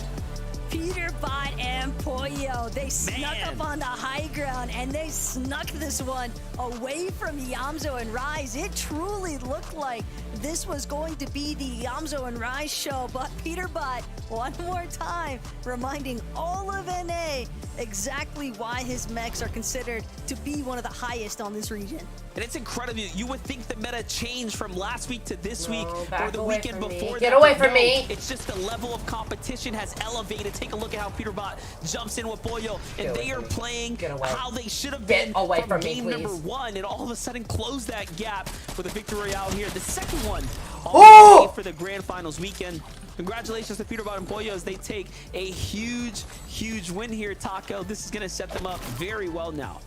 Peterbot and Pollo Poyo, they snuck up on the high ground, and they snuck this one away from Yamzo and Rise. It truly looked like this was going to be the Yamzo and Rise show, but Peterbot, one more time, reminding all of NA exactly why his mechs are considered to be one of the highest on this region. And it's incredible. You would think the meta changed from last week to this week or the weekend before. Get away from me. It's just the level of competition has elevated. Take a look at how Peterbot jumps in with Poyo, and they are playing how they should have been from game number 1, and all of a sudden close that gap with a victory royale here. The second one all for the grand finals weekend. Congratulations to Peterbot and Poyo as they take a huge, huge win here, Taco. This is going to set them up very well now.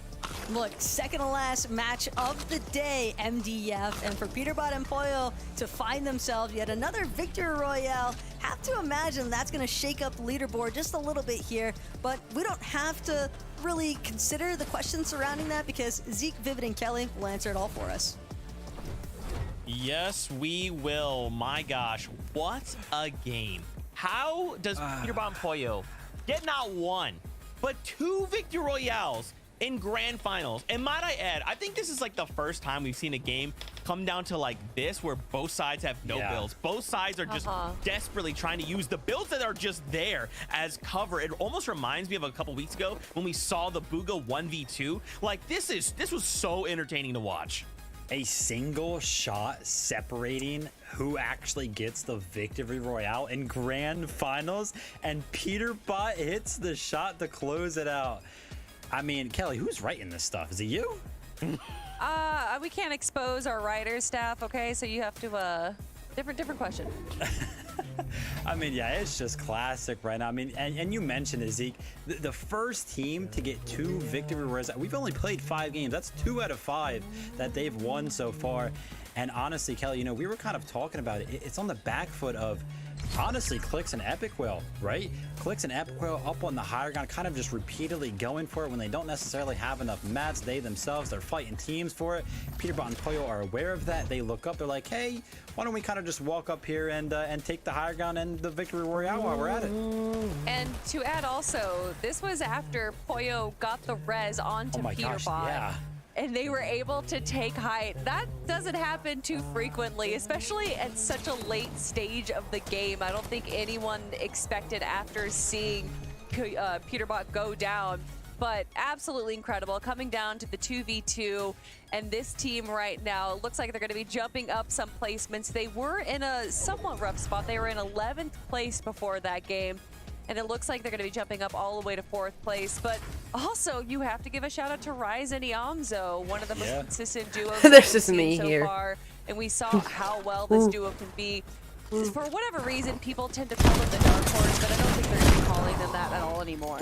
Look, second to last match of the day, MDF, and for Peterbot and Poyo to find themselves yet another victory royale. Have to imagine that's going to shake up the leaderboard just a little bit here, but we don't have to really consider the questions surrounding that because Zeke, Vivid, and Kelly will answer it all for us. Yes, we will. My gosh, what a game. How does Peterbot and Poyo get not one, but 2 victory royales in grand finals? And might I add, I think this is like the first time we've seen a game come down to like this where both sides have no builds. Both sides are just desperately trying to use the builds that are just there as cover. It almost reminds me of a couple weeks ago when we saw the Booga 1v2. Like this was so entertaining to watch. A single shot separating who actually gets the victory royale in grand finals, and Peterbot hits the shot to close it out. I mean, Kelly, who's writing this stuff? Is it you? We can't expose our writer staff, okay? So you have to, different question. I mean, yeah, it's just classic right now. I mean, and you mentioned it, Zeke, the first team to get 2 victory royales. We've only played 5 games. That's 2 out of 5 that they've won so far. And honestly, Kelly, you know, we were kind of talking about it. It's on the back foot of, honestly, Clix and Epic Whale, right? Clix and Epic Whale up on the higher ground, kind of just repeatedly going for it when they don't necessarily have enough mats. They themselves, they're fighting teams for it. Peterbot and Poyo are aware of that. They look up, they're like, hey, why don't we kind of just walk up here and take the higher ground and the victory royale while we're at it. And to add also, this was after Poyo got the res onto Peterbot. Gosh, yeah. And they were able to take height. That doesn't happen too frequently, especially at such a late stage of the game. I don't think anyone expected after seeing Peterbot go down, but absolutely incredible. Coming down to the 2v2, and this team right now looks like they're going to be jumping up some placements. They were in a somewhat rough spot. They were in 11th place before that game. And it looks like they're going to be jumping up all the way to 4th place. But also, you have to give a shout out to Rise and Yamzo, one of the most consistent duos There's just me so here. far. And we saw how well this duo can be. For whatever reason, people tend to call them the dark horse, but I don't think they're going to be calling them that at all anymore.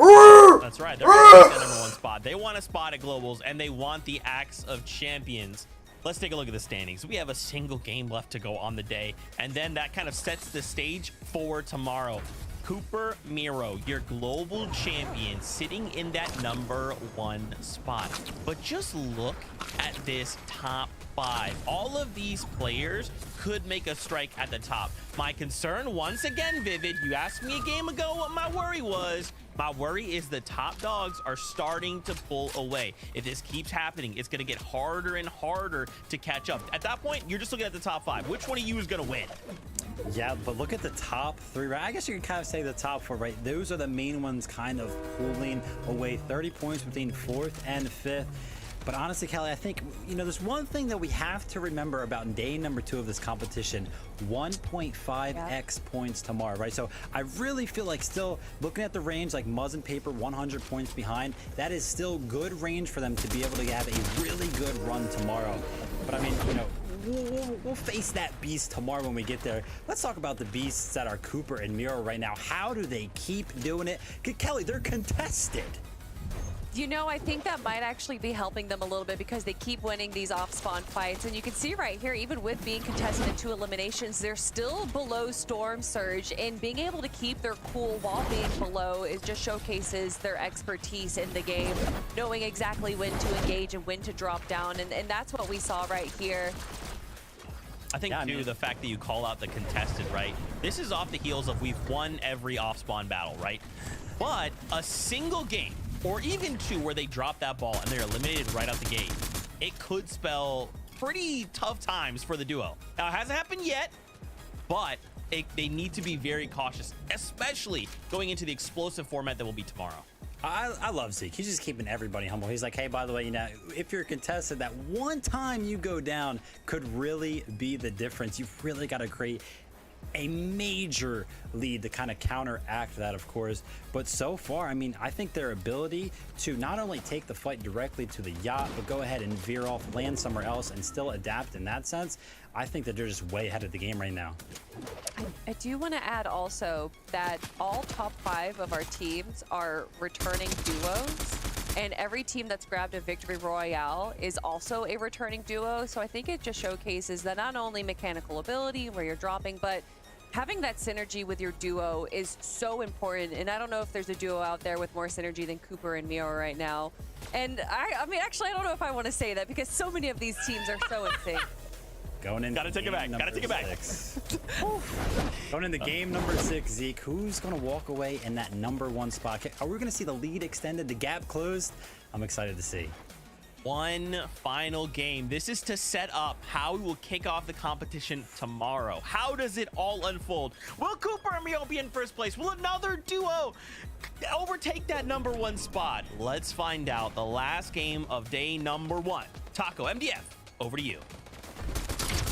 That's right. They're going to get the #1 spot. They want a spot at Globals, and they want the Axe of Champions. Let's take a look at the standings. We have a single game left to go on the day, and then that kind of sets the stage for tomorrow. Cooper Miro, your global champion, sitting in that #1 spot. But just look at this top 5. All of these players could make a strike at the top. My concern, once again, Vivid, you asked me a game ago what my worry was. My worry is the top dogs are starting to pull away. If this keeps happening, it's going to get harder and harder to catch up. At that point, you're just looking at the top 5. Which one of you is going to win? Yeah, but look at the top 3, right? I guess you can kind of say the top 4, right? Those are the main ones kind of pulling away. 30 points between 4th and 5th. But honestly, Kelly, I think, you know, there's one thing that we have to remember about day number 2 of this competition, 1.5x points tomorrow, right? So I really feel like still looking at the range, like Muzz and Paper 100 points behind, that is still good range for them to be able to have a really good run tomorrow. But I mean, you know, we'll face that beast tomorrow when we get there. Let's talk about the beasts that are Cooper and Miro right now. How do they keep doing it? Kelly, they're contested. You know, I think that might actually be helping them a little bit because they keep winning these off-spawn fights. And you can see right here, even with being contested in 2 eliminations, they're still below Storm Surge. And being able to keep their cool while being below, it just showcases their expertise in the game, knowing exactly when to engage and when to drop down. And that's what we saw right here. I think, too, the fact that you call out the contested, right? This is off the heels of we've won every off-spawn battle, right? But a single game, or even two, where they drop that ball and they're eliminated right out the gate, it could spell pretty tough times for the duo. Now, it hasn't happened yet, but they need to be very cautious, especially going into the explosive format that will be tomorrow. I love Zeke. He's just keeping everybody humble. He's like, hey, by the way, you know, if you're contested, that one time you go down could really be the difference. You've really got to create a major lead to kind of counteract that, of course. But so far, I mean, I think their ability to not only take the fight directly to the yacht, but go ahead and veer off, land somewhere else, and still adapt in that sense, I think that they're just way ahead of the game right now. I do want to add also that all top 5 of our teams are returning duos, and every team that's grabbed a victory royale is also a returning duo. So I think it just showcases that not only mechanical ability where you're dropping, but having that synergy with your duo is so important. And I don't know if there's a duo out there with more synergy than Cooper and Mio right now. And I mean, actually, I don't know if I want to say that because so many of these teams are so in sync. Going in. Gotta take it back. Gotta take it back. Going into game number 6, Zeke. Who's gonna walk away in that #1 spot? Are we gonna see the lead extended, the gap closed? I'm excited to see. One final game. This is to set up how we will kick off the competition tomorrow. How does it all unfold? Will Cooper and Mio be in first place? Will another duo overtake that #1 spot? Let's find out. The last game of day #1. Taco, MDF, over to you.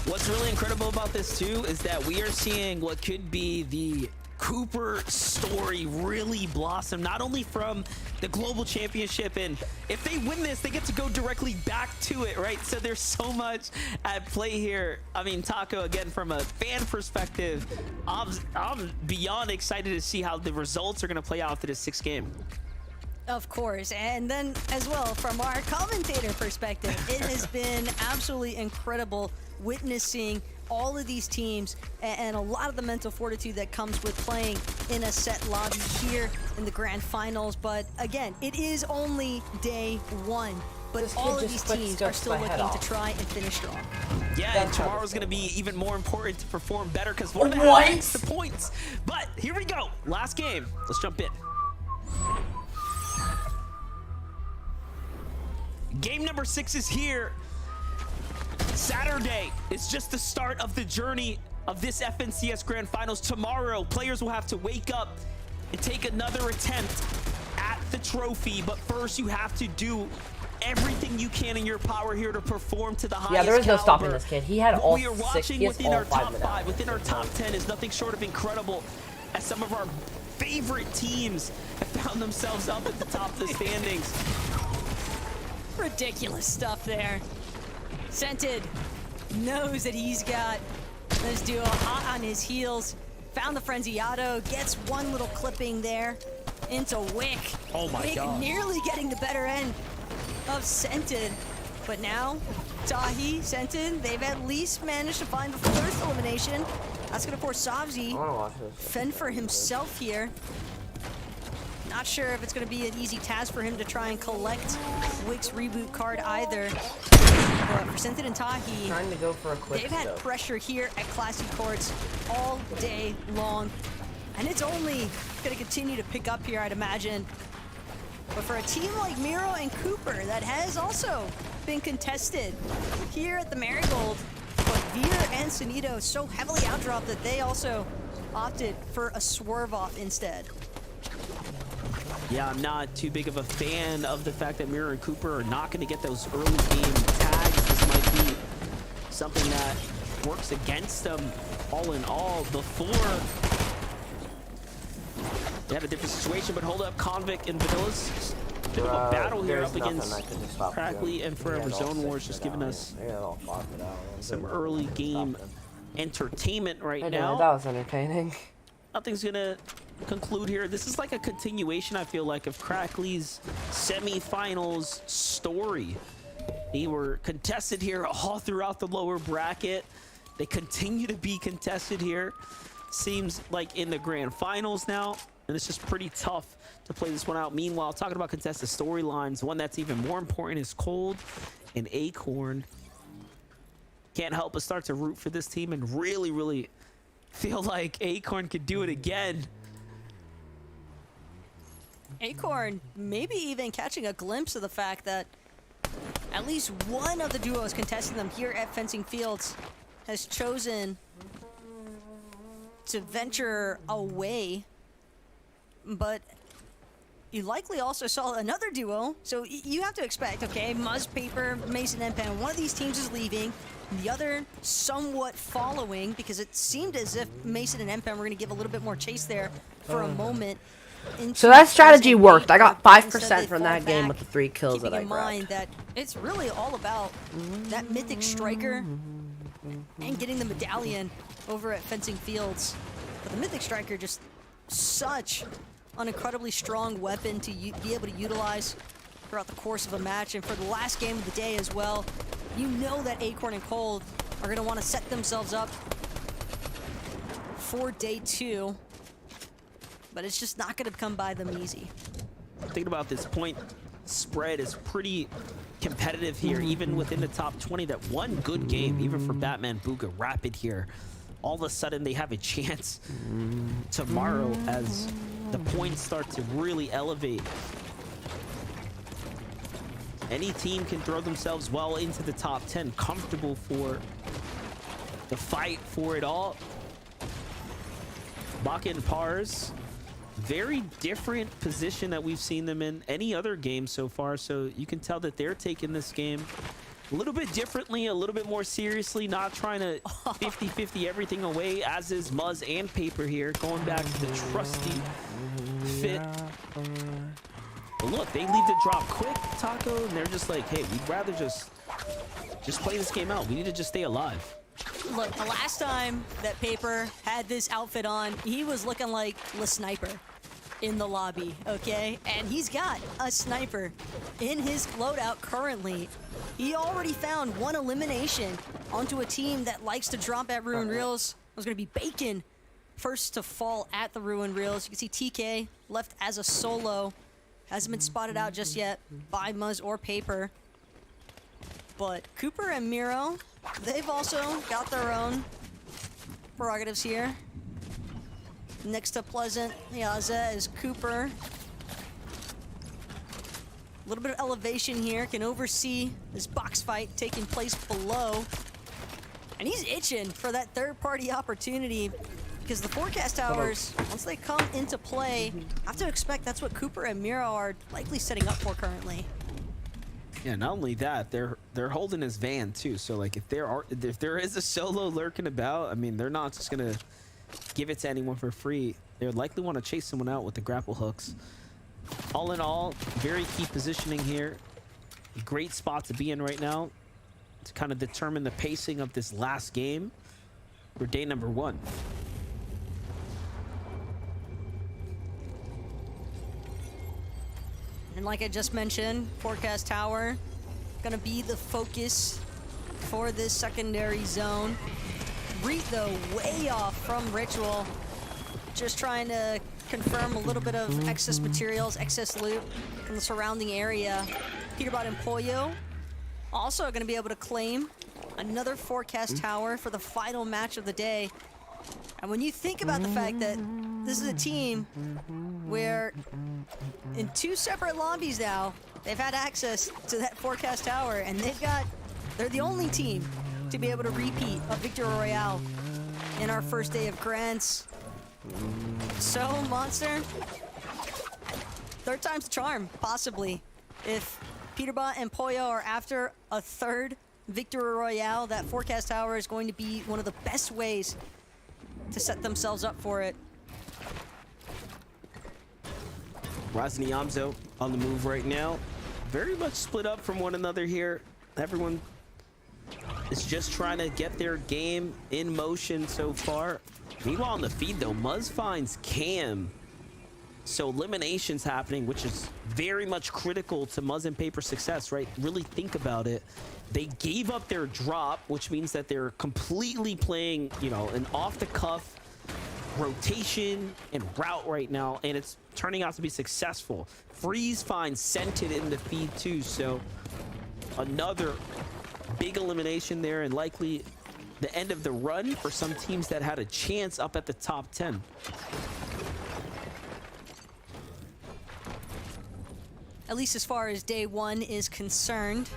What's really incredible about this too is that we are seeing what could be the Cooper story really blossom, not only from the global championship, and if they win this, they get to go directly back to it, right? So there's so much at play here. I mean, Taco, again, from a fan perspective, I'm beyond excited to see how the results are going to play out for this 6th game. Of course, and then as well from our commentator perspective, it has been absolutely incredible witnessing all of these teams and a lot of the mental fortitude that comes with playing in a set lobby here in the grand finals. But again, it is only day 1, but all of these teams are still looking to try and finish strong. Yeah, and tomorrow's going to be even more important to perform better because Fortnite makes the points. But here we go, last game. Let's jump in. Game number 6 is here. Saturday is just the start of the journey of this FNCS Grand Finals. Tomorrow, players will have to wake up and take another attempt at the trophy. But first, you have to do everything you can in your power here to perform to the highest Yeah, there is no caliber. stopping this kid. He had all we are 6, watching he has within all our 5 top medallions. 5, within our top 10 is nothing short of incredible, as some of our favorite teams have found themselves up at the top of the standings. Ridiculous stuff there. Scented knows that he's got this duo hot on his heels. Found the Frenziato, gets one little clipping there into Wick. Oh my Wick God. nearly getting the better end of Scented. But now, Tahi, Scented, they've at least managed to find the first elimination. That's gonna force Savzi fend for himself here. Not sure if it's going to be an easy task for him to try and collect Wick's reboot card either. But for Scented and Tahi, Trying to go for a quick they've had pressure here at Classy Courts all day long. And it's only going to continue to pick up here, I'd imagine. But for a team like Miro and Cooper that has also been contested here at the Marigold, but Veer and Sonido so heavily outdropped that they also opted for a swerve off instead. Yeah, I'm not too big of a fan of the fact that Mirror and Cooper are not going to get those early game tags. This might be something that works against them all in all. Before they have a different situation, but hold up, Convict and Vanilla's bit of a battle here up against Crackly and Forever Zone Wars, just giving us some early game entertainment right now. That was entertaining. Nothing's gonna conclude here. This is like a continuation, I feel like, of Crackly's semifinals story. They were contested here all throughout the lower bracket. They continue to be contested here. Seems like in the grand finals now, and it's just pretty tough to play this one out. Meanwhile, talking about contested storylines, one that's even more important is Cold and Acorn. can't help but start to root for this team and really feel like Acorn could do it again. Acorn maybe even catching a glimpse of the fact that at least one of the duos contesting them here at Fencing Fields has chosen to venture away. But you likely also saw another duo, so you have to expect, okay, Muzz, Paper, Mason, and Pen, one of these teams is leaving, the other somewhat following, because it seemed as if Mason and Empen were going to give a little bit more chase there for a moment. So that strategy worked. I got 5% from that game with the 3 kills that I grabbed. Keeping in mind that it's really all about that mythic striker and getting the medallion over at Fencing Fields. But the mythic striker, just such an incredibly strong weapon to be able to utilize throughout the course of a match. And for the last game of the day as well, you know that Acorn and Cold are going to want to set themselves up for day 2. But it's just not going to come by them easy. Thinking about this point spread is pretty competitive here, even within the top 20. That one good game, even for Batman Booga Rapid here, all of a sudden they have a chance tomorrow as the points start to really elevate. Any team can throw themselves well into the top 10, comfortable for the fight for it all. Baka and Pars, very different position that we've seen them in any other game so far, so you can tell that they're taking this game a little bit differently, a little bit more seriously, not trying to 50-50 everything away, as is Muzz and Paper here, going back to the trusty fit. But look, they leave the drop quick, Taco, and they're just like, hey, we'd rather just play this game out. We need to just stay alive. Look, the last time that Paper had this outfit on, he was looking like the sniper in the lobby, okay? And he's got a sniper in his loadout currently. He already found one elimination onto a team that likes to drop at Ruin Reels. It was going to be Bacon first to fall at the Ruin Reels. You can see TK left as a solo. Hasn't been spotted out just yet by Muzz or Paper. But Cooper and Miro, they've also got their own prerogatives here. Next to Pleasant Yaza is Cooper. A little bit of elevation here, can oversee this box fight taking place below. And he's itching for that third-party opportunity because the forecast towers, once they come into play, I have to expect that's what Cooper and Miro are likely setting up for currently. Yeah, not only that, they're holding his van too. So like if there is a solo lurking about, I mean, they're not just gonna give it to anyone for free. They would likely want to chase someone out with the grapple hooks. All in all, very key positioning here. Great spot to be in right now to kind of determine the pacing of this last game for day number 1. And like I just mentioned, Forecast Tower gonna be the focus for this secondary zone. Reet, though, way off from Ritual. Just trying to confirm a little bit of excess materials, excess loot in the surrounding area. Peterbot and Pollo also gonna be able to claim another Forecast Tower for the final match of the day. And when you think about the fact that this is a team where in 2 separate lobbies now, they've had access to that Forecast Tower, and they're the only team to be able to repeat a Victory Royale in our first day of grants. So, Monster, third time's the charm, possibly. If Peterbot and Pollo are after a third Victory Royale, that Forecast Tower is going to be one of the best ways to set themselves up for it. Razni Amzo on the move right now. Very much split up from one another here. Everyone is just trying to get their game in motion so far. Meanwhile, on the feed, though, Muzz finds Cam. So eliminations happening, which is very much critical to Muzz and Paper's success, right? Really think about it. They gave up their drop, which means that they're completely playing, you know, an off-the-cuff rotation and route right now, and it's turning out to be successful. Freeze finds Scented in the feed too, so another big elimination there, and likely the end of the run for some teams that had a chance up at the top 10. At least as far as day one is concerned.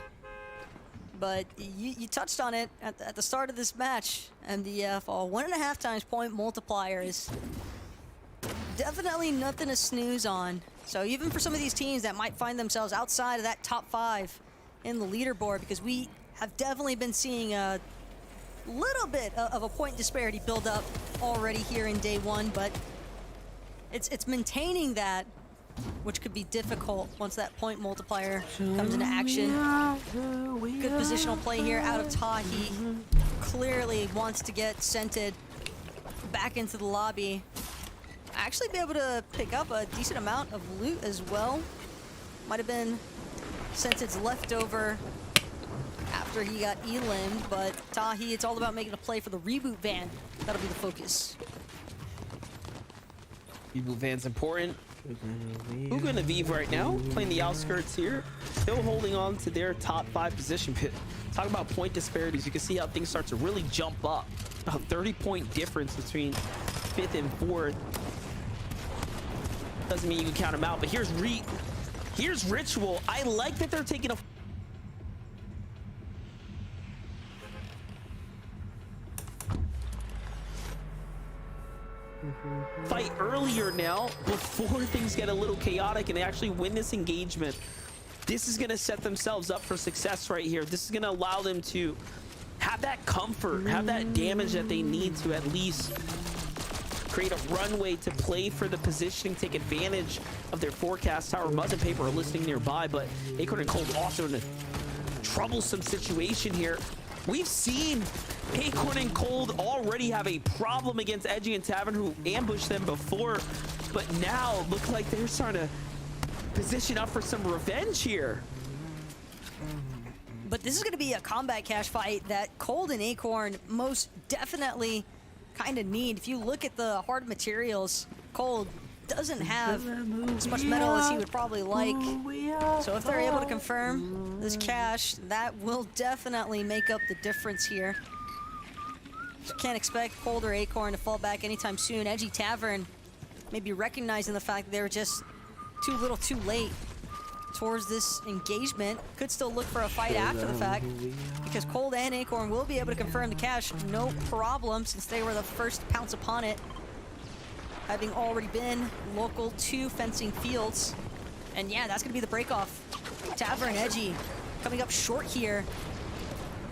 But you touched on it at the start of this match. MDF, 1.5 times point multiplier is definitely nothing to snooze on. So even for some of these teams that might find themselves outside of that top 5 in the leaderboard, because we have definitely been seeing a little bit of a point disparity build up already here in day one, but it's maintaining that, which could be difficult once that point multiplier comes into action. Good positional play here out of Tahi. Clearly wants to get Scented back into the lobby. Actually be able to pick up a decent amount of loot as well. Might have been Scented's leftover after he got elimed, but Tahi, it's all about making a play for the reboot van. That'll be the focus. Reboot van's important. Hugo and Aviv right now playing the outskirts here, still holding on to their top 5 position. Talk about point disparities. You can see how things start to really jump up. A 30-point difference between 5th and 4th. Doesn't mean you can count them out, but here's Ritual. I like that they're taking a fight earlier now before things get a little chaotic and they actually win this engagement. This is going to set themselves up for success right here. This is going to allow them to have that comfort, have that damage that they need to at least create a runway to play for the positioning, take advantage of their forecast tower. Mud and Paper are listening nearby, but Acorn and Cold also in a troublesome situation here. We've seen Acorn and Cold already have a problem against Edgy and Tavern, who ambushed them before, but now look like they're starting to position up for some revenge here. But this is going to be a combat cache fight that Cold and Acorn most definitely kind of need. If you look at the hard materials, Cold doesn't have as much metal as he would probably like. So if they're able to confirm this cache, that will definitely make up the difference here. So can't expect Cold or Acorn to fall back anytime soon. Edgy Tavern maybe recognizing the fact that they were just too little too late towards this engagement. Could still look for a fight after the fact, because Cold and Acorn will be able to confirm the cache no problem, since they were the first to pounce upon it, having already been local to fencing fields. And yeah, that's gonna be the breakoff. Tavern Edgy coming up short here.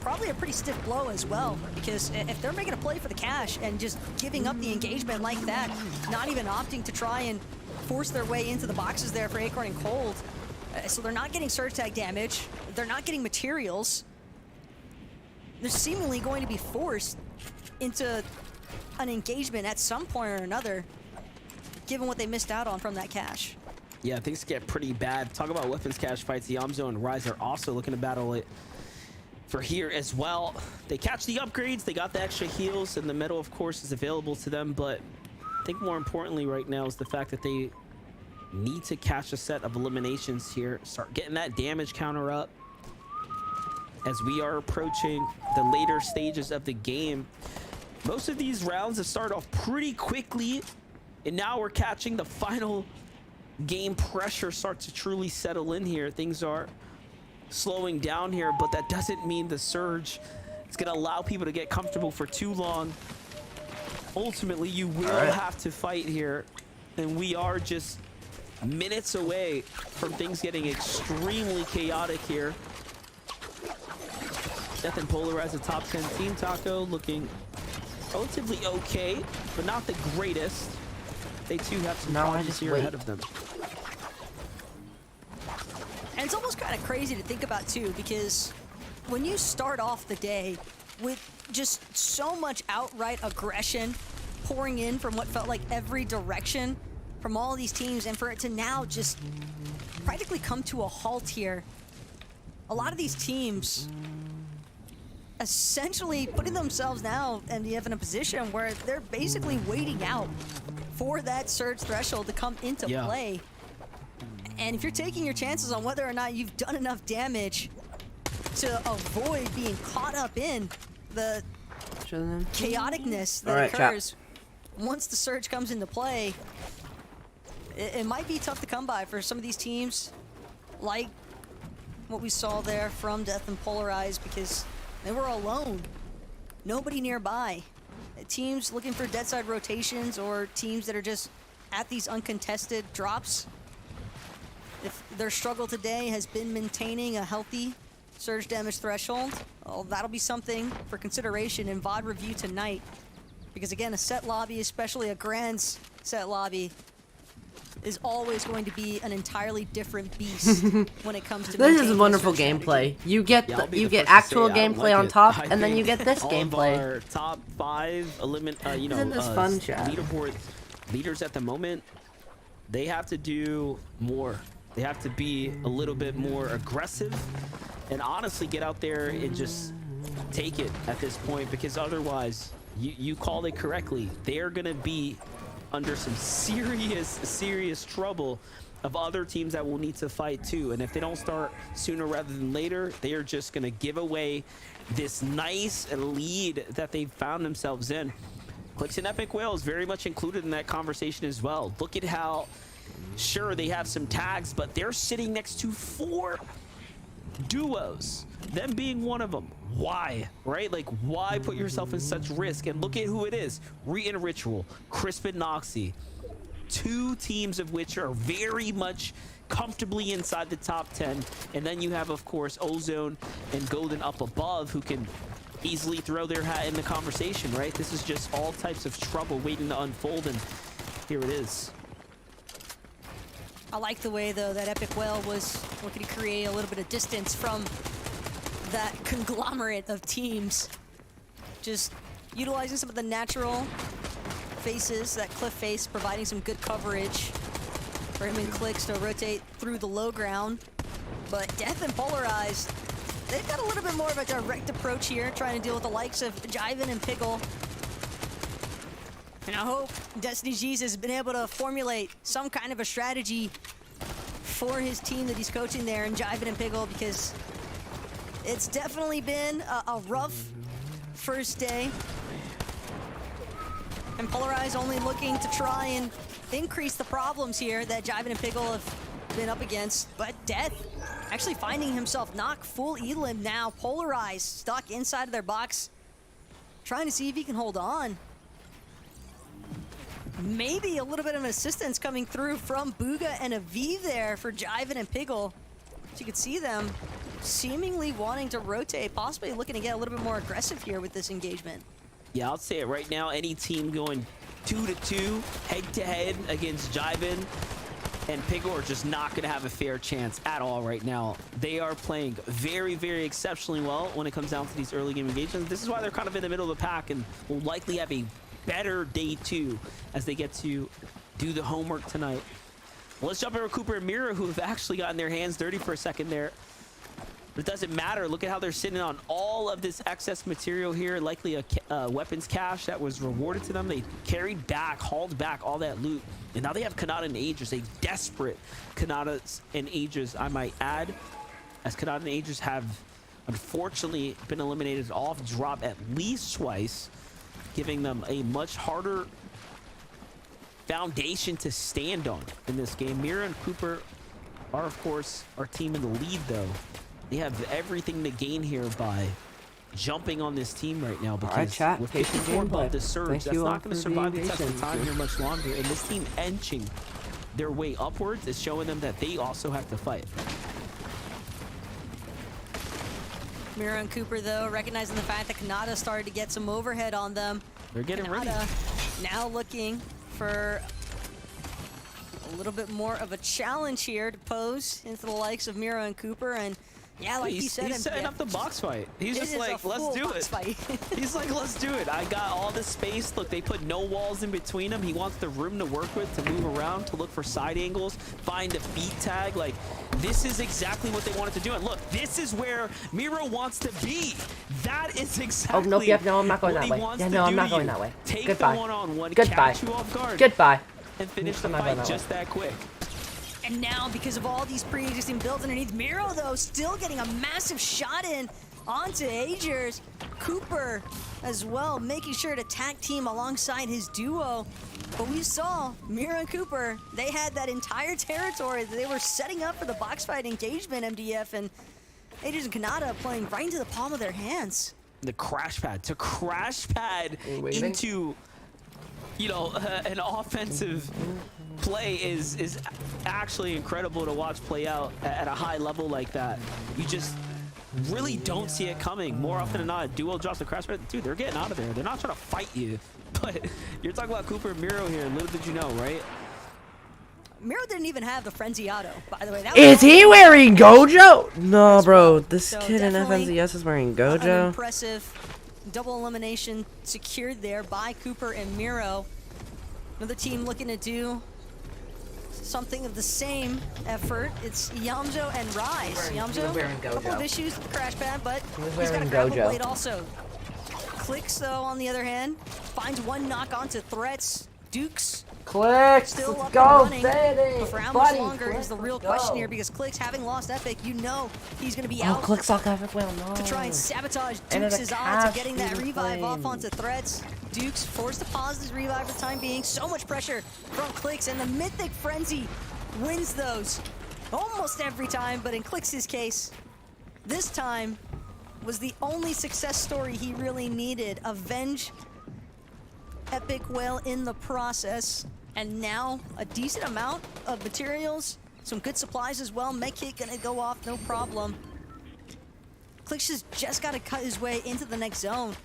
Probably a pretty stiff blow as well, because if they're making a play for the cache and just giving up the engagement like that, not even opting to try and force their way into the boxes there for Acorn and Cold, so they're not getting surge tag damage, they're not getting materials, they're seemingly going to be forced into an engagement at some point or another, given what they missed out on from that cache. Yeah, things get pretty bad. Talk about weapons cache fights. The Yamzo and Rise are also looking to battle it for here as well. They catch the upgrades, they got the extra heals, and the metal, of course, is available to them, but I think more importantly right now is the fact that they need to catch a set of eliminations here, start getting that damage counter up as we are approaching the later stages of the game. Most of these rounds have started off pretty quickly, and now we're catching the final game pressure start to truly settle in here. Things are slowing down here, but that doesn't mean the surge is going to allow people to get comfortable for too long. Ultimately, you will have to fight here, and we are just minutes away from things getting extremely chaotic here. Death and Polarize, a top 10 team. Taco looking relatively okay, but not the greatest. They too have some problems here ahead of them. And it's almost kind of crazy to think about too, because when you start off the day with just so much outright aggression pouring in from what felt like every direction from all these teams, and for it to now just practically come to a halt here, a lot of these teams essentially putting themselves now in a position where they're basically waiting out for that surge threshold to come into play. And if you're taking your chances on whether or not you've done enough damage to avoid being caught up in the chaoticness that occurs once the surge comes into play. It might be tough to come by for some of these teams, like what we saw there from Death and Polarized, because they were alone. Nobody nearby. Teams looking for dead side rotations or teams that are just at these uncontested drops. If their struggle today has been maintaining a healthy surge damage threshold, well, that'll be something for consideration in VOD review tonight. Because again, a set lobby, especially a grand set lobby, is always going to be an entirely different beast when it comes to this is wonderful gameplay. You get actual gameplay on top, and then you get this gameplay. Our top 5 Isn't this fun, chat? Leaderboard leaders at the moment, they have to do more. They have to be a little bit more aggressive and honestly get out there and just take it at this point, because otherwise, you called it correctly, they're gonna be under some serious trouble of other teams that will need to fight too. And if they don't start sooner rather than later, they are just gonna give away this nice lead that they've found themselves in. Clicks and Epic Whale is very much included in that conversation as well. Look at how, sure, they have some tags, but they're sitting next to 4 duos, them being one of them. Why, right? Like, why put yourself in such risk? And look at who it is. Re and Ritual, Crisp and Noxy, 2 teams of which are very much comfortably inside the top 10. And then you have, of course, Ozone and Golden up above, who can easily throw their hat in the conversation, right? This is just all types of trouble waiting to unfold, and here it is. I like the way, though, that Epic Whale was looking to create a little bit of distance from that conglomerate of teams. Just utilizing some of the natural faces, that cliff face, providing some good coverage for him and Clicks to rotate through the low ground. But Death and Polarized, they've got a little bit more of a direct approach here, trying to deal with the likes of Jiven and Pickle. And I hope Destiny Jesus has been able to formulate some kind of a strategy for his team that he's coaching there in Jiven and Pickle, because it's definitely been a rough first day. And Polarize only looking to try and increase the problems here that Jiven and Pickle have been up against. But Death actually finding himself knocked full elim now. Polarized stuck inside of their box, trying to see if he can hold on. Maybe a little bit of assistance coming through from Booga and Aviv there for Jiven and Pickle. So you could see them seemingly wanting to rotate, possibly looking to get a little bit more aggressive here with this engagement. Yeah, I'll say it right now. Any team going 2-2, head-to-head against Jiven and Pickle are just not going to have a fair chance at all right now. They are playing very, very exceptionally well when it comes down to these early game engagements. This is why they're kind of in the middle of the pack and will likely have a better day 2 as they get to do the homework tonight. Well, let's jump over Cooper and Mira, who have actually gotten their hands dirty for a second there. But it doesn't matter. Look at how they're sitting on all of this excess material here. Likely a weapons cache that was rewarded to them. They carried back, hauled back all that loot. And now they have Kanata and Aegis, a desperate Kanata and Aegis, I might add. As Kanata and Aegis have unfortunately been eliminated off drop at least twice, giving them a much harder foundation to stand on in this game. Mira and Cooper are, of course, our team in the lead, though. They have everything to gain here by jumping on this team right now, because with 54 above the surge, that's not going to survive the test of time here much longer. And this team inching their way upwards is showing them that they also have to fight. Mira and Cooper, though, recognizing the fact that Kanata started to get some overhead on them. They're getting ready. Now looking for a little bit more of a challenge here to pose into the likes of Mira and Cooper. And yeah, like you said, he's setting up the box fight. He's just like, let's do it. He's like, let's do it. I got all the space. Look, they put no walls in between them. He wants the room to work with, to move around, to look for side angles, find a feet tag. Like, this is exactly what they wanted to do. And look, this is where Miro wants to be. That is exactly. Oh, nope, yep, no, I'm not going that way. Yeah, no, I'm not going that way. Take the one-on-one, Goodbye. catch you off guard. Goodbye. And finish the fight just that quick. And now, because of all these pre-existing builds underneath, Miro, though, still getting a massive shot in onto Agers. Cooper as well, making sure to tag team alongside his duo. But we saw Miro and Cooper, they had that entire territory that they were setting up for the box fight engagement, MDF, and Agers and Kanata playing right into the palm of their hands. The crash pad, to crash pad into, you know, an offensive play is actually incredible to watch play out at a high level like that. You just really don't see it coming. More often than not, duo drops the crash pad. Dude, they're getting out of there. They're not trying to fight you. But you're talking about Cooper and Miro here. Little did you know, right? Miro didn't even have the Frenzy Auto, by the way. That is he wearing Gojo? No, bro. This kid in FNZS is wearing Gojo. Impressive double elimination secured there by Cooper and Miro. Another team looking to do something of the same effort. It's Yamzo and Rise. Yamzo, a couple of issues with the crash pad, but he's got a grapple blade also. Clicks, though, on the other hand, finds one knock onto Threats. Dukes. Clicks, still let's up go, and running. baby. But for how much longer is the real question here, because Clicks, having lost Epic, you know he's going to be out. Clicks off Epic, well, no. To try and sabotage Dukes' odds of getting that revive off onto Threats. Dukes forced to pause his revive for the time being. So much pressure from Clicks, and the Mythic Frenzy wins those almost every time, but in Clicks' case, this time was the only success story he really needed. Avenge Epic Whale in the process, and now a decent amount of materials, some good supplies as well. Medkit gonna go off, no problem. Clicks has just got to cut his way into the next zone.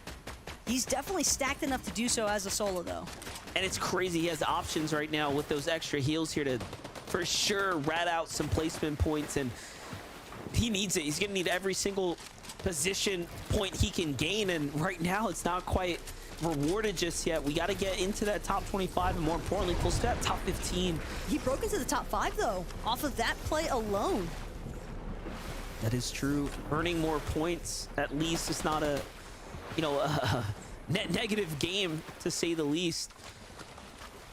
He's definitely stacked enough to do so as a solo, though. And it's crazy. He has options right now with those extra heals here to, for sure, rat out some placement points, and he needs it. He's gonna need every single position point he can gain, and right now it's not quite rewarded just yet. We got to get into that top 25, and more importantly, close to that top 15. He broke into the top 5 though, off of that play alone. That is true. Earning more points, at least, it's not a, you know, a net negative game to say the least.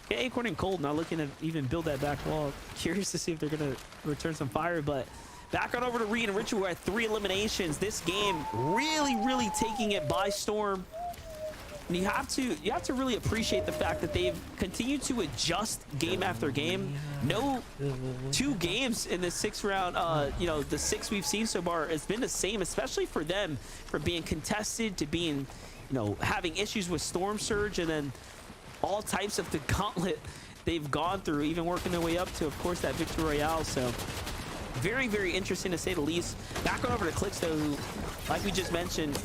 Okay, Acorn and Cold not looking to even build that back wall. Curious to see if they're gonna return some fire, but back on over to Reed and Richard. We're at 3 eliminations. This game really taking it by storm. And you have to really appreciate the fact that they've continued to adjust game after game. No 2 games in the 6th round, you know, the 6 we've seen so far has been the same, especially for them, from being contested to being, you know, having issues with Storm Surge, and then all types of the gauntlet they've gone through, even working their way up to, of course, that Victory Royale. So very interesting to say the least. Back on over to Clicks, though, who, like we just mentioned,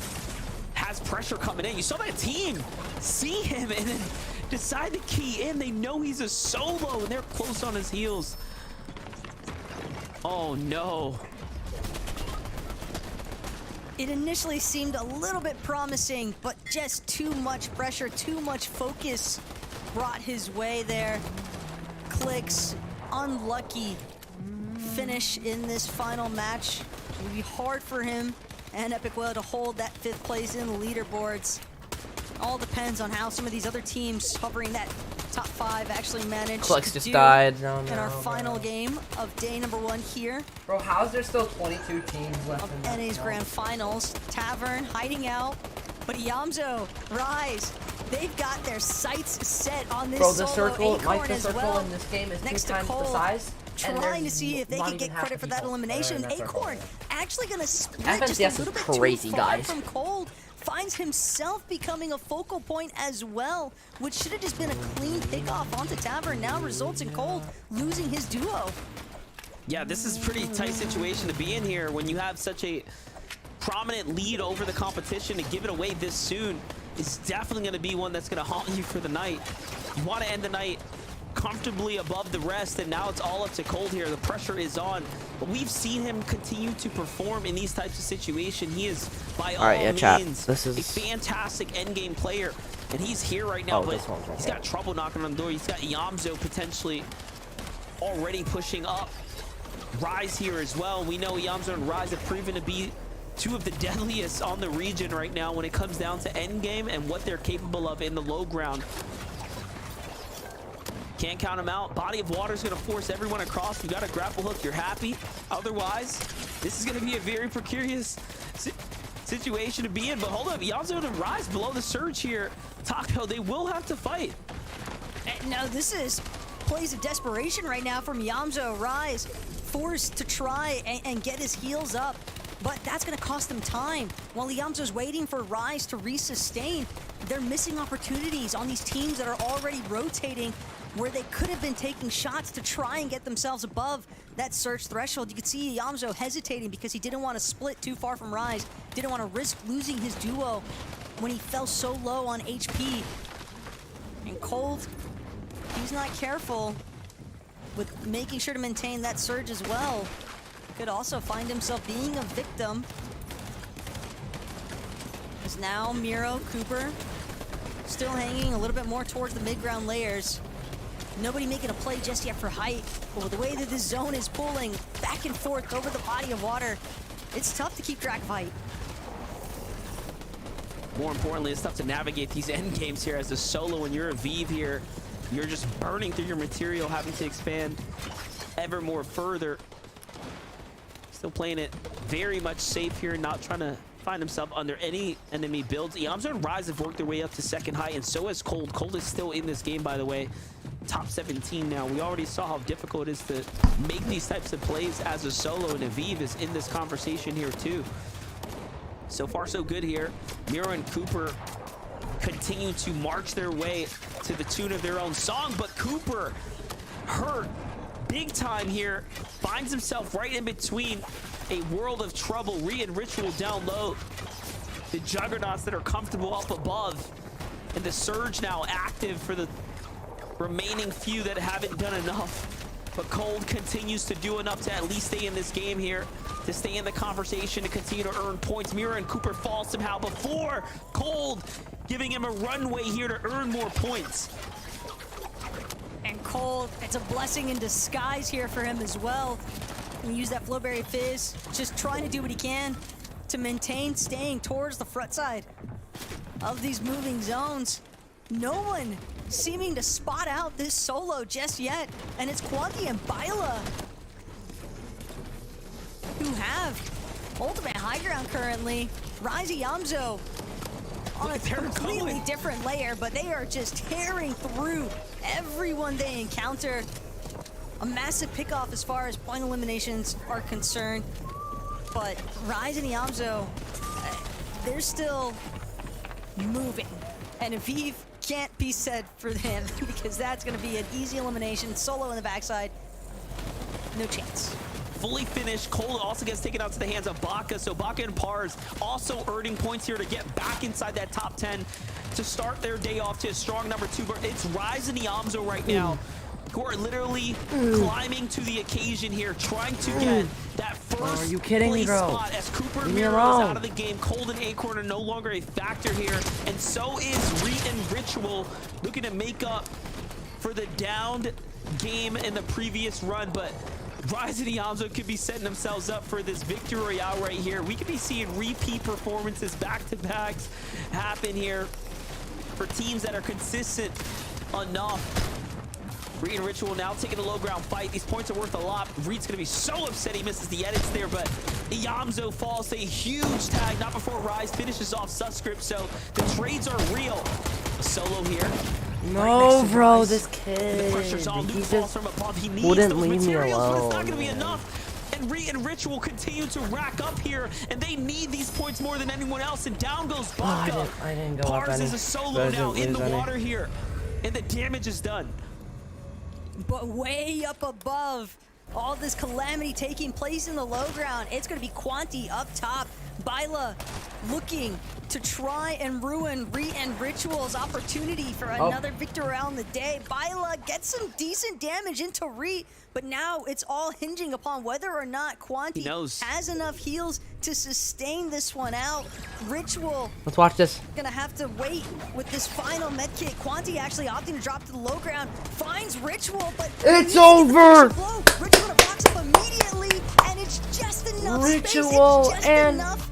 has pressure coming in. You saw that team see him and then decide to key in. They know he's a solo and they're close on his heels. Oh no. It initially seemed a little bit promising, but just too much pressure, too much focus brought his way there. Clicks, unlucky finish in this final match. It would be hard for him and Epic Whale to hold that 5th place in the leaderboards. All depends on how some of these other teams hovering that top 5 actually manage Clicks to just do died. in our final game of day number 1 here. Bro, how is there still 22 teams left of in NA's Grand Finals? Tavern hiding out, but Yamzo, Rise, they've got their sights set on this Bro, the solo. circle, Acorn Mike, the as circle well, in this game is next 2 to times Cole, the size. trying to see if they can get credit for that elimination. Acorn actually gonna split just a little bit crazy, too far guys. from Cold. Finds himself becoming a focal point as well, which should have just been a clean pickoff onto Tavern. Now results in Cold losing his duo. Yeah, this is a pretty tight situation to be in here when you have such a prominent lead over the competition. To give it away this soon is definitely going to be one that's going to haunt you for the night. You want to end the night comfortably above the rest, and now it's all up to Cold here. The pressure is on, but we've seen him continue to perform in these types of situations. He is, by all means, this is a fantastic endgame player, and he's here right now, but he's got trouble knocking on the door. He's got Yamzo potentially already pushing up. Rise here as well. We know Yamzo and Rise have proven to be 2 of the deadliest on the region right now when it comes down to endgame and what they're capable of in the low ground. Can't count them out. Body of water is going to force everyone across. You got a grapple hook, you're happy. Otherwise, this is going to be a very precarious situation to be in. But hold up, Yamzo to rise below the surge here. Taco, they will have to fight. No, this is plays of desperation right now from Yamzo. Rise forced to try and get his heals up, but that's going to cost him time. While Yamzo's waiting for Rise to resustain, they're missing opportunities on these teams that are already rotating, where they could have been taking shots to try and get themselves above that surge threshold. You could see Yamzo hesitating because he didn't want to split too far from Rise, didn't want to risk losing his duo when he fell so low on HP. And Cold, he's not careful with making sure to maintain that surge as well. Could also find himself being a victim. As now Miro, Cooper, still hanging a little bit more towards the mid-ground layers. Nobody making a play just yet for height, but with the way that this zone is pulling back and forth over the body of water, it's tough to keep track of height. More importantly, it's tough to navigate these end games here as a solo. When you're a Vive here, you're just burning through your material, having to expand ever more further. Still playing it very much safe here, not trying to find himself under any enemy builds. Yamzo and Rise have worked their way up to second height, and so has Cold. Cold is still in this game, by the way. Top 17 now. We already saw how difficult it is to make these types of plays as a solo, and Aviv is in this conversation here too. So far, so good here. Miro and Cooper continue to march their way to the tune of their own song, but Cooper hurt big time here, finds himself right in between a world of trouble. Re and Ritual down low, the Juggernauts that are comfortable up above, and the Surge now active for the remaining few that haven't done enough. But Cold continues to do enough to at least stay in this game here, to stay in the conversation, to continue to earn points. Mira and Cooper fall somehow before Cold, giving him a runway here to earn more points. And Cold, it's a blessing in disguise here for him as well. And use that Flowberry Fizz, just trying to do what he can to maintain staying towards the front side of these moving zones. No one seeming to spot out this solo just yet, and it's Quanti and Byla who have ultimate high ground currently. Rise Yamzo on a completely different layer, but they are just tearing through everyone they encounter. A massive pickoff as far as point eliminations are concerned, but Rise and Yamzo, they're still moving, and Aviv can't be said for them because that's going to be an easy elimination. Solo in the backside, no chance. Fully finished. Cole also gets taken out to the hands of Baka, so Baka and Pars also earning points here to get back inside that top 10 to start their day off to a strong number 2. But it's Rise and Yamzo right now who are literally climbing to the occasion here, trying to get that first place spot as Cooper Miro is out of the game. Cold and Acorn are no longer a factor here, and so is Reet and Ritual, looking to make up for the downed game in the previous run. But Rise and Yamzo could be setting themselves up for this victory royale right here. We could be seeing repeat performances, back-to-backs happen here for teams that are consistent enough. Reet and Ritual now taking the low ground fight. These points are worth a lot. Reet's going to be so upset he misses the edits there, but Yamzo falls a huge tag, not before Rise finishes off Subscript, so the trades are real. A solo here. No, right bro, this kid. The pressure's on. Luke falls from above. He needs wouldn't those leave materials, me alone. but it's not going to be enough. And Reet and Ritual continue to rack up here, and they need these points more than anyone else, and down goes Baka. I didn't go Pars up any. is a solo now in the water here, and the damage is done. But way up above, all this calamity taking place in the low ground, it's going to be Quanti up top. Byla looking to try and ruin Reet and Ritual's opportunity for another victory around the day. Byla gets some decent damage into Reet, but now it's all hinging upon whether or not Quanti has enough heals to sustain this one out. Ritual, let's watch this. Gonna have to wait with this final medkit. Quanti actually opting to drop to the low ground, finds Ritual, but it's over. Ritual blocks up immediately, and it's just enough Ritual space. It's just and enough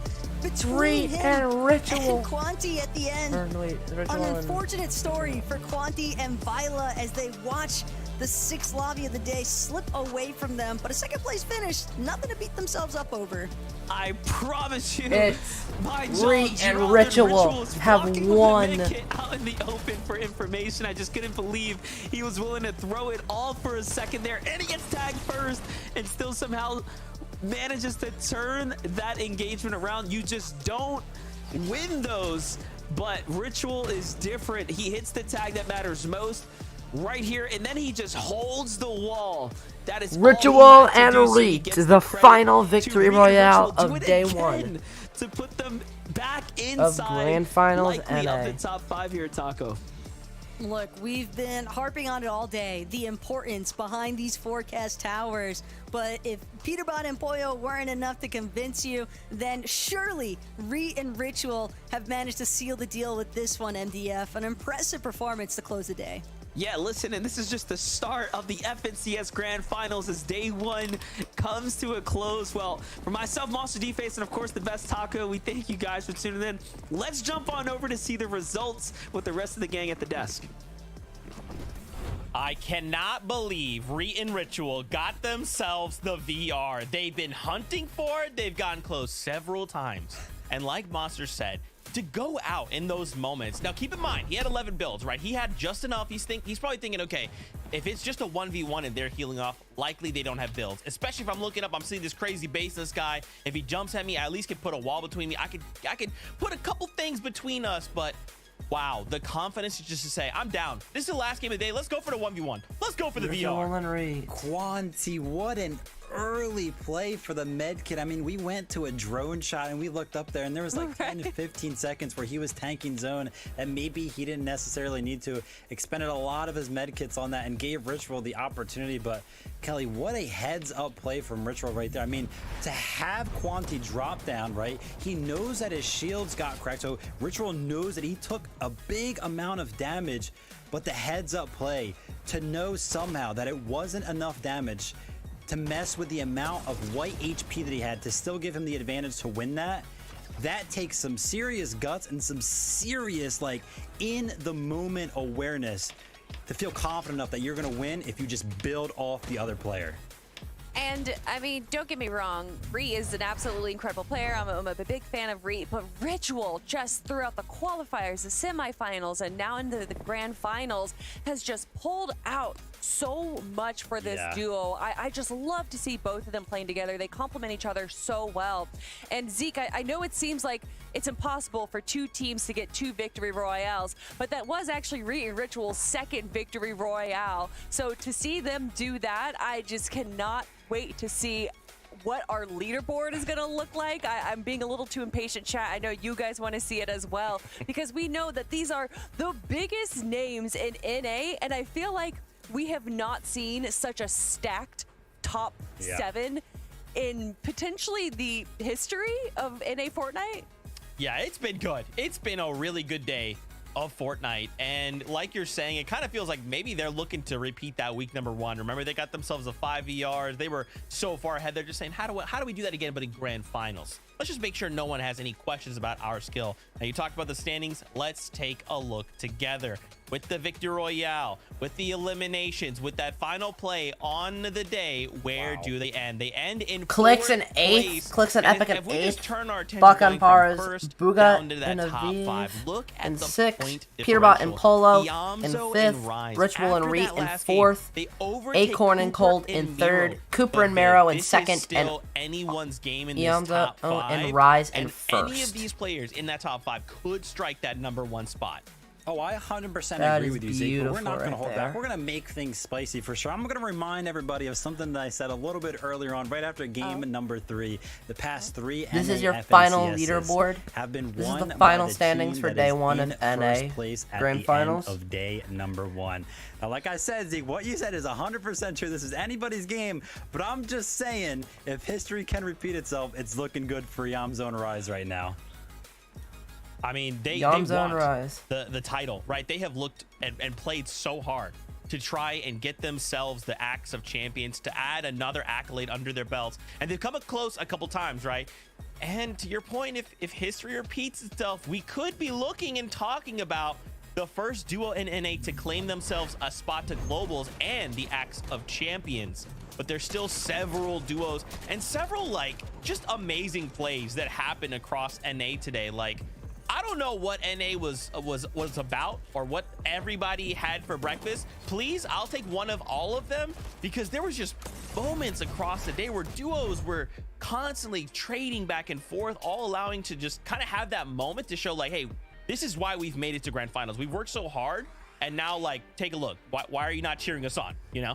It's Reed and Ritual. And Quanti at the end. An unfortunate story for Quanti and Vila as they watch the 6th lobby of the day slip away from them, but a 2nd place finish, nothing to beat themselves up over. I promise you, it's Reed and Ritual have won. Out in the open for information. I just couldn't believe he was willing to throw it all for a second there, and he gets tagged first and still somehow manages to turn that engagement around. You just don't win those, but Ritual is different. He hits the tag that matters most right here, and then he just holds the wall. That is Ritual and Reed, the final victory royale of day 1 to put them back inside of Grand Finals likely NA. of the top 5 here, Taco. Look, we've been harping on it all day, the importance behind these forecast towers. But if Peterbot and Pollo weren't enough to convince you, then surely Reed and Ritual have managed to seal the deal with this one, MDF. An impressive performance to close the day. Yeah, listen, and this is just the start of the FNCS Grand Finals as day 1 comes to a close. Well, for myself, Monster D-Face, and of course the best Taco, we thank you guys for tuning in. Let's jump on over to see the results with the rest of the gang at the desk. I cannot believe Reed and Ritual got themselves the VR. They've been hunting for it. They've gotten close several times. And like Monster said, to go out in those moments. Now, keep in mind, he had 11 builds, right? He had just enough. He's probably thinking, okay, if it's just a 1v1 and they're healing off, likely they don't have builds. Especially if I'm looking up, I'm seeing this crazy baseless guy. If he jumps at me, I at least could put a wall between me. I could put a couple things between us, but wow, the confidence is just to say, I'm down. This is the last game of the day. Let's go for the 1v1. Let's go for the VR. Quanti, what an early play for the med kit. I mean, we went to a drone shot and we looked up there and there was like 10 to 15 seconds where he was tanking zone and maybe he didn't necessarily need to. Expended a lot of his med kits on that and gave Ritual the opportunity. But Kelly, what a heads up play from Ritual right there. I mean, to have Quanti drop down, right? He knows that his shields got cracked. So Ritual knows that he took a big amount of damage, but the heads up play to know somehow that it wasn't enough damage to mess with the amount of white HP that he had to still give him the advantage to win that takes some serious guts and some serious, like, in the moment awareness to feel confident enough that you're gonna win if you just build off the other player. And, I mean, don't get me wrong, Reed is an absolutely incredible player. I'm a big fan of Reed, but Ritual just throughout the qualifiers, the semifinals, and now into the grand finals has just pulled out so much for this duo. I just love to see both of them playing together. They complement each other so well. And Zeke, I know it seems like it's impossible for 2 teams to get 2 victory royales, but that was actually Reed and Ritual's 2nd victory royale. So to see them do that, I just cannot wait to see what our leaderboard is going to look like. I'm being a little too impatient, chat. I know you guys want to see it as well, because we know that these are the biggest names in NA, and I feel like we have not seen such a stacked top 7 in potentially the history of NA Fortnite. Yeah, it's been good. It's been a really good day of Fortnite, and like you're saying, it kind of feels like maybe they're looking to repeat that week number 1. Remember, they got themselves a 5 VRs. They were so far ahead. They're just saying, how do we do that again, but in grand finals? Let's just make sure no one has any questions about our skill. Now, you talked about the standings. Let's take a look together with the Victory Royale, with the eliminations, with that final play on the day. Where do they end? They end in Clicks in 8th, Clicks in Epic in 8th, Buck on Paras, Booga in a V, in 6th, Peterbot and Polo in 5th, Ritual and Reed in 4th, Acorn and Cold in 3rd, Cooper and Marrow in 2nd, and anyone's game in this Iamza top 5, and Rise in 1st. Any of these players in that top 5 could strike that number 1 spot. Oh, I 100% agree with you, Zeke, but we're not going to hold back. We're going to make things spicy for sure. I'm going to remind everybody of something that I said a little bit earlier on, right after game number 3. The past 3 This is your NA final FNCSs leaderboard. Have been This won is the final by the standings team for that day is 1 in of NA first place at Grand the Finals. end of day number 1. Now, like I said, Zeke, what you said is 100% true. This is anybody's game, but I'm just saying, if history can repeat itself, it's looking good for Yamzo and Rise right now. I mean, they want the title, right? They have looked and played so hard to try and get themselves the Axe of Champions, to add another accolade under their belts. And they've come up close a couple times, right? And to your point, if history repeats itself, we could be looking and talking about the first duo in NA to claim themselves a spot to globals and the Axe of Champions. But there's still several duos and several like just amazing plays that happen across NA today. Like, I don't know what NA was about or what everybody had for breakfast. Please, I'll take one of all of them, because there was just moments across the day where duos were constantly trading back and forth, all allowing to just kind of have that moment to show like, hey, this is why we've made it to grand finals. We've worked so hard, and now like, take a look. Why are you not cheering us on, you know?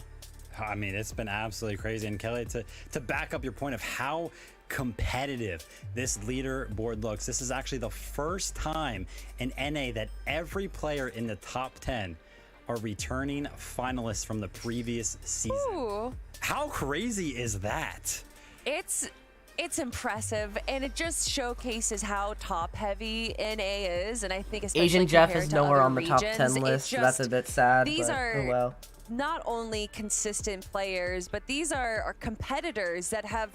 I mean, it's been absolutely crazy. And Kelly, to back up your point of how competitive this leaderboard looks, this is actually the first time in NA that every player in the top 10 are returning finalists from the previous season. Ooh. How crazy is that? It's impressive, and it just showcases how top heavy NA is. And I think especially Asian Jeff compared is to nowhere other on the top regions, 10 list. just, That's a bit sad. These but, are oh well. not only consistent players, but these are competitors that have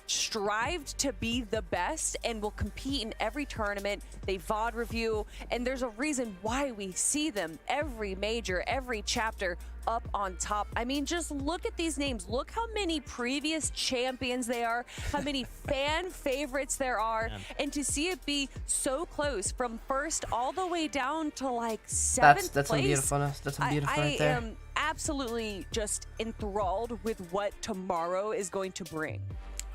strived to be the best and will compete in every tournament. They VOD review, and there's a reason why we see them every major, every chapter up on top. I mean, just look at these names. Look how many previous champions they are, how many fan favorites there are, and to see it be so close from first all the way down to like seventh That's some place. beautifulness. That's some beautiful right there. I am absolutely just enthralled with what tomorrow is going to bring.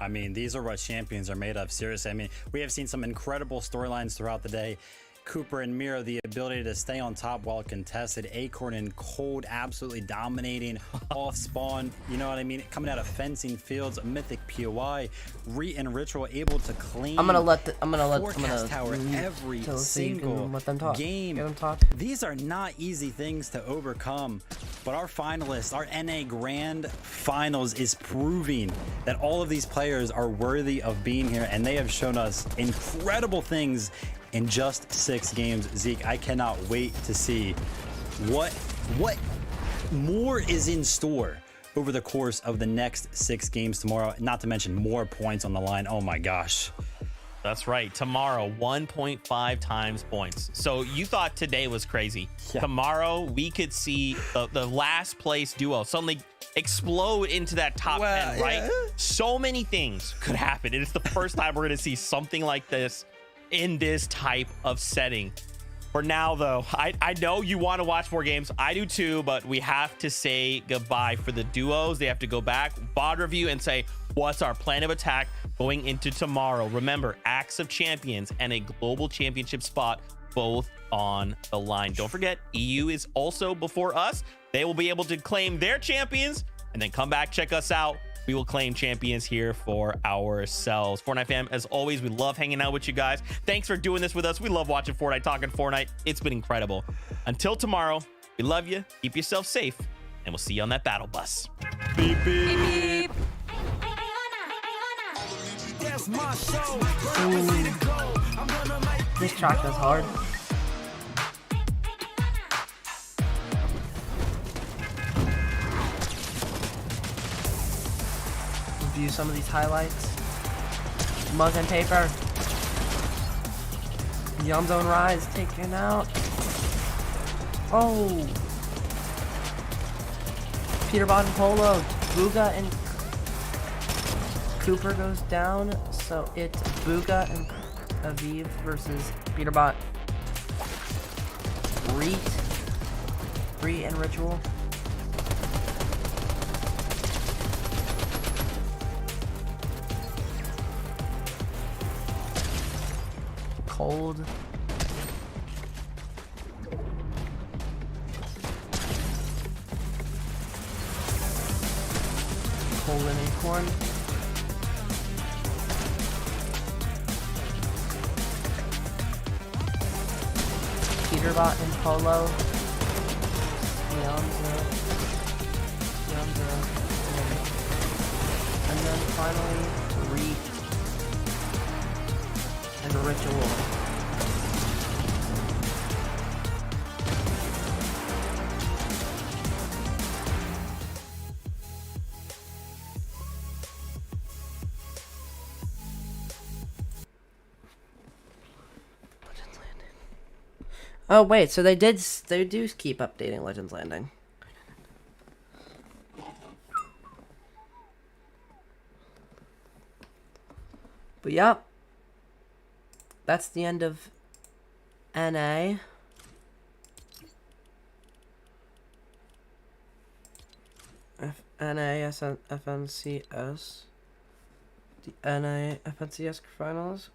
I mean, these are what champions are made of. Seriously, I mean, we have seen some incredible storylines throughout the day. Cooper and Miro, the ability to stay on top while contested. Acorn and Cold absolutely dominating off spawn. You know what I mean? Coming out of fencing fields, Mythic POI, Re and Ritual able to claim. Forecast tower every single let them talk. game. Let them talk. These are not easy things to overcome, but our finalists, our NA Grand Finals is proving that all of these players are worthy of being here, and they have shown us incredible things in just 6 games. Zeke, I cannot wait to see what more is in store over the course of the next 6 games tomorrow, not to mention more points on the line. Oh my gosh. That's right. Tomorrow, 1.5 times points. So you thought today was crazy. Yeah. Tomorrow, we could see the last place duo suddenly explode into that top 10, right? Yeah. So many things could happen. It is the first time we're going to see something like this in this type of setting. For now, though, I know you want to watch more games. I do too, but we have to say goodbye for the duos. They have to go back, VOD review, and say, what's our plan of attack going into tomorrow? Remember, Axe of Champions and a global championship spot both on the line. Don't forget, EU is also before us. They will be able to claim their champions and then come back, check us out. We will claim champions here for ourselves. Fortnite fam, as always, we love hanging out with you guys. Thanks for doing this with us. We love watching Fortnite, talking Fortnite. It's been incredible. Until tomorrow, we love you. Keep yourself safe, and we'll see you on that battle bus. Beep, beep. This track is hard. Review some of these highlights. Mug and paper. Young Zone Rise taken out. Oh. Peterbot and Polo. Booga and Cooper goes down. So it's Booga and Aviv versus Peterbot. Re and Ritual. Cold. Cold and Acorn. Peterbot and Polo. Yamza. And then finally, Reed and Ritual. Oh wait, so they do keep updating Legends Landing. But yep. That's the end of NA. FNCS. The NA FNCS finals.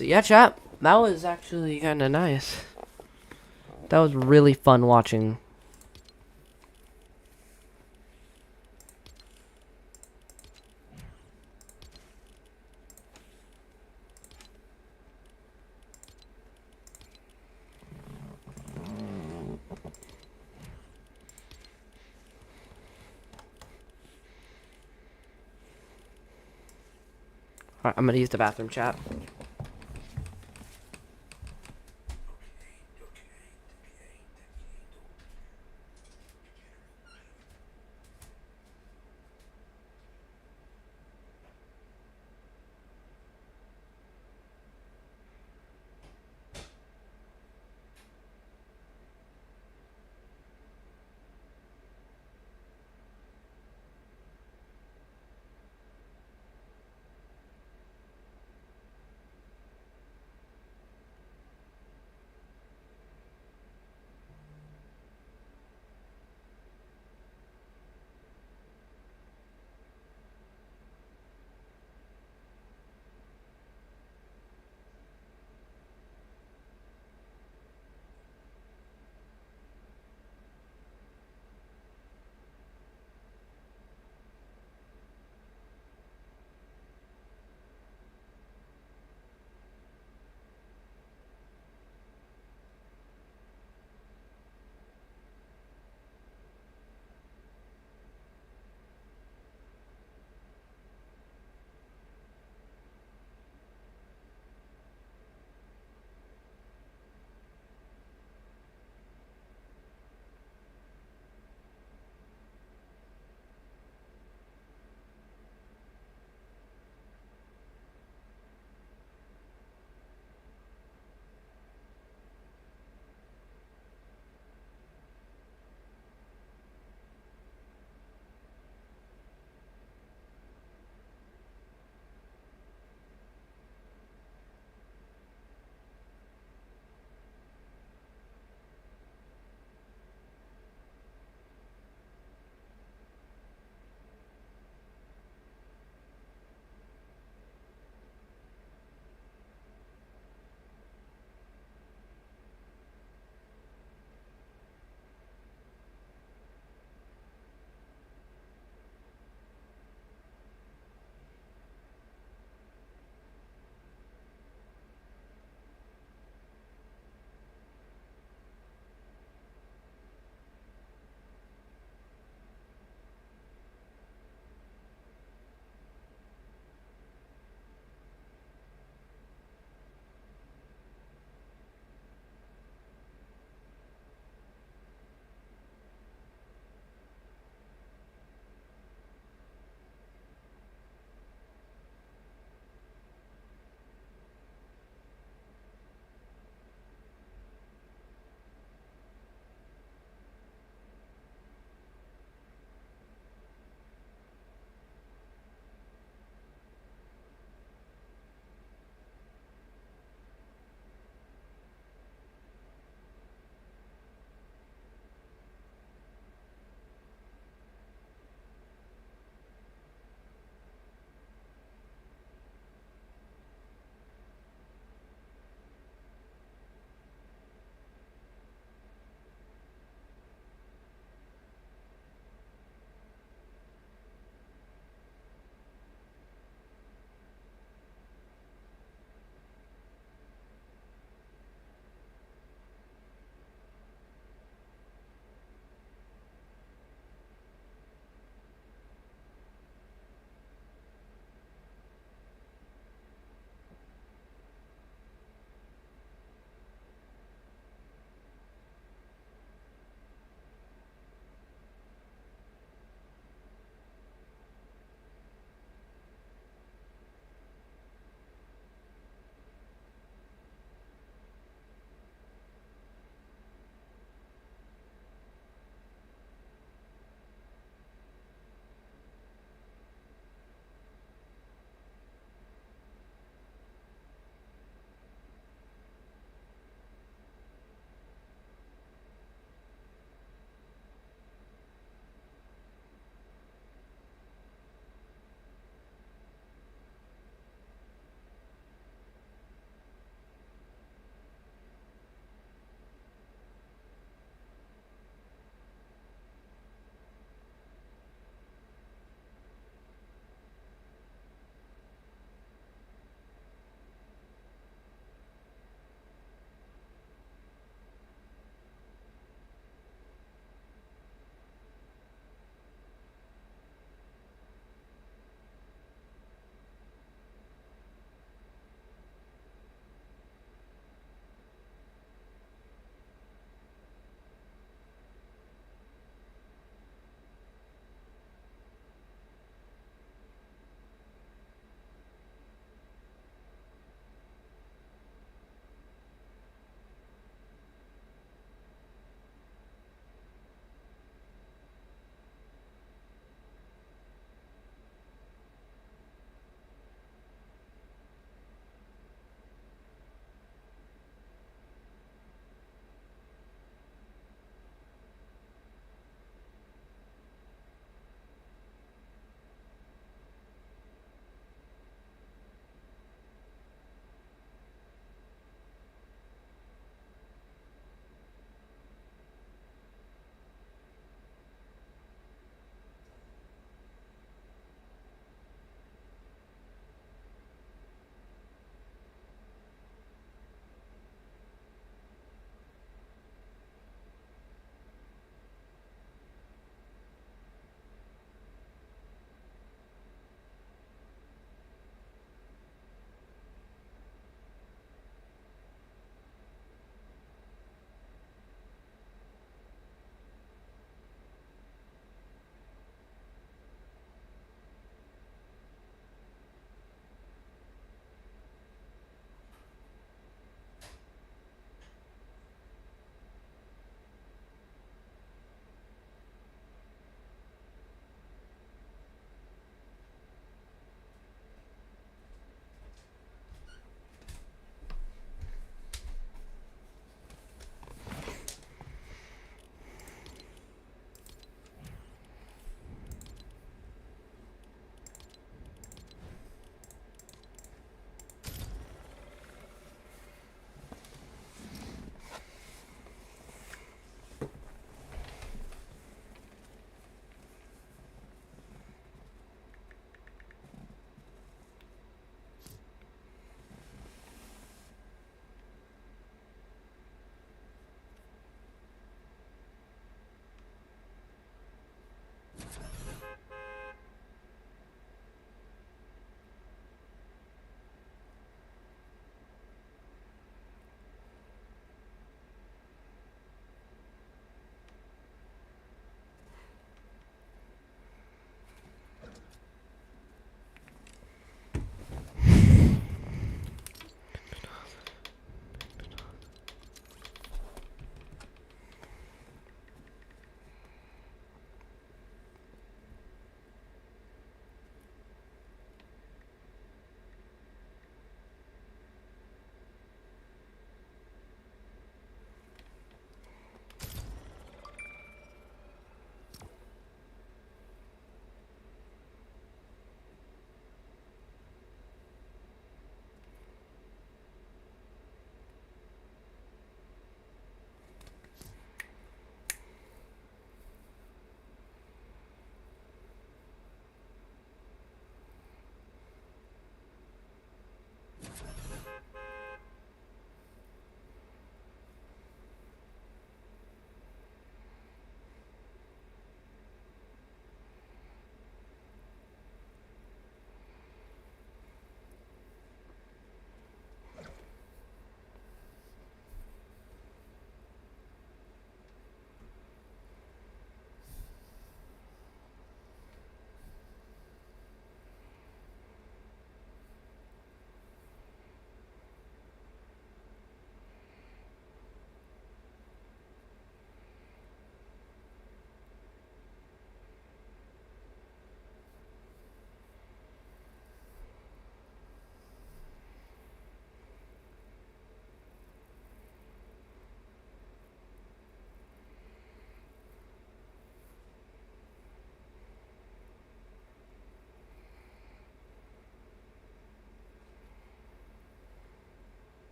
So yeah, chat, that was actually kind of nice. That was really fun watching. Alright, I'm gonna use the bathroom, chat.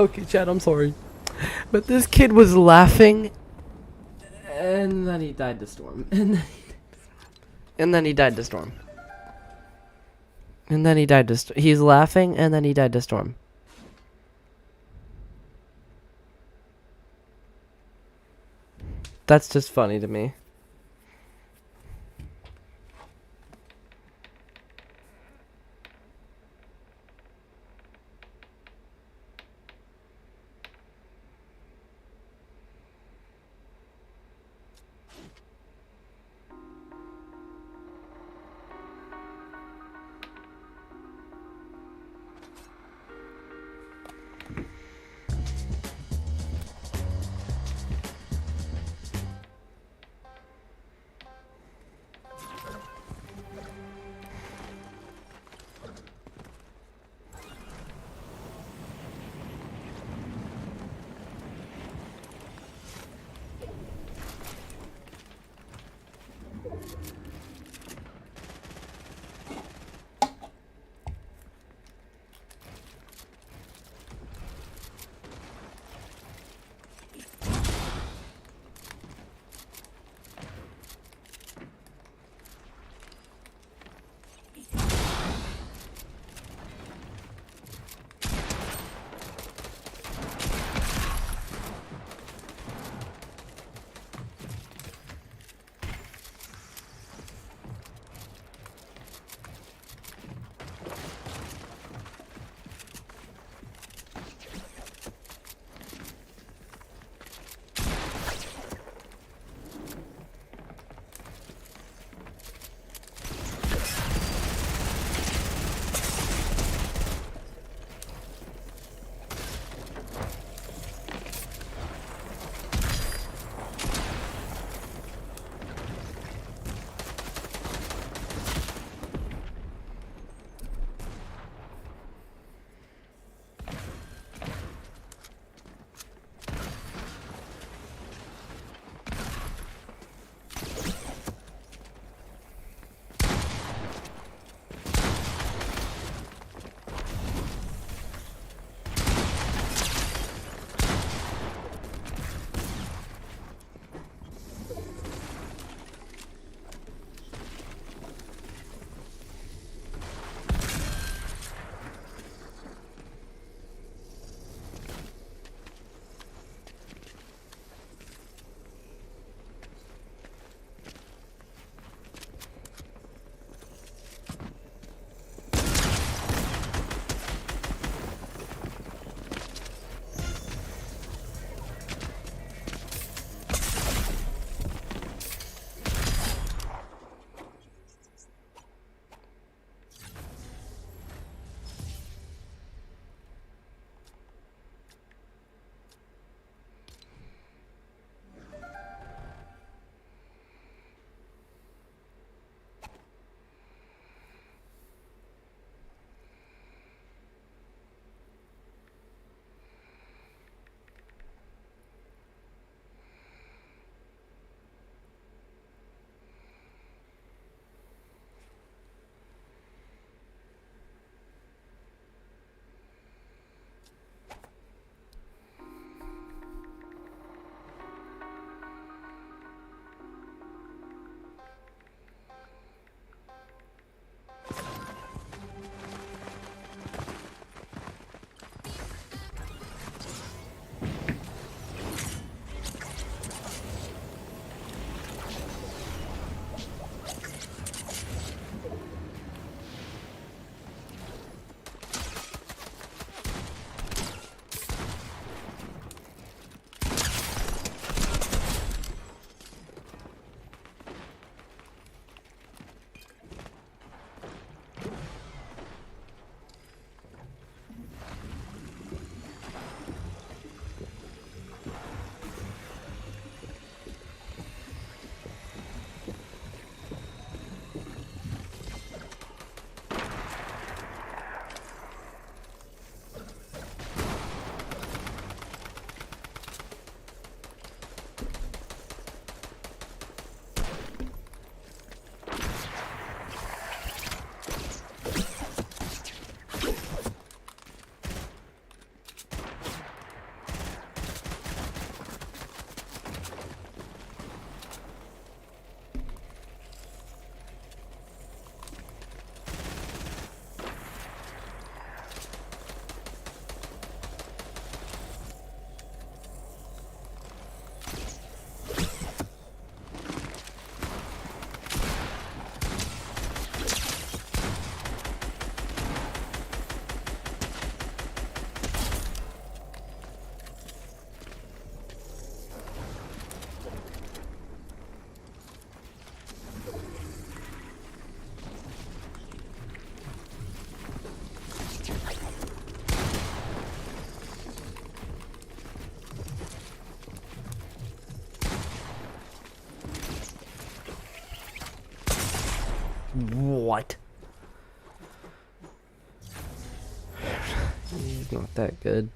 Okay, Chad, I'm sorry. But this kid was laughing, and then he died to storm. And then he died to storm. And then he died to he's laughing, and then he died to storm. That's just funny to me. What? He's not that good.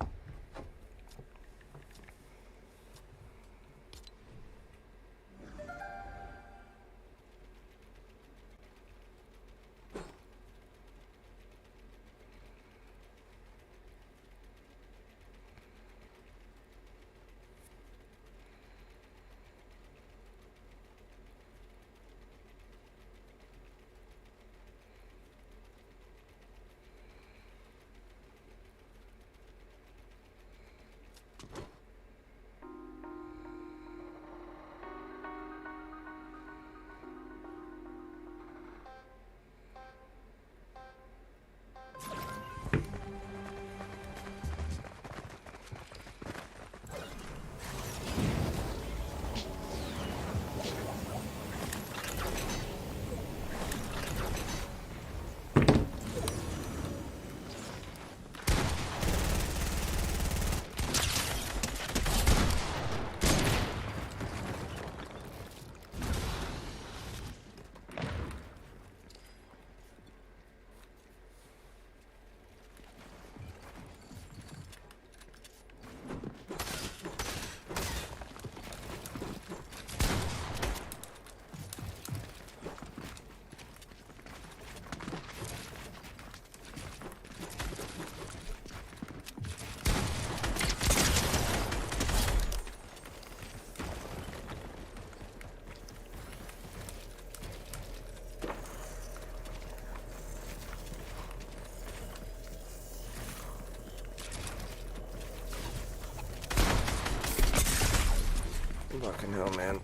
Fucking hell, man.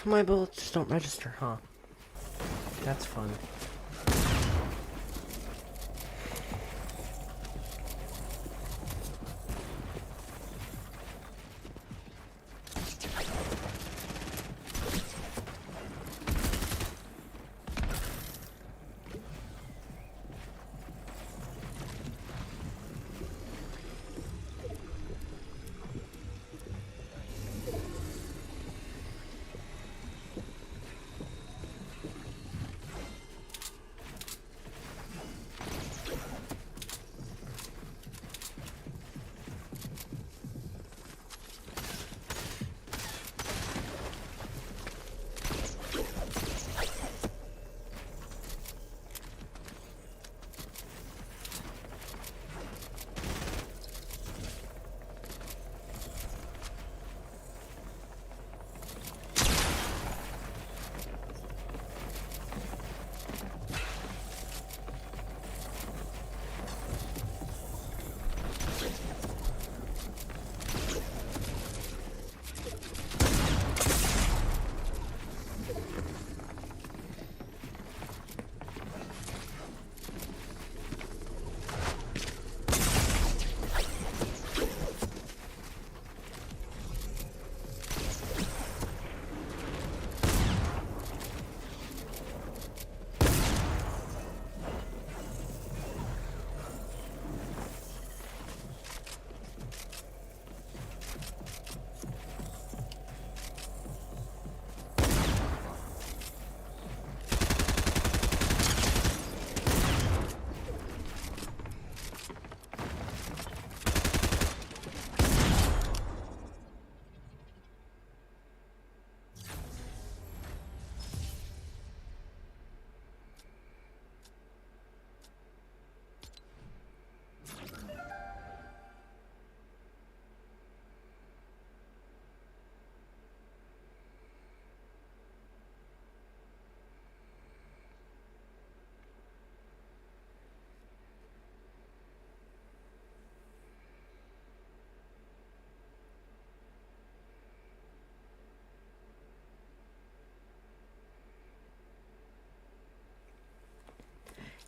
My bullets just don't register, huh? That's fun.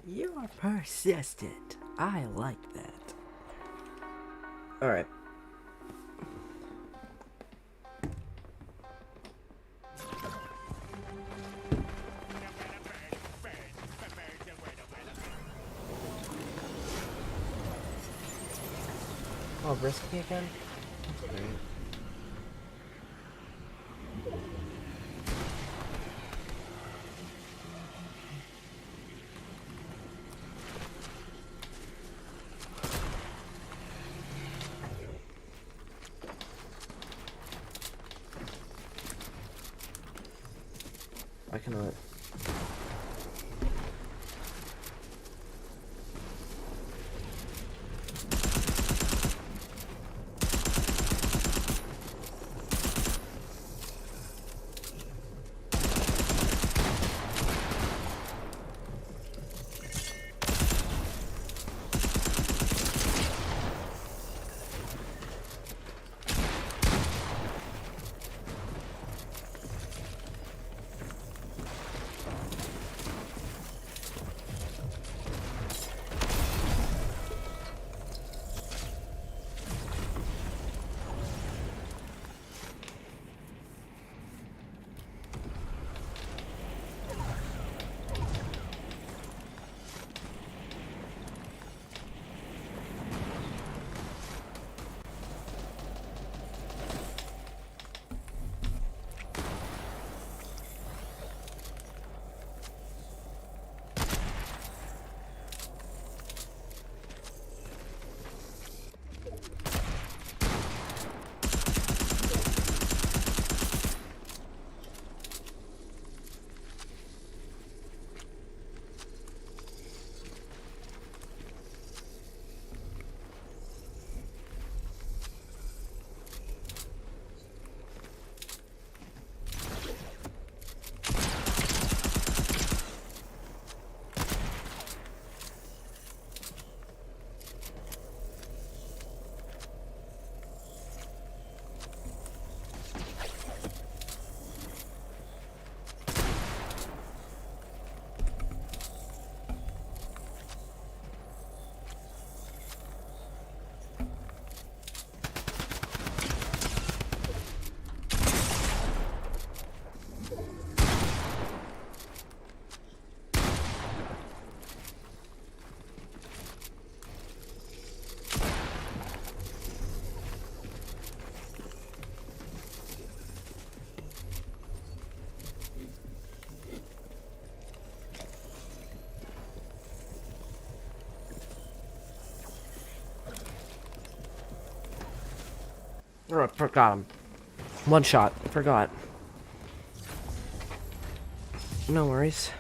You are persistent. I like that. Alright. Oh, risky again? That's great. I cannot. Forgot him. One shot. Forgot. No worries.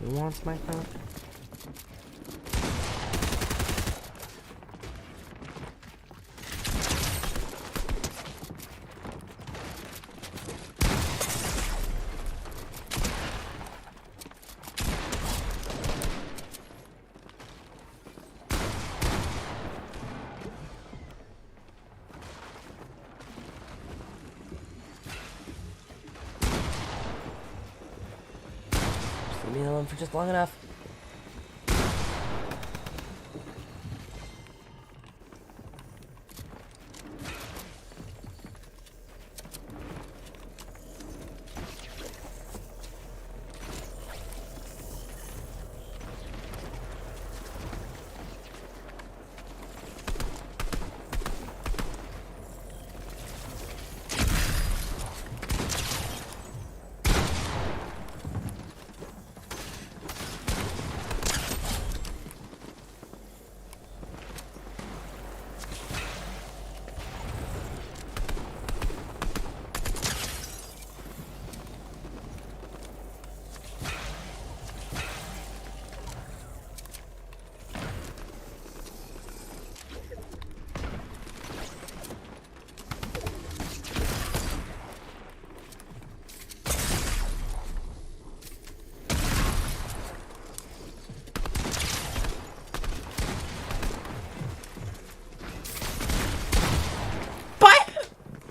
Who wants my phone? Leave me alone for just long enough.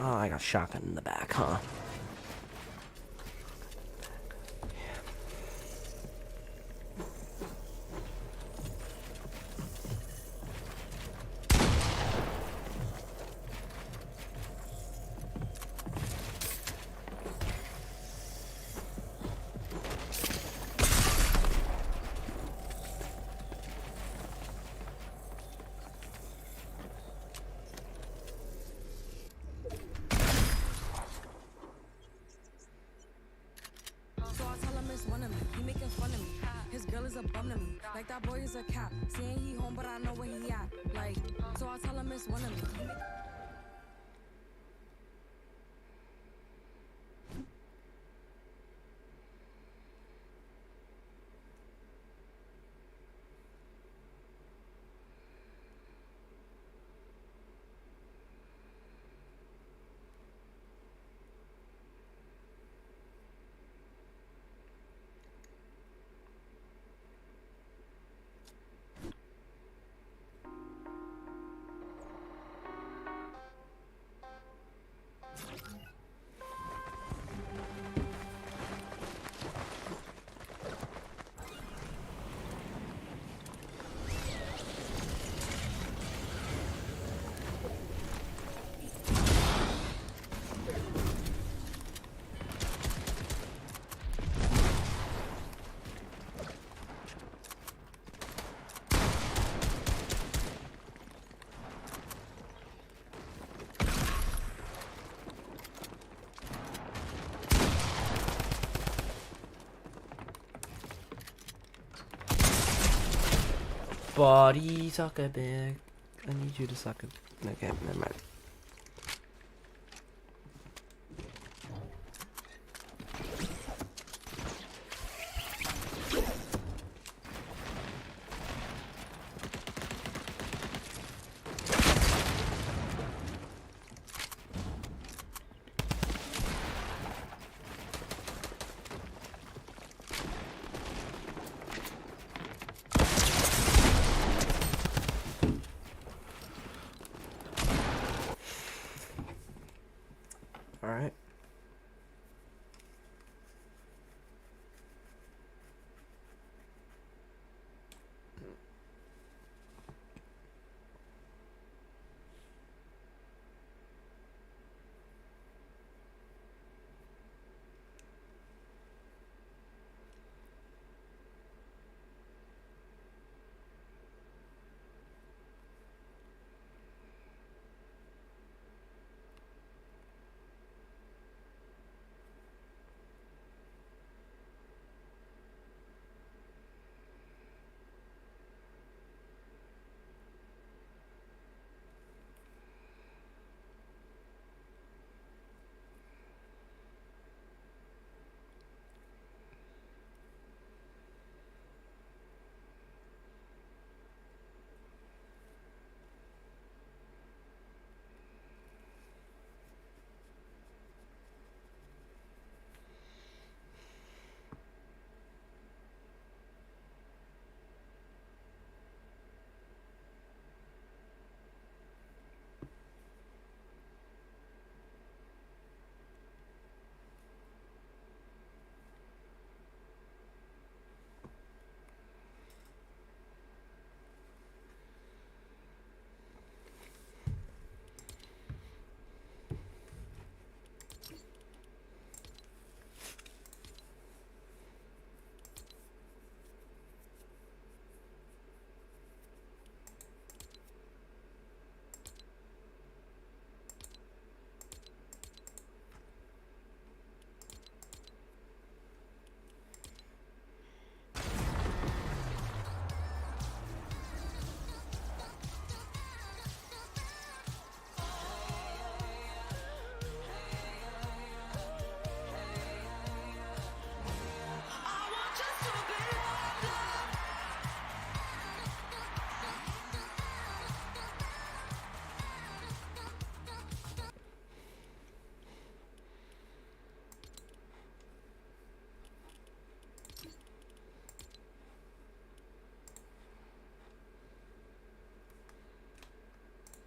Oh, I got shotgun in the back, huh? Like that boy is a cap. Saying he home, but I know where he at. Like, so I tell him it's one of me. Body suck a big. I need you to suck a. Okay, never mind. Alright.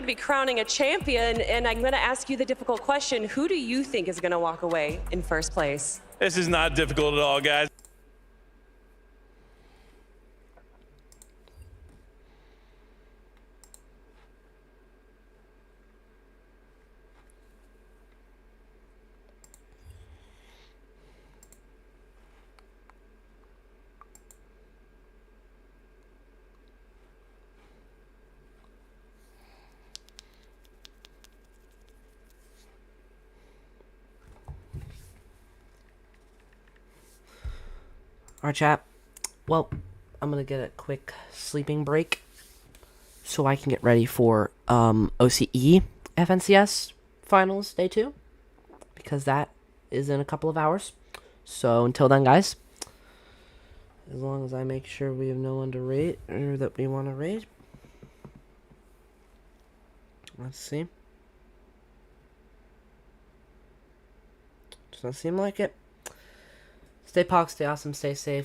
Be crowning a champion, and I'm going to ask you the difficult question. Who do you think is going to walk away in first place? This is not difficult at all, guys. Alright, chat. Well, I'm gonna get a quick sleeping break so I can get ready for OCE FNCS Finals Day 2, because that is in a couple of hours. So until then, guys, as long as I make sure we have no one to raid, or that we want to raid. Let's see. Does not seem like it. Stay pog, stay awesome, stay safe.